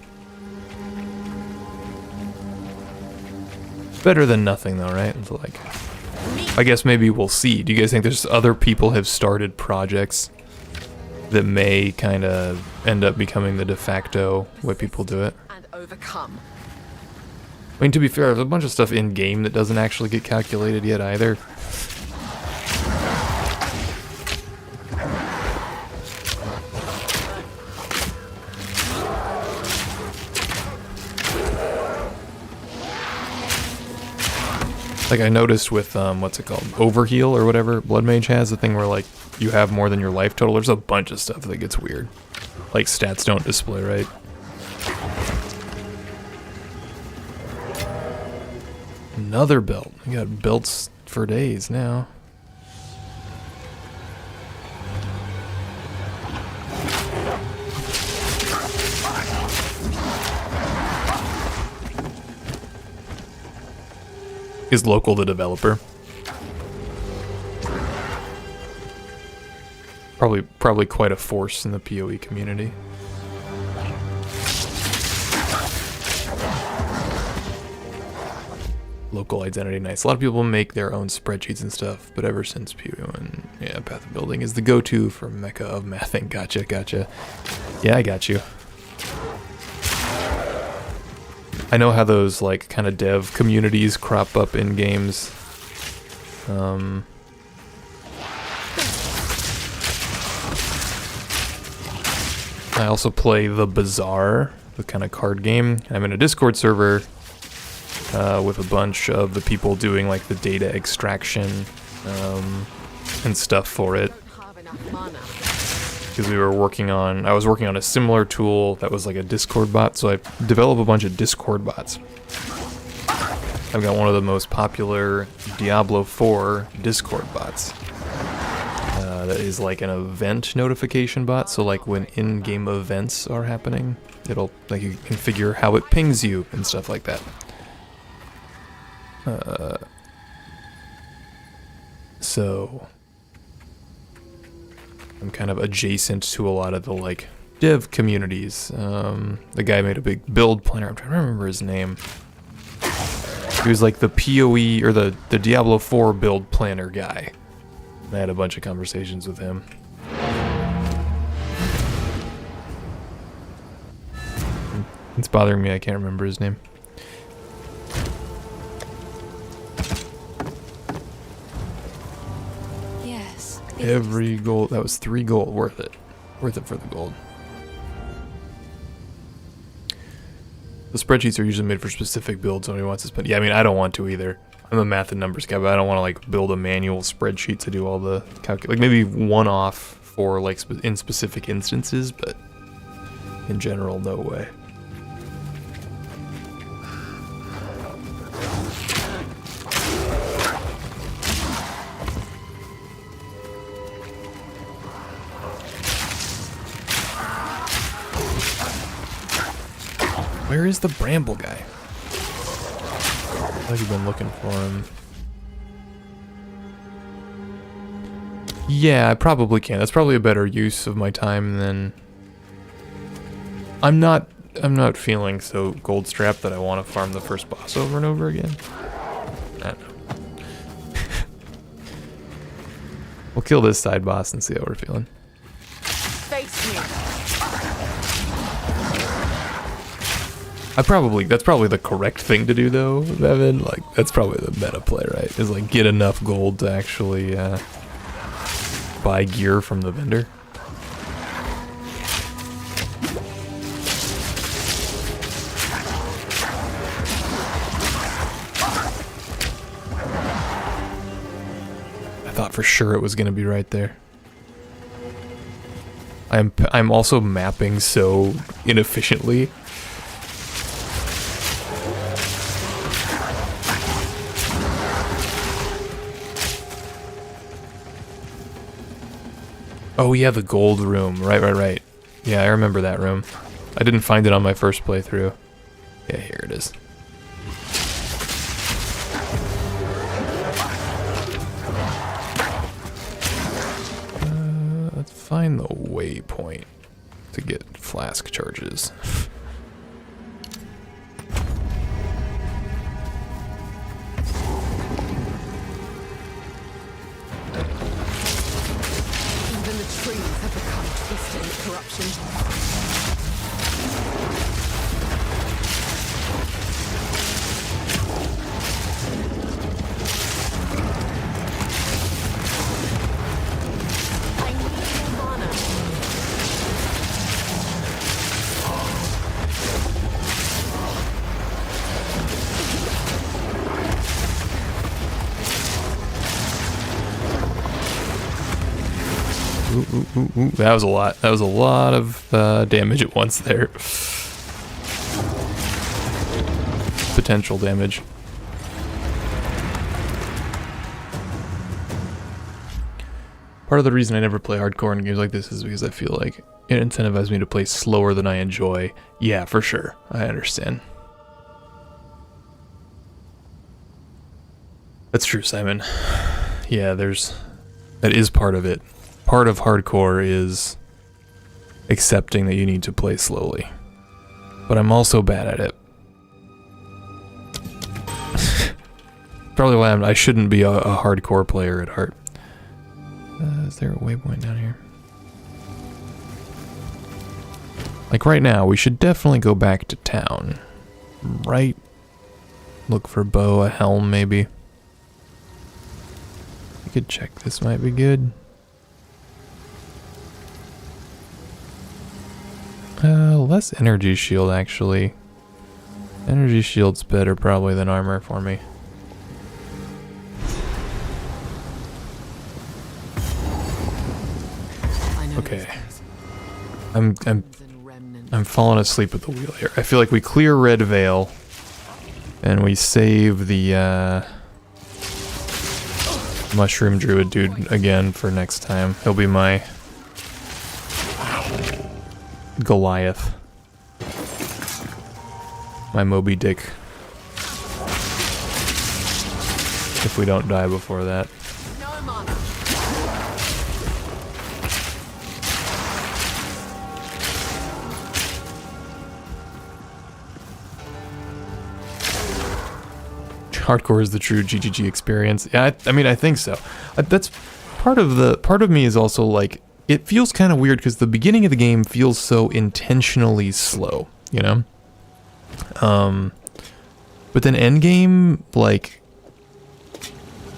Better than nothing though, right? It's like, I guess maybe we'll see. Do you guys think there's other people have started projects that may kind of end up becoming the de facto way people do it? And overcome. I mean, to be fair, there's a bunch of stuff in game that doesn't actually get calculated yet either. Like I noticed with, what's it called? Overheal or whatever Blood Mage has, the thing where like you have more than your life total. There's a bunch of stuff that gets weird. Like stats don't display right. Another belt. You got belts for days now. Is Local the developer? Probably quite a force in the PoE community. Local identity, nice. A lot of people make their own spreadsheets and stuff, but ever since PoE 1, yeah, path of building is the go-to for mecca of mathing. Gotcha. Yeah, I got you. I know how those like kind of dev communities crop up in games. I also play The Bazaar, the kind of card game. I'm in a Discord server with a bunch of the people doing like the data extraction and stuff for it. Because I was working on a similar tool that was like a Discord bot, so I developed a bunch of Discord bots. I've got one of the most popular Diablo 4 Discord bots. That is like an event notification bot, so like when in-game events are happening, it'll like you configure how it pings you and stuff like that. So I'm kind of adjacent to a lot of the like dev communities. The guy made a big build planner. I'm trying to remember his name. He was like the PoE or the Diablo 4 build planner guy. I had a bunch of conversations with him. It's bothering me, I can't remember his name. Yes. Every gold, that was 3 gold, worth it. Worth it for the gold. The spreadsheets are usually made for specific builds, somebody wants to spend. Yeah, I mean, I don't want to either. I'm a math and numbers guy, but I don't want to like build a manual spreadsheet to do all the like maybe one-off for like in specific instances, but in general, no way. Where is the bramble guy? I've been looking for him. Yeah, I probably can. That's probably a better use of my time than... I'm not feeling so gold strapped that I want to farm the first boss over and over again. I don't know. We'll kill this side boss and see how we're feeling. Face me. That's probably the correct thing to do though, Evan. Like, that's probably the meta play, right? Is like get enough gold to actually buy gear from the vendor. I thought for sure it was gonna be right there. I'm also mapping so inefficiently. Oh yeah, the gold room. Right. Yeah, I remember that room. I didn't find it on my first playthrough. Yeah, here it is. Let's find the waypoint to get flask charges. Ooh, that was a lot. That was a lot of damage at once there. Potential damage. Part of the reason I never play hardcore in games like this is because I feel like it incentivizes me to play slower than I enjoy. Yeah, for sure. I understand. That's true, Simon. Yeah, that is part of it. part of hardcore is accepting that you need to play slowly. But I'm also bad at it. Probably why I shouldn't be a hardcore player at heart. Is there a waypoint down here? Like right now, we should definitely go back to town. Right? Look for bow, a helm maybe. We could check, this might be good. Less energy shield actually. Energy shield's better probably than armor for me. Okay. I'm falling asleep at the wheel here. I feel like we clear Red Veil and we save the Mushroom Druid dude again for next time. He'll be my Goliath. My Moby Dick. If we don't die before that. Hardcore is the true GGG experience. Yeah, I mean, I think so. That's part of me is also like, it feels kind of weird because the beginning of the game feels so intentionally slow, you know? But then endgame, like,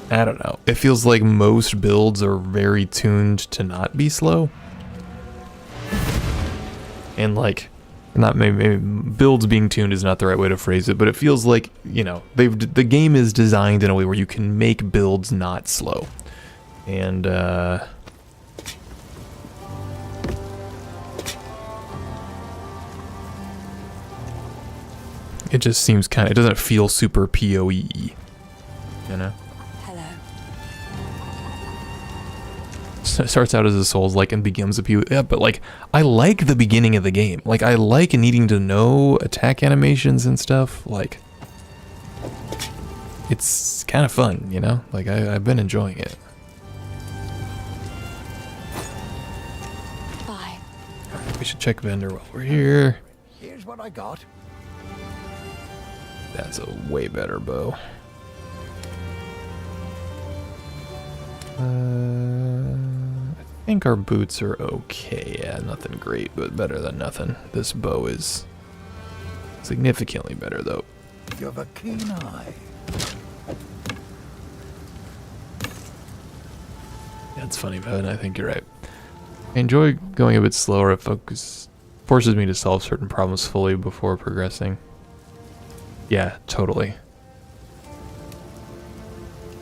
I don't know. It feels like most builds are very tuned to not be slow. And like, not maybe builds being tuned is not the right way to phrase it, but it feels like, you know, the game is designed in a way where you can make builds not slow. And it just seems kind of, it doesn't feel super PoE, you know? Hello. So it starts out as a Souls-like and becomes a PoE, yeah, but like, I like the beginning of the game. Like, I like needing to know attack animations and stuff, like, it's kind of fun, you know? Like, I've been enjoying it. Bye. Alright, we should check vendor while we're here. Here's what I got. That's a way better bow. I think our boots are okay. Yeah, nothing great, but better than nothing. This bow is significantly better, though. You have a keen eye. That's funny, man. I think you're right. I enjoy going a bit slower. It forces me to solve certain problems fully before progressing. Yeah, totally.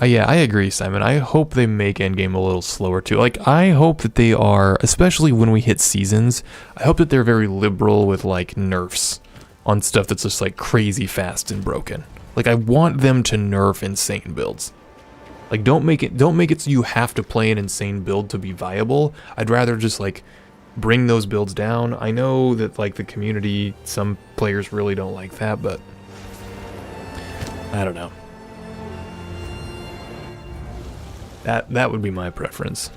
Yeah, I agree, Simon. I hope they make endgame a little slower too. Like, I hope that they are, especially when we hit seasons, I hope that they're very liberal with like nerfs on stuff that's just like crazy fast and broken. Like, I want them to nerf insane builds. Like, don't make it so you have to play an insane build to be viable. I'd rather just like bring those builds down. I know that like the community, some players really don't like that, but I don't know. That would be my preference.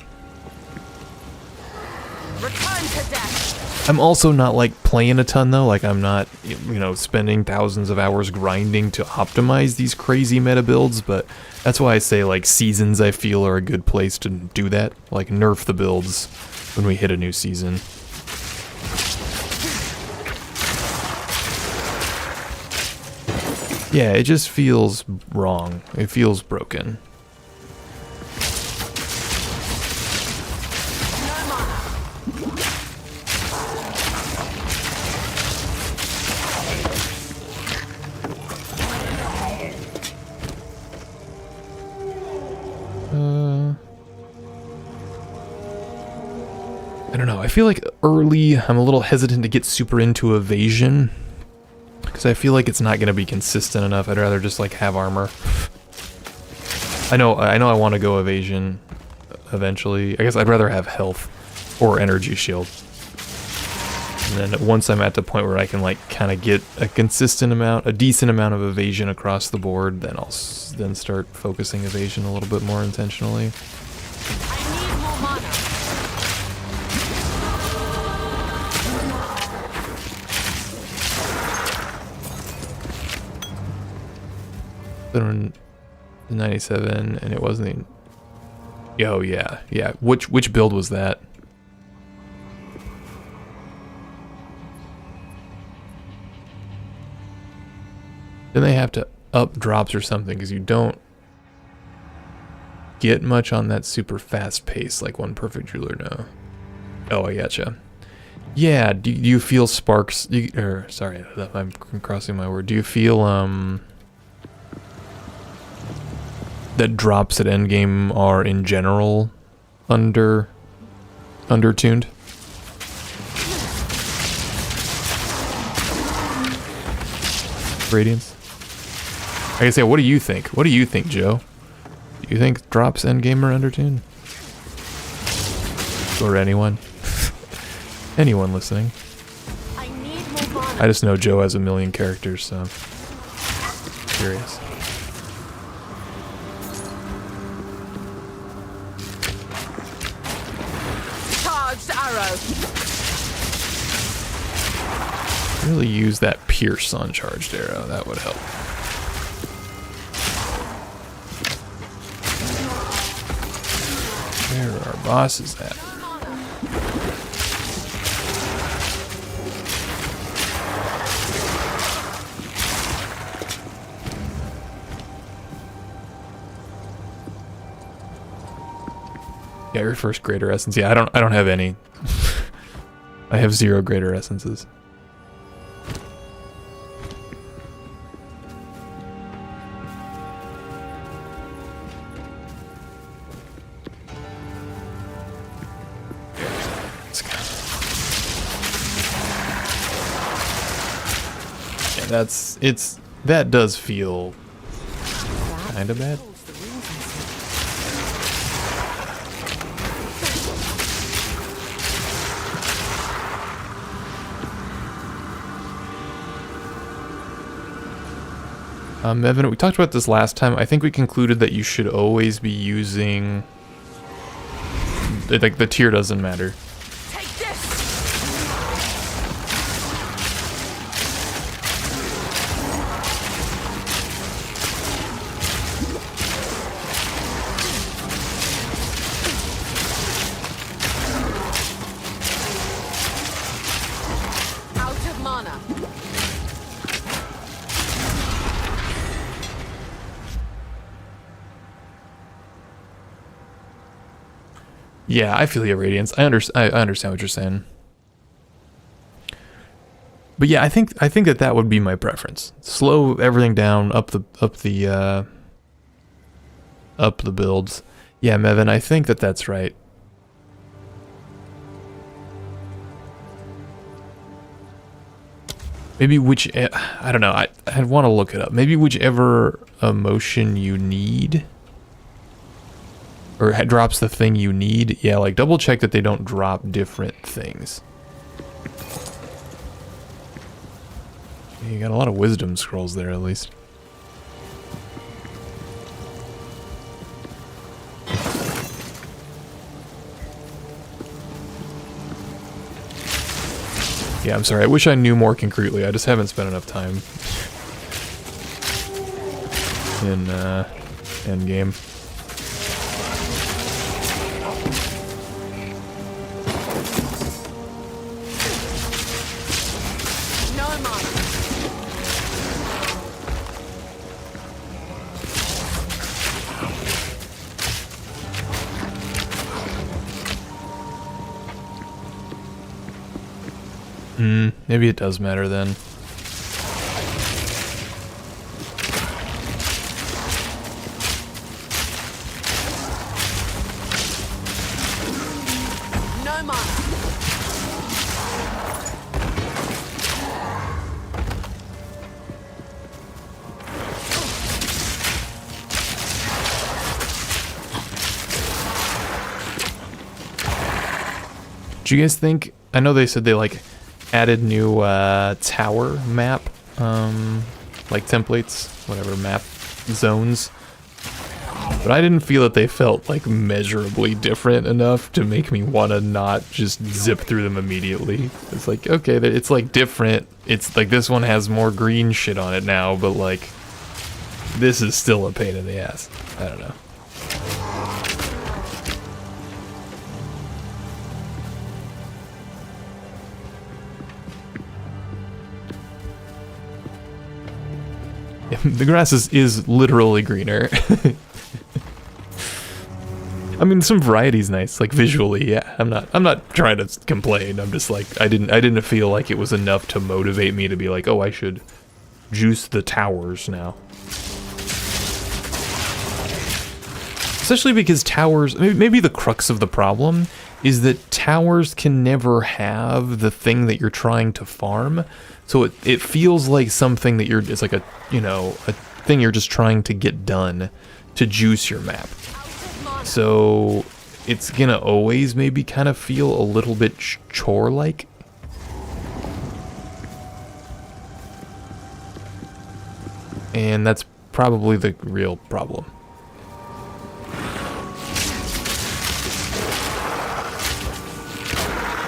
Return to death. I'm also not like playing a ton though. Like, I'm not, you know, spending thousands of hours grinding to optimize these crazy meta builds, but that's why I say like seasons I feel are a good place to do that. Like, nerf the builds when we hit a new season. Yeah, it just feels wrong. It feels broken. I don't know. I feel like early, I'm a little hesitant to get super into evasion because I feel like it's not going to be consistent enough. I'd rather just like have armor. I know I want to go evasion eventually. I guess I'd rather have health or energy shield. And then once I'm at the point where I can like kind of get a consistent amount, a decent amount of evasion across the board, then I'll then start focusing evasion a little bit more intentionally. I need more mana. in 97, and it wasn't even... Oh, yeah, yeah. Which build was that? Then they have to up drops or something, because you don't get much on that super fast pace like One Perfect Jeweler, no. Oh, I gotcha. Yeah, do you feel sparks... sorry, I'm crossing my word. Do you feel, that drops at endgame are, in general, undertuned? Radiance? I can say, what do you think? What do you think, Joe? Do you think drops endgame are undertuned? Or anyone? Anyone listening? I just know Joe has a million characters, so... Curious. Charged arrow. Really use that pierce on charged arrow, that would help. Where are our bosses at? Yeah, your first greater essence. Yeah, I don't have any. I have 0 greater essences. Yeah, that does feel kind of bad. Evan, we talked about this last time. I think we concluded that you should always be using... Like, the tier doesn't matter. Take this. Out of mana. Yeah, I feel your Radiance. I understand what you're saying. But yeah, I think that would be my preference. Slow everything down, up the builds. Yeah, Mevin, I think that's right. Maybe I don't know. I'd want to look it up. Maybe whichever emotion you need, or drops the thing you need. Yeah, like double check that they don't drop different things. You got a lot of wisdom scrolls there, at least. Yeah, I'm sorry. I wish I knew more concretely. I just haven't spent enough time in endgame. Maybe it does matter then. No mana. Do you guys think? I know they said they like added new tower map, like templates, whatever, map zones. But I didn't feel that they felt like measurably different enough to make me want to not just zip through them immediately. It's like, okay, it's like different. It's like this one has more green shit on it now, but like this is still a pain in the ass. I don't know. Yeah, the grass is literally greener. I mean, some variety's nice, like visually. Yeah, I'm not trying to complain. I'm just like I didn't feel like it was enough to motivate me to be like, oh, I should juice the towers now. Especially because towers, maybe the crux of the problem is that towers can never have the thing that you're trying to farm. So it feels like something that it's like a thing you're just trying to get done to juice your map. So it's gonna always maybe kind of feel a little bit chore-like. And that's probably the real problem.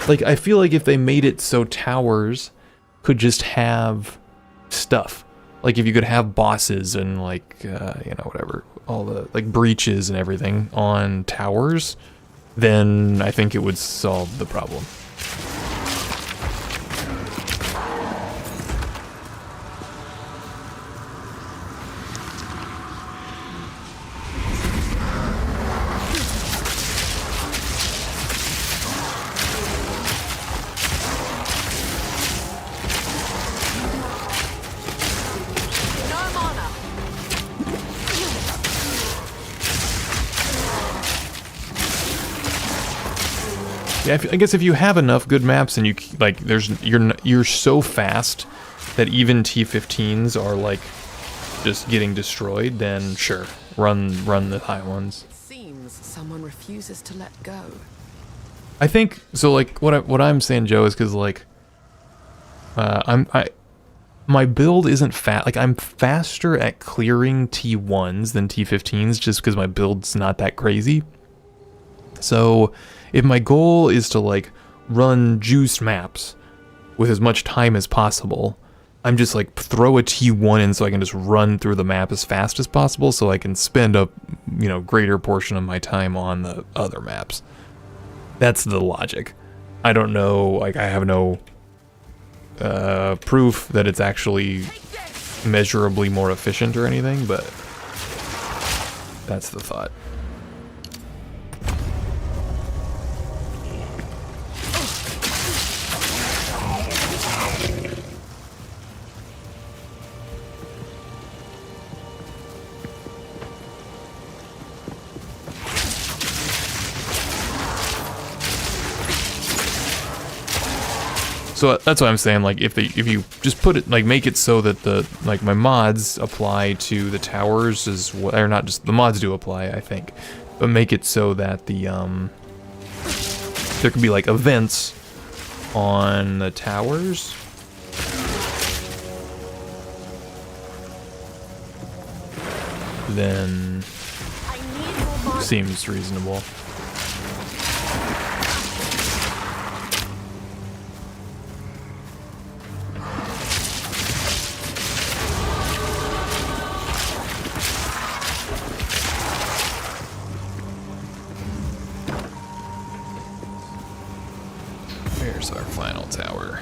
Like, I feel like if they made it so towers could just have stuff. Like, if you could have bosses and, like, whatever, all the, like, breaches and everything on towers, then I think it would solve the problem. Yeah, I guess if you have enough good maps and you like, you're so fast that even T15s are like just getting destroyed, then sure, run the high ones. It seems someone refuses to let go. I think so. Like what I'm saying, Joe, is because like my build isn't fat. Like I'm faster at clearing T1s than T15s just because my build's not that crazy. So if my goal is to like run juiced maps with as much time as possible, I'm just like throw a T1 in so I can just run through the map as fast as possible so I can spend a greater portion of my time on the other maps. That's the logic. I don't know, like I have no proof that it's actually measurably more efficient or anything, but that's the thought. So that's what I'm saying, like if you just put it, like make it so that the, like my mods apply to the towers as well, or not just, the mods do apply, I think, but make it so that the, there could be like events on the towers. Then seems reasonable. Here's our final tower.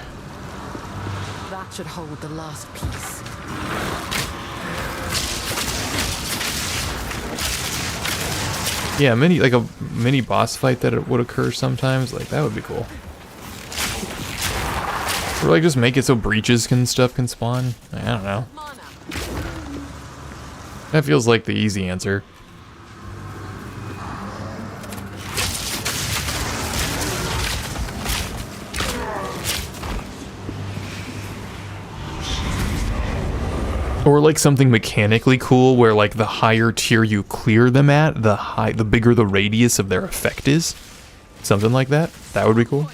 That should hold the last piece. Yeah, like a mini boss fight that it would occur sometimes, like that would be cool. Or like just make it so breaches can spawn. I don't know. That feels like the easy answer. Or like something mechanically cool where like the higher tier you clear them at, the bigger the radius of their effect is. Something like that. That would be cool.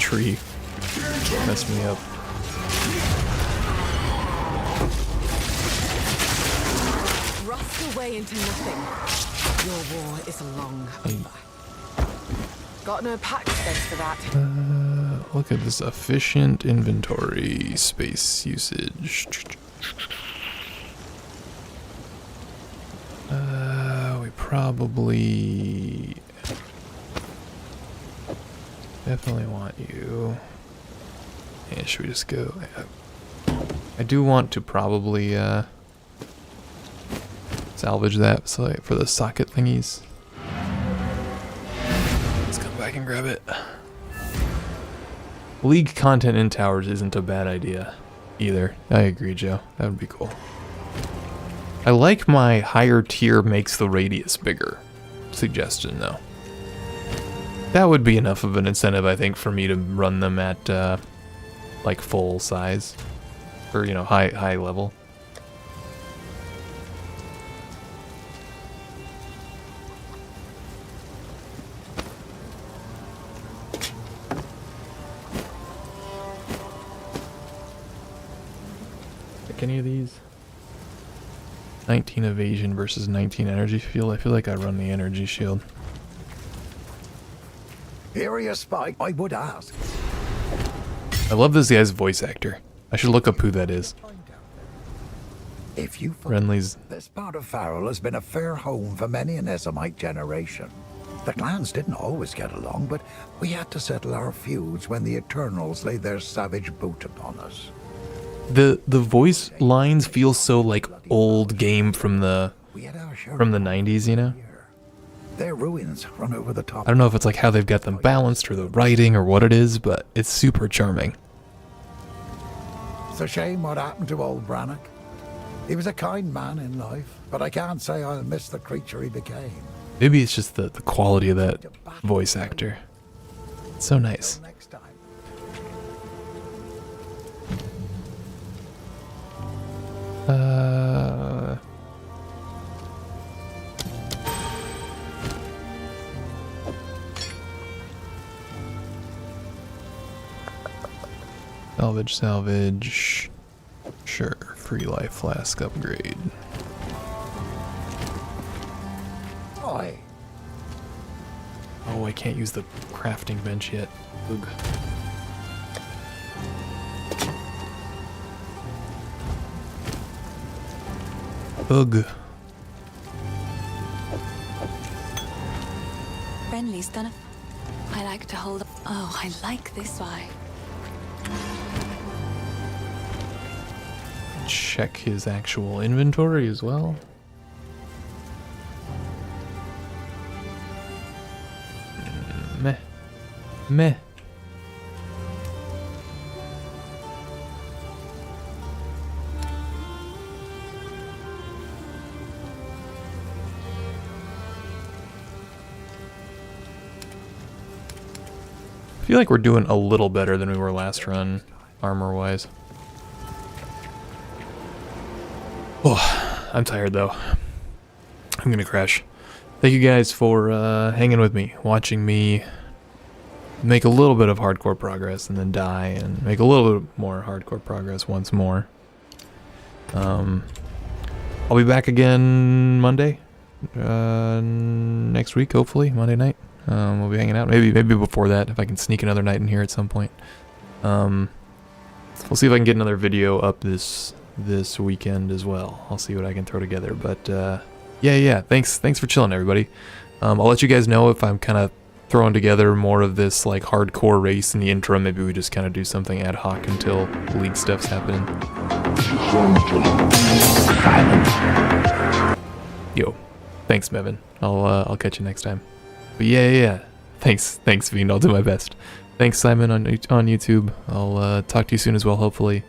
tree messed me up. Rust away into nothing. Your war is long over. Got no pack space for that. Look at this efficient inventory space usage. We probably definitely want you. Yeah, should we just go? I do want to probably salvage that so for the socket thingies. Let's come back and grab it. League content in towers isn't a bad idea either. I agree, Joe. That would be cool. I like my higher tier makes the radius bigger suggestion though. That would be enough of an incentive, I think, for me to run them at like full size, or you know, high level. Pick any of these. 19 evasion versus 19 energy field. I feel like I run the energy shield. Area spike, I would ask. I love this guy's voice actor. I should look up who that is. If you Renly's. This part of Farrell has been a fair home for many an Esomite generation. The clans didn't always get along, but we had to settle our feuds when the Eternals laid their savage boot upon us. The voice lines feel so like old game from the 90s, you know? Their ruins run over the top. I don't know if it's like how they've got them balanced or the writing or what it is, but it's super charming. It's a shame what happened to old Brannock. He was a kind man in life, but I can't say I'll miss the creature he became. Maybe it's just the quality of that voice actor. It's so nice. Next time. Salvage. Sure, free life flask upgrade. Oi. Oh, I can't use the crafting bench yet. Ugh. Ugh. Renly's done it. I like to hold. Oh, I like this vibe. Check his actual inventory as well. Meh. Meh. I feel like we're doing a little better than we were last run, armor-wise. Oh, I'm tired though. I'm gonna crash. Thank you guys for hanging with me, watching me make a little bit of hardcore progress and then die, and make a little bit more hardcore progress once more. I'll be back again Monday, next week, hopefully, Monday night. We'll be hanging out. Maybe before that, if I can sneak another night in here at some point. We'll see if I can get another video up this weekend as well. I'll see what I can throw together. But yeah. Thanks for chilling, everybody. I'll let you guys know if I'm kind of throwing together more of this like hardcore race in the interim. Maybe we just kind of do something ad hoc until league stuff's happening. Yo, thanks, Mevin. I'll catch you next time. But yeah. Thanks, Fiend. I'll do my best. Thanks, Simon on YouTube. I'll talk to you soon as well, hopefully.